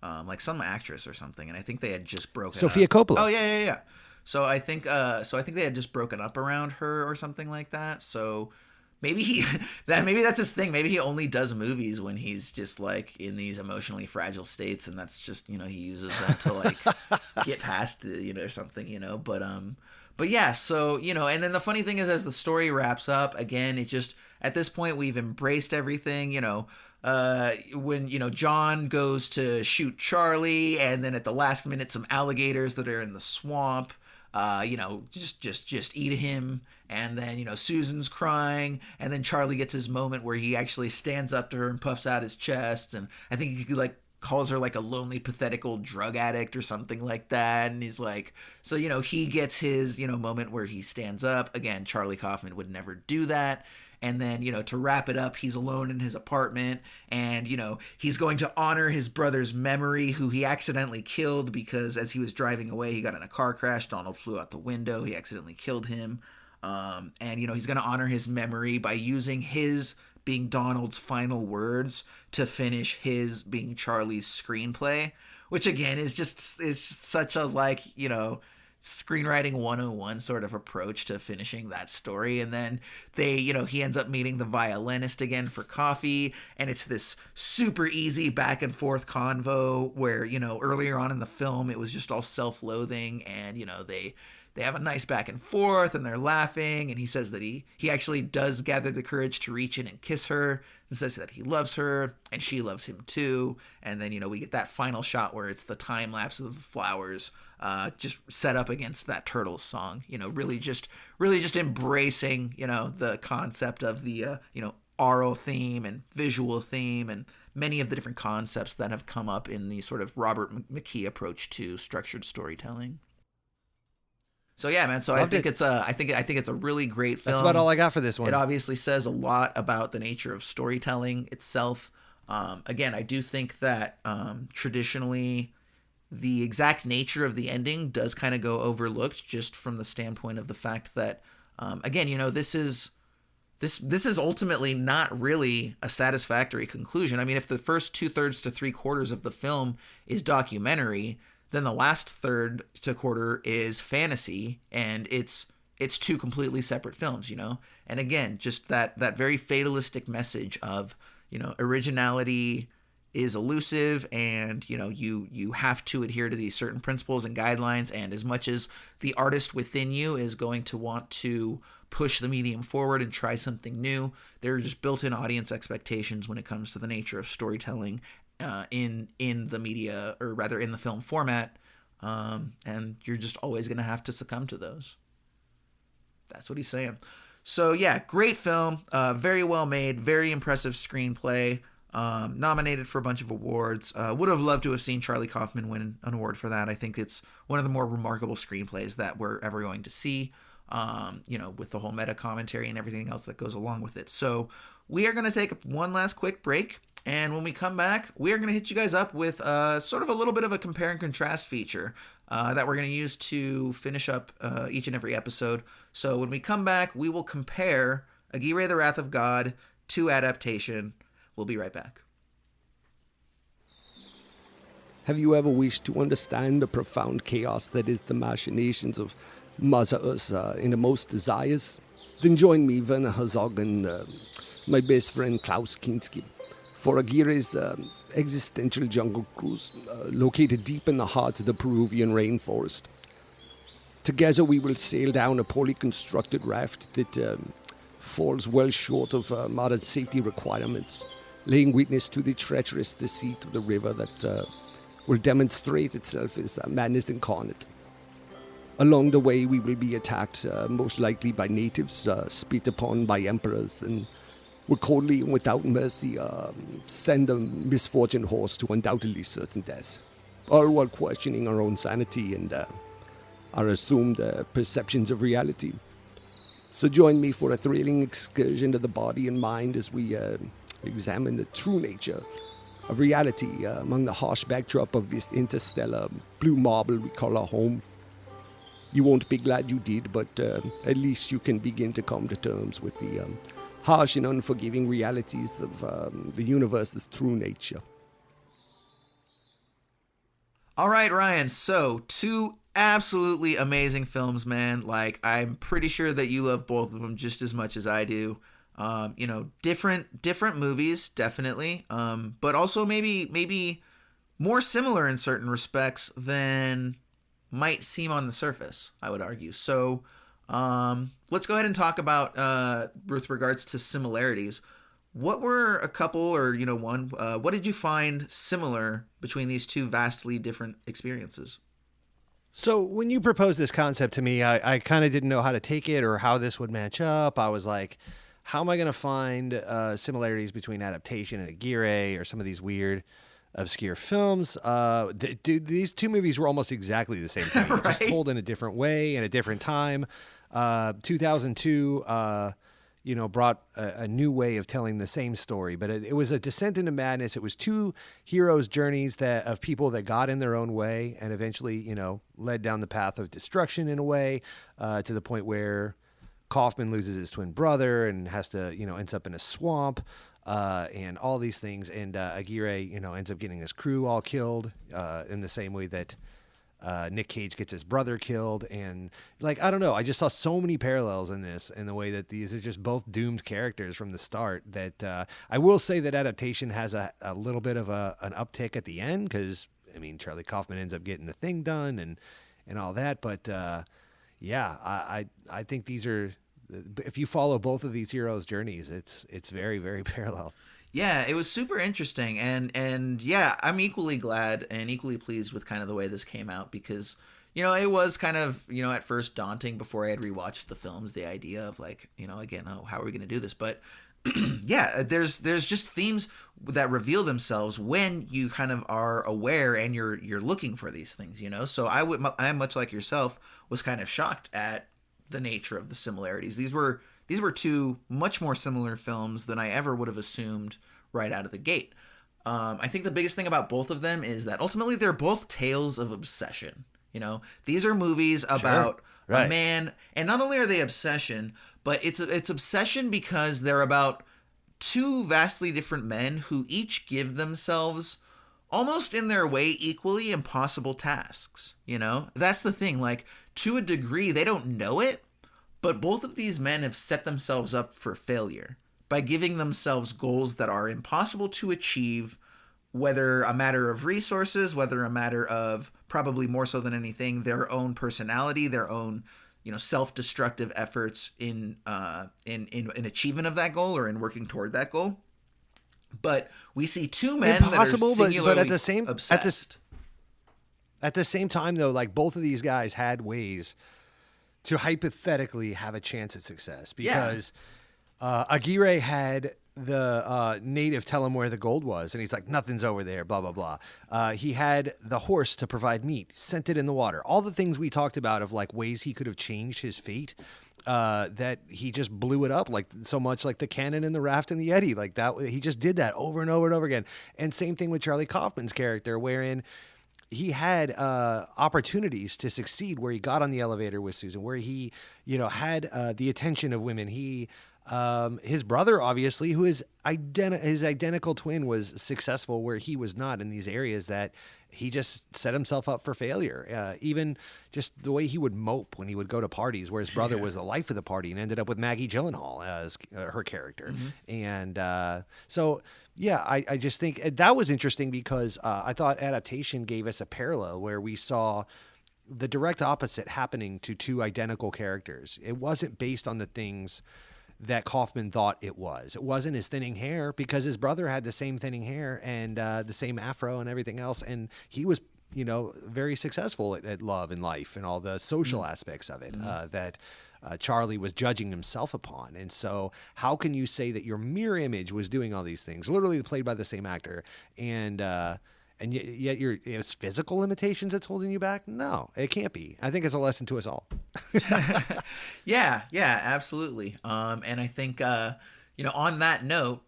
[SPEAKER 1] like some actress or something, and I think they had just broken
[SPEAKER 2] Sofia
[SPEAKER 1] up.
[SPEAKER 2] Coppola.
[SPEAKER 1] Oh, yeah. So I think they had just broken up around Her or something like that. So maybe maybe that's his thing. Maybe he only does movies when he's just like in these emotionally fragile states, and that's just he uses that to like get past or something. But yeah. So and then the funny thing is, as the story wraps up, again, it just at this point we've embraced everything. When John goes to shoot Charlie, and then at the last minute, some alligators that are in the swamp, just eat him. And then, Susan's crying, and then Charlie gets his moment where he actually stands up to her and puffs out his chest, and I think he calls her like a lonely, pathetic old drug addict or something like that, and he's like, so, he gets his, moment where he stands up. Again, Charlie Kaufman would never do that. And then, to wrap it up, he's alone in his apartment, and, he's going to honor his brother's memory, who he accidentally killed because as he was driving away, he got in a car crash. Donald flew out the window. He accidentally killed him. And he's going to honor his memory by using his being Donald's final words to finish his being Charlie's screenplay, which again is such a screenwriting 101 sort of approach to finishing that story. And then he ends up meeting the violinist again for coffee, and it's this super easy back and forth convo where, earlier on in the film, it was just all self-loathing, and, they have a nice back and forth, and they're laughing, and he says that he actually does gather the courage to reach in and kiss her, and says that he loves her, and she loves him too. And then, we get that final shot where it's the time lapse of the flowers, just set up against that Turtles song, really just embracing, the concept of the, aural theme and visual theme and many of the different concepts that have come up in the sort of Robert McKee approach to structured storytelling. So yeah, man. So
[SPEAKER 2] Loved
[SPEAKER 1] I think
[SPEAKER 2] it.
[SPEAKER 1] it's a really great film.
[SPEAKER 2] That's about all I got for this one.
[SPEAKER 1] It obviously says a lot about the nature of storytelling itself. Again, I do think that traditionally, the exact nature of the ending does kind of go overlooked, just from the standpoint of the fact that, again, this is ultimately not really a satisfactory conclusion. I mean, if the first 2/3 to 3/4 of the film is documentary, then the last third to quarter is fantasy, and it's two completely separate films, And again, just that very fatalistic message of, originality is elusive, and you have to adhere to these certain principles and guidelines, and as much as the artist within you is going to want to push the medium forward and try something new, there are just built-in audience expectations when it comes to the nature of storytelling in the media, or rather in the film format, and you're just always going to have to succumb to those. That's what he's saying. So yeah, great film, very well made, very impressive screenplay, nominated for a bunch of awards. Would have loved to have seen Charlie Kaufman win an award for that. I think it's one of the more remarkable screenplays that we're ever going to see, with the whole meta commentary and everything else that goes along with it. So we are going to take one last quick break, and when we come back, we are going to hit you guys up with sort of a little bit of a compare and contrast feature that we're going to use to finish up each and every episode. So when we come back, we will compare Aguirre, the Wrath of God to Adaptation. We'll be right back.
[SPEAKER 10] Have you ever wished to understand the profound chaos that is the machinations of Mother Earth innermost desires? Then join me, Werner Herzog, and my best friend Klaus Kinski for Aguirre's existential jungle cruise, located deep in the heart of the Peruvian rainforest. Together we will sail down a poorly constructed raft that falls well short of modern safety requirements, laying witness to the treacherous deceit of the river that will demonstrate itself as madness incarnate. Along the way we will be attacked, most likely by natives, spit upon by emperors, and will coldly and without mercy send a misfortunate horse to undoubtedly certain death, all while questioning our own sanity and our assumed perceptions of reality. So join me for a thrilling excursion to the body and mind as we examine the true nature of reality among the harsh backdrop of this interstellar blue marble we call our home. You won't be glad you did, but at least you can begin to come to terms with the harsh and unforgiving realities of the universe's true nature.
[SPEAKER 1] All right, Ryan. So, two absolutely amazing films, man. Like, I'm pretty sure that you love both of them just as much as I do. Different movies, definitely. But also maybe more similar in certain respects than might seem on the surface, I would argue. So, let's go ahead and talk about, with regards to similarities. What were a couple, or, what did you find similar between these two vastly different experiences?
[SPEAKER 2] So when you proposed this concept to me, I kind of didn't know how to take it or how this would match up. I was like, how am I going to find similarities between Adaptation and Aguirre or some of these weird, obscure films? These two movies were almost exactly the same thing,
[SPEAKER 1] right?
[SPEAKER 2] Just told in a different way, in a different time. 2002, brought a new way of telling the same story, but it was a descent into madness. It was two heroes' journeys of people that got in their own way and eventually, led down the path of destruction in a way, to the point where Kaufman loses his twin brother and has to, ends up in a swamp, and all these things. And Aguirre, ends up getting his crew all killed, in the same way that Nick Cage gets his brother killed. And I don't know, I just saw so many parallels in this, in the way that these are just both doomed characters from the start, that I will say that Adaptation has a little bit of an uptick at the end, because Charlie Kaufman ends up getting the thing done and all that. But I think these are, if you follow both of these heroes' journeys, it's very, very parallel.
[SPEAKER 1] Yeah, it was super interesting, and yeah, I'm equally glad and equally pleased with kind of the way this came out, because it was kind of at first daunting before I had rewatched the films, the idea of how are we going to do this? But yeah, there's just themes that reveal themselves when you kind of are aware and you're looking for these things, So I'm much like yourself, was kind of shocked at the nature of the similarities. These were two much more similar films than I ever would have assumed right out of the gate. I think the biggest thing about both of them is that ultimately they're both tales of obsession. These are movies about a man, and not only are they obsession, but it's obsession because they're about two vastly different men who each give themselves almost in their way equally impossible tasks. That's the thing. Like, to a degree, they don't know it, but both of these men have set themselves up for failure by giving themselves goals that are impossible to achieve, whether a matter of resources, whether a matter of, probably more so than anything, their own personality, their own self-destructive efforts in achievement of that goal or in working toward that goal. But we see two men
[SPEAKER 2] impossible,
[SPEAKER 1] that are singularly
[SPEAKER 2] but at the same
[SPEAKER 1] obsessed.
[SPEAKER 2] At the same time, though, like, both of these guys had ways to hypothetically have a chance at success, because Aguirre had the native tell him where the gold was, and he's like, nothing's over there, blah, blah, blah. He had the horse to provide meat, sent it in the water. All the things we talked about of, like, ways he could have changed his fate, that he just blew it up, like, so much like the cannon and the raft and the Yeti. Like, that, he just did that over and over and over again. And same thing with Charlie Kaufman's character, wherein he had opportunities to succeed, where he got on the elevator with Susan, where he, had the attention of women. His brother, obviously, who is his identical twin, was successful where he was not in these areas that he just set himself up for failure. Even just the way he would mope when he would go to parties, where his brother was the life of the party and ended up with Maggie Gyllenhaal as her character. And so, yeah, I just think that was interesting, because I thought Adaptation gave us a parallel where we saw the direct opposite happening to two identical characters. It wasn't based on the things that Kaufman thought it was. It wasn't his thinning hair, because his brother had the same thinning hair and the same afro and everything else. And he was, very successful at love and life and all the social aspects of it that Charlie was judging himself upon. And so how can you say that your mirror image was doing all these things, literally played by the same actor, and yet it's physical limitations that's holding you back? No, it can't be. I think it's a lesson to us all.
[SPEAKER 1] Yeah, absolutely. And I think, on that note,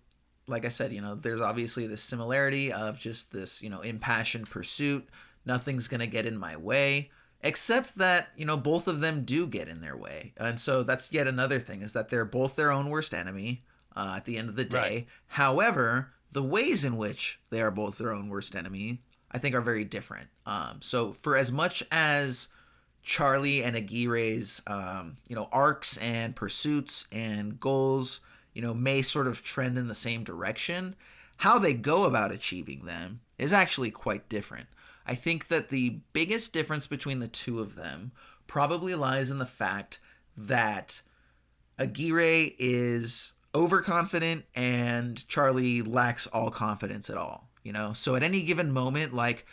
[SPEAKER 1] like I said, there's obviously this similarity of just this, impassioned pursuit. Nothing's going to get in my way, except that, both of them do get in their way. And so that's yet another thing, is that they're both their own worst enemy at the end of the day. Right. However, the ways in which they are both their own worst enemy, I think, are very different. So for as much as Charlie and Aguirre's, arcs and pursuits and goals, may sort of trend in the same direction, how they go about achieving them is actually quite different. I think that the biggest difference between the two of them probably lies in the fact that Aguirre is overconfident and Charlie lacks all confidence at all. So at any given moment, like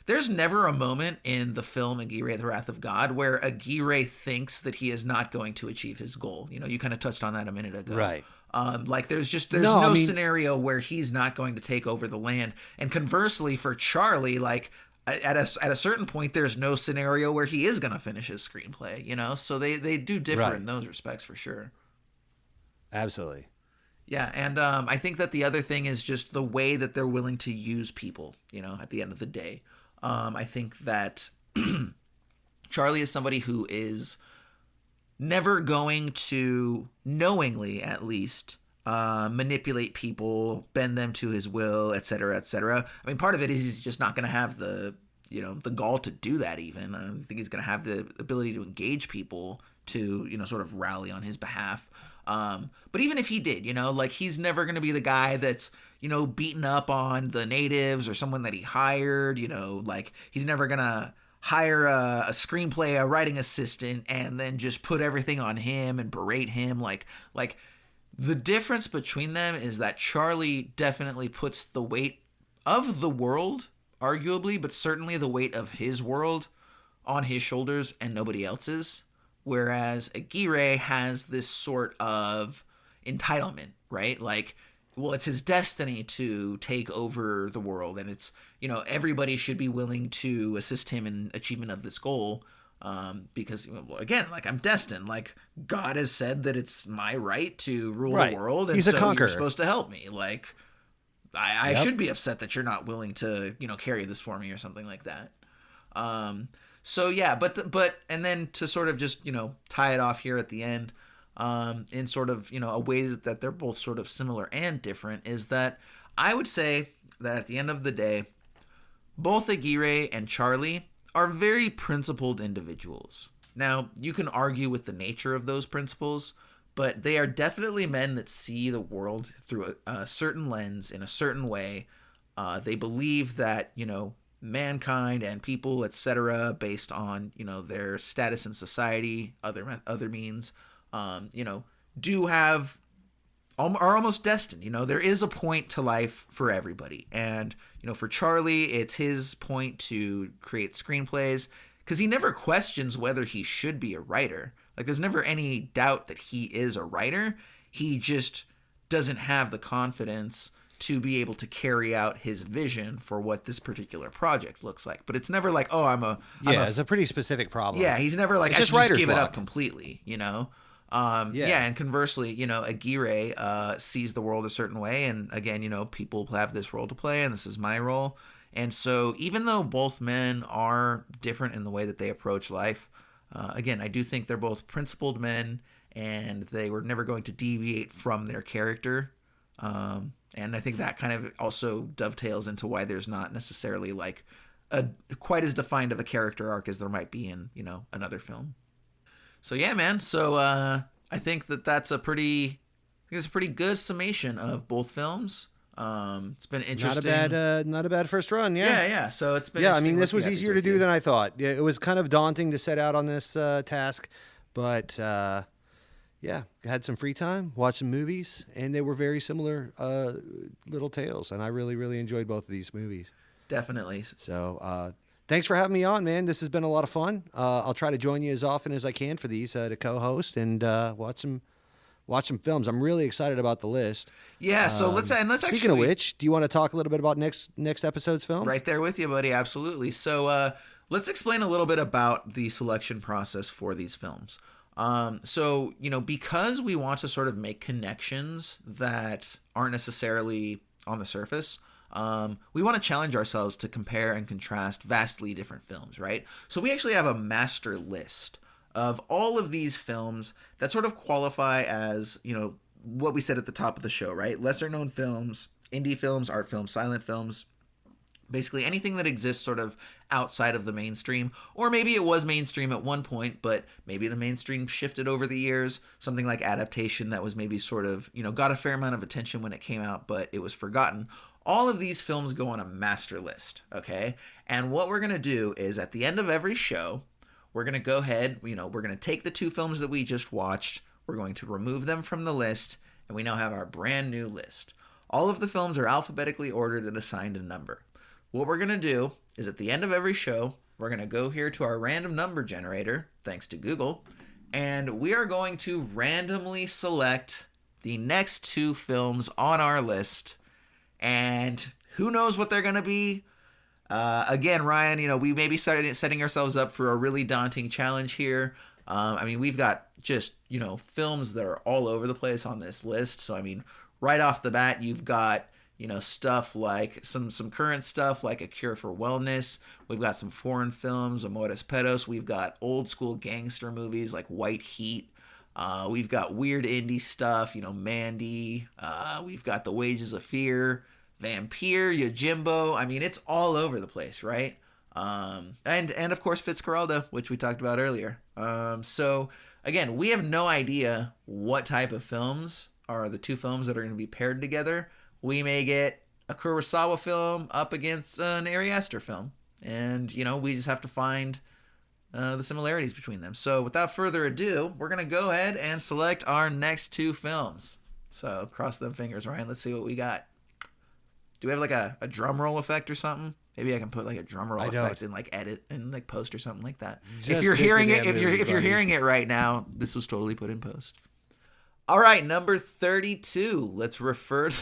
[SPEAKER 1] there's never a moment in the film Aguirre, The Wrath of God, where Aguirre thinks that he is not going to achieve his goal. You kind of touched on that a minute ago. Right. There's no scenario where he's not going to take over the land. And conversely, for Charlie, like at a certain point, there's no scenario where he is going to finish his screenplay, so they do differ in those respects for sure.
[SPEAKER 2] Absolutely.
[SPEAKER 1] Yeah, and I think that the other thing is just the way that they're willing to use people, at the end of the day. I think that Charlie is somebody who is never going to, knowingly at least, manipulate people, bend them to his will, et cetera, et cetera. I mean, part of it is he's just not going to have the gall to do that even. I don't think he's going to have the ability to engage people to, sort of rally on his behalf. But even if he did, he's never going to be the guy that's, beaten up on the natives or someone that he hired, he's never going to hire a screenplay, a writing assistant, and then just put everything on him and berate him. Like the difference between them is that Charlie definitely puts the weight of the world, arguably, but certainly the weight of his world on his shoulders and nobody else's. Whereas Aguirre has this sort of entitlement, right? Like, well, it's his destiny to take over the world, and it's, everybody should be willing to assist him in achievement of this goal, because, well, again, like, I'm destined. Like, God has said that it's my right to rule the world, and
[SPEAKER 2] He's
[SPEAKER 1] so
[SPEAKER 2] a conqueror.
[SPEAKER 1] You're supposed to help me. Like, I should be upset that you're not willing to, carry this for me or something like that. So yeah, and then to sort of just, tie it off here at the end, in sort of, a way that they're both sort of similar and different, is that I would say that at the end of the day, both Aguirre and Charlie are very principled individuals. Now, you can argue with the nature of those principles, but they are definitely men that see the world through a certain lens in a certain way. They believe that, mankind and people, etc., based on, their status in society, other means, do have, are almost destined. There is a point to life for everybody. And, for Charlie, it's his point to create screenplays, because he never questions whether he should be a writer. Like, there's never any doubt that he is a writer. He just doesn't have the confidence to be able to carry out his vision for what this particular project looks like. But it's never like, oh,
[SPEAKER 2] it's a pretty specific problem.
[SPEAKER 1] Yeah, he's never like,
[SPEAKER 2] it's
[SPEAKER 1] I
[SPEAKER 2] just
[SPEAKER 1] should just
[SPEAKER 2] writer's
[SPEAKER 1] give it
[SPEAKER 2] block.
[SPEAKER 1] up completely, and conversely, Aguirre sees the world a certain way, and again, people have this role to play, and this is my role. And so even though both men are different in the way that they approach life, again, I do think they're both principled men, and they were never going to deviate from their character. And I think that kind of also dovetails into why there's not necessarily like quite as defined of a character arc as there might be in, another film. So yeah, man. So I think that's a pretty good summation of both films. It's been interesting.
[SPEAKER 2] Not a bad first run.
[SPEAKER 1] Yeah. So it's been.
[SPEAKER 2] Yeah, I mean, this was easier to do than I thought. It was kind of daunting to set out on this task, but yeah, had some free time, watched some movies, and they were very similar little tales, and I really, really enjoyed both of these movies.
[SPEAKER 1] Definitely.
[SPEAKER 2] So thanks for having me on, man. This has been a lot of fun. I'll try to join you as often as I can for these to co-host and watch some films. I'm really excited about the list.
[SPEAKER 1] Yeah, so let's
[SPEAKER 2] speaking of which, do you want to talk a little bit about next episode's films?
[SPEAKER 1] Right there with you, buddy. Absolutely. So let's explain a little bit about the selection process for these films. So, because we want to sort of make connections that aren't necessarily on the surface, we want to challenge ourselves to compare and contrast vastly different films, right? So we actually have a master list of all of these films that sort of qualify as, what we said at the top of the show, right? Lesser known films, indie films, art films, silent films, basically anything that exists sort of outside of the mainstream, or maybe it was mainstream at one point, but maybe the mainstream shifted over the years. Something like Adaptation that was maybe sort of, got a fair amount of attention when it came out, but it was forgotten. All of these films go on a master list, okay? And what we're going to do is at the end of every show, we're going to go ahead, we're going to take the two films that we just watched, we're going to remove them from the list, and we now have our brand new list. All of the films are alphabetically ordered and assigned a number. What we're going to do is at the end of every show, we're going to go here to our random number generator, thanks to Google, and we are going to randomly select the next two films on our list, and who knows what they're going to be. Again, Ryan, we may be setting ourselves up for a really daunting challenge here. We've got just, films that are all over the place on this list. So, right off the bat, you've got, stuff like some current stuff like A Cure for Wellness. We've got some foreign films, Amores Perros. We've got old school gangster movies like White Heat. We've got weird indie stuff, Mandy. We've got The Wages of Fear, Vampire, Yojimbo. It's all over the place, right? And of course Fitzcarraldo, which we talked about earlier. So again, we have no idea what type of films are the two films that are going to be paired together. We may get a Kurosawa film up against an Ari Aster film, and we just have to find the similarities between them. So without further ado, we're going to go ahead and select our next two films. So cross them fingers, Ryan. Let's see what we got. Do we have like a drum roll effect or something? Maybe I can put like a drum roll effect and like edit and like post or something like that. If you're hearing it, if you're hearing it right now, this was totally put in post. All right, number 32. Let's refer to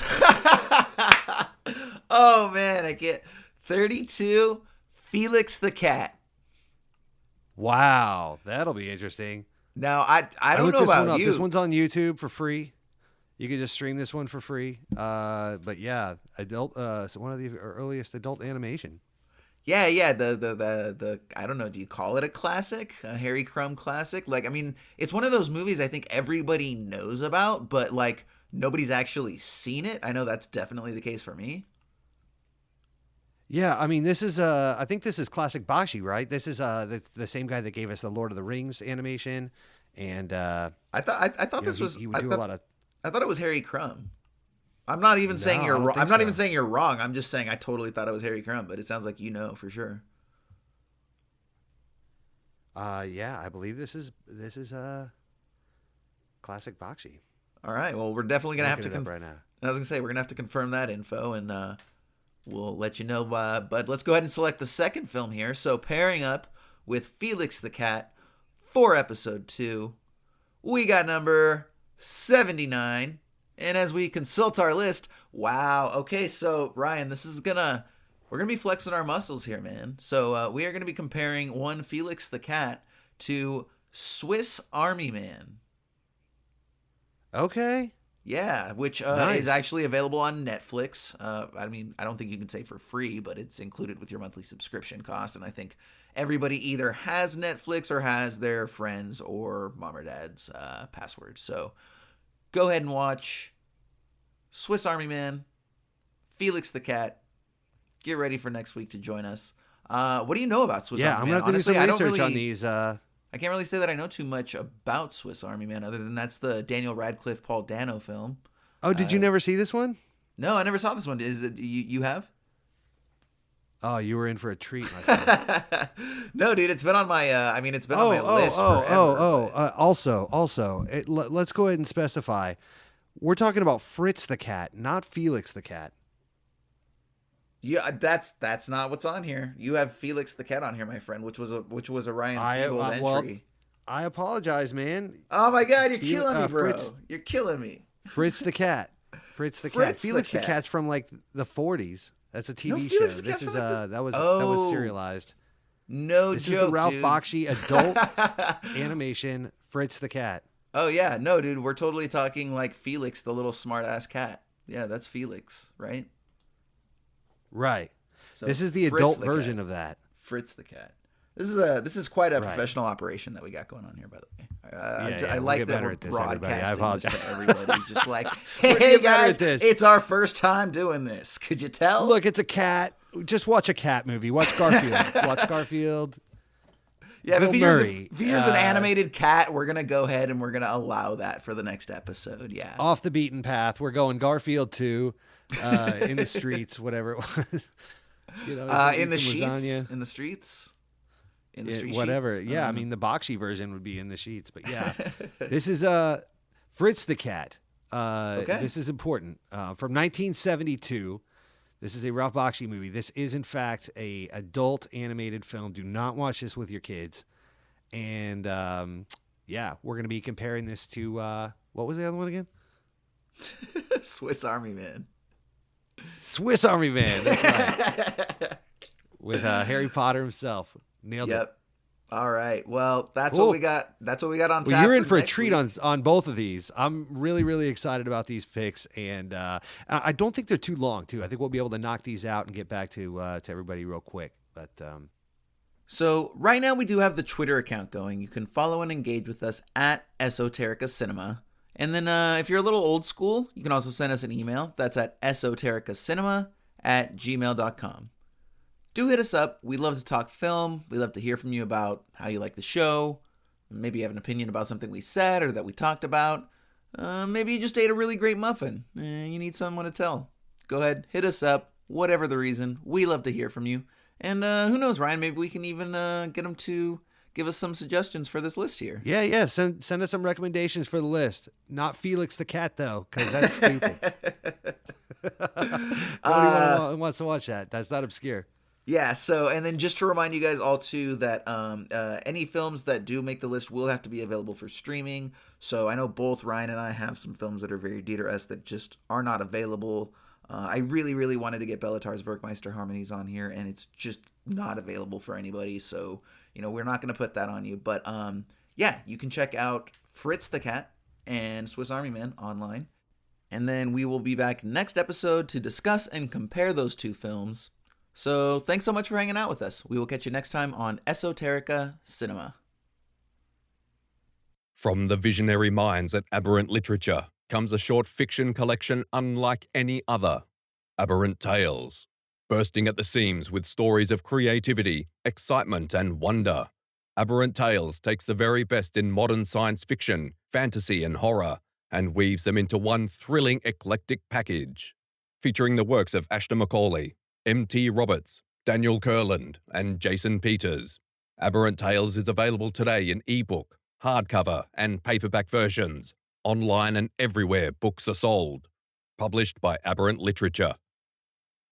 [SPEAKER 1] oh man, I get 32. Felix the Cat.
[SPEAKER 2] Wow, that'll be interesting.
[SPEAKER 1] Now I don't know about you.
[SPEAKER 2] This one's on YouTube for free. You could just stream this one for free. But yeah, adult. It's one of the earliest adult animation.
[SPEAKER 1] Yeah. The I don't know. Do you call it a classic? A Harry Crumb classic? Like, I mean, it's one of those movies I think everybody knows about, but like nobody's actually seen it. I know that's definitely the case for me.
[SPEAKER 2] Yeah, I mean, this is I think this is classic Bakshi, right? This is the same guy that gave us the Lord of the Rings animation, and
[SPEAKER 1] I thought this was.
[SPEAKER 2] He would do a lot of.
[SPEAKER 1] I thought it was Harry Crumb. I'm not even saying you're wrong. I'm not even saying you're wrong. I'm just saying I totally thought it was Harry Crumb, but it sounds like you know for sure.
[SPEAKER 2] Yeah, I believe this is classic Bakshi.
[SPEAKER 1] All right. Well, we're definitely gonna have to
[SPEAKER 2] right now.
[SPEAKER 1] I was gonna say we're gonna have to confirm that info, and we'll let you know. But let's go ahead and select the second film here. So pairing up with Felix the Cat for episode 2, we got number 79. And as we consult our list, wow. Okay, so Ryan, we're gonna be flexing our muscles here, man. So we are gonna be comparing one Felix the Cat to Swiss Army Man.
[SPEAKER 2] Okay.
[SPEAKER 1] Yeah, which
[SPEAKER 2] Nice.
[SPEAKER 1] is actually available on Netflix. I mean, I don't think you can say for free, but it's included with your monthly subscription cost. And I think everybody either has Netflix or has their friends or mom or dad's password. So go ahead and watch Swiss Army Man, Felix the Cat. Get ready for next week to join us. What do you know about Swiss Army Man?
[SPEAKER 2] I'm gonna have to
[SPEAKER 1] Honestly,
[SPEAKER 2] do some
[SPEAKER 1] I don't
[SPEAKER 2] research on
[SPEAKER 1] really-
[SPEAKER 2] these.
[SPEAKER 1] I can't really say that I know too much about Swiss Army Man other than that's the Daniel Radcliffe, Paul Dano film.
[SPEAKER 2] Oh, did you never see this one?
[SPEAKER 1] No, I never saw this one. Is it you have?
[SPEAKER 2] Oh, you were in for a treat, my friend.
[SPEAKER 1] No, dude, it's been on my. It's been on my list forever.
[SPEAKER 2] Also, let's go ahead and specify. We're talking about Fritz the Cat, not Felix the Cat.
[SPEAKER 1] Yeah, that's not what's on here. You have Felix the Cat on here, my friend, which was a Ryan Siegel entry.
[SPEAKER 2] Well, I apologize, man.
[SPEAKER 1] Oh my God, you're killing me, bro. You're killing me.
[SPEAKER 2] Fritz the Cat. Fritz the Cat. Felix the Cat's from like the 40s. That's a TV show. This is that was serialized.
[SPEAKER 1] No
[SPEAKER 2] this
[SPEAKER 1] joke,
[SPEAKER 2] is the Ralph
[SPEAKER 1] dude.
[SPEAKER 2] Bakshi adult animation Fritz the Cat.
[SPEAKER 1] Oh yeah, no, dude, we're totally talking like Felix, the little smart ass cat. Yeah, that's Felix, right?
[SPEAKER 2] Right.
[SPEAKER 1] So
[SPEAKER 2] this is the
[SPEAKER 1] Fritz
[SPEAKER 2] adult
[SPEAKER 1] the
[SPEAKER 2] version
[SPEAKER 1] cat.
[SPEAKER 2] of that.
[SPEAKER 1] Fritz the Cat. This is quite a professional operation that we got going on here, by the way. I like that we're broadcasting
[SPEAKER 2] I apologize.
[SPEAKER 1] this to everybody. Just like, hey guys, it's our first time doing this. Could you tell?
[SPEAKER 2] Look, it's a cat. Just watch a cat movie. Watch Garfield. Watch Garfield.
[SPEAKER 1] Yeah,
[SPEAKER 2] Bill
[SPEAKER 1] if
[SPEAKER 2] Murray.
[SPEAKER 1] here's an animated cat, we're gonna go ahead and we're gonna allow that for the next episode. Yeah.
[SPEAKER 2] Off the beaten path. We're going Garfield 2, in the streets, whatever it was.
[SPEAKER 1] In the sheets, in the streets,
[SPEAKER 2] whatever.
[SPEAKER 1] Sheets?
[SPEAKER 2] Yeah, I mean the Bakshi version would be in the sheets, but yeah, this is Fritz the Cat.
[SPEAKER 1] Okay.
[SPEAKER 2] This is important. From 1972. This is a Ralph Bakshi movie. This is in fact a adult animated film. Do not watch this with your kids. And we're gonna be comparing this to what was the other one again?
[SPEAKER 1] Swiss Army Man.
[SPEAKER 2] Swiss Army Man. That's right. With Harry Potter himself. Nailed it.
[SPEAKER 1] All right. Well, that's what we got. That's what we got on tap.
[SPEAKER 2] Well, you're in for a
[SPEAKER 1] next
[SPEAKER 2] treat
[SPEAKER 1] week.
[SPEAKER 2] on both of these. I'm really, really excited about these picks, and I don't think they're too long, too. I think we'll be able to knock these out and get back to everybody real quick. But
[SPEAKER 1] So right now we do have the Twitter account going. You can follow and engage with us at Esoterica Cinema. And then if you're a little old school, you can also send us an email. That's at esotericacinema@gmail.com. Do hit us up. We love to talk film. We love to hear from you about how you like the show. Maybe you have an opinion about something we said or that we talked about. Maybe you just ate a really great muffin. You need someone to tell. Go ahead, hit us up. Whatever the reason, we love to hear from you. And who knows, Ryan, maybe we can even get them to give us some suggestions for this list here.
[SPEAKER 2] yeah. Send us some recommendations for the list. Not Felix the Cat, though, because that's stupid. Nobody wants to watch that. That's not obscure.
[SPEAKER 1] Yeah, so, and then just to remind you guys all, too, that any films that do make the list will have to be available for streaming. So I know both Ryan and I have some films that are very dear to us that just are not available. I really, really wanted to get Bellatar's Werkmeister Harmonies on here, and it's just not available for anybody. So, we're not going to put that on you. But, you can check out Fritz the Cat and Swiss Army Man online. And then we will be back next episode to discuss and compare those two films. So thanks so much for hanging out with us. We will catch you next time on Esoterica Cinema.
[SPEAKER 7] From the visionary minds at Aberrant Literature comes a short fiction collection unlike any other, Aberrant Tales, bursting at the seams with stories of creativity, excitement, and wonder. Aberrant Tales takes the very best in modern science fiction, fantasy, and horror, and weaves them into one thrilling, eclectic package. Featuring the works of Ashton Macaulay, M.T. Roberts, Daniel Kurland, and Jason Peters. Aberrant Tales is available today in ebook, hardcover, and paperback versions, online and everywhere books are sold. Published by Aberrant Literature.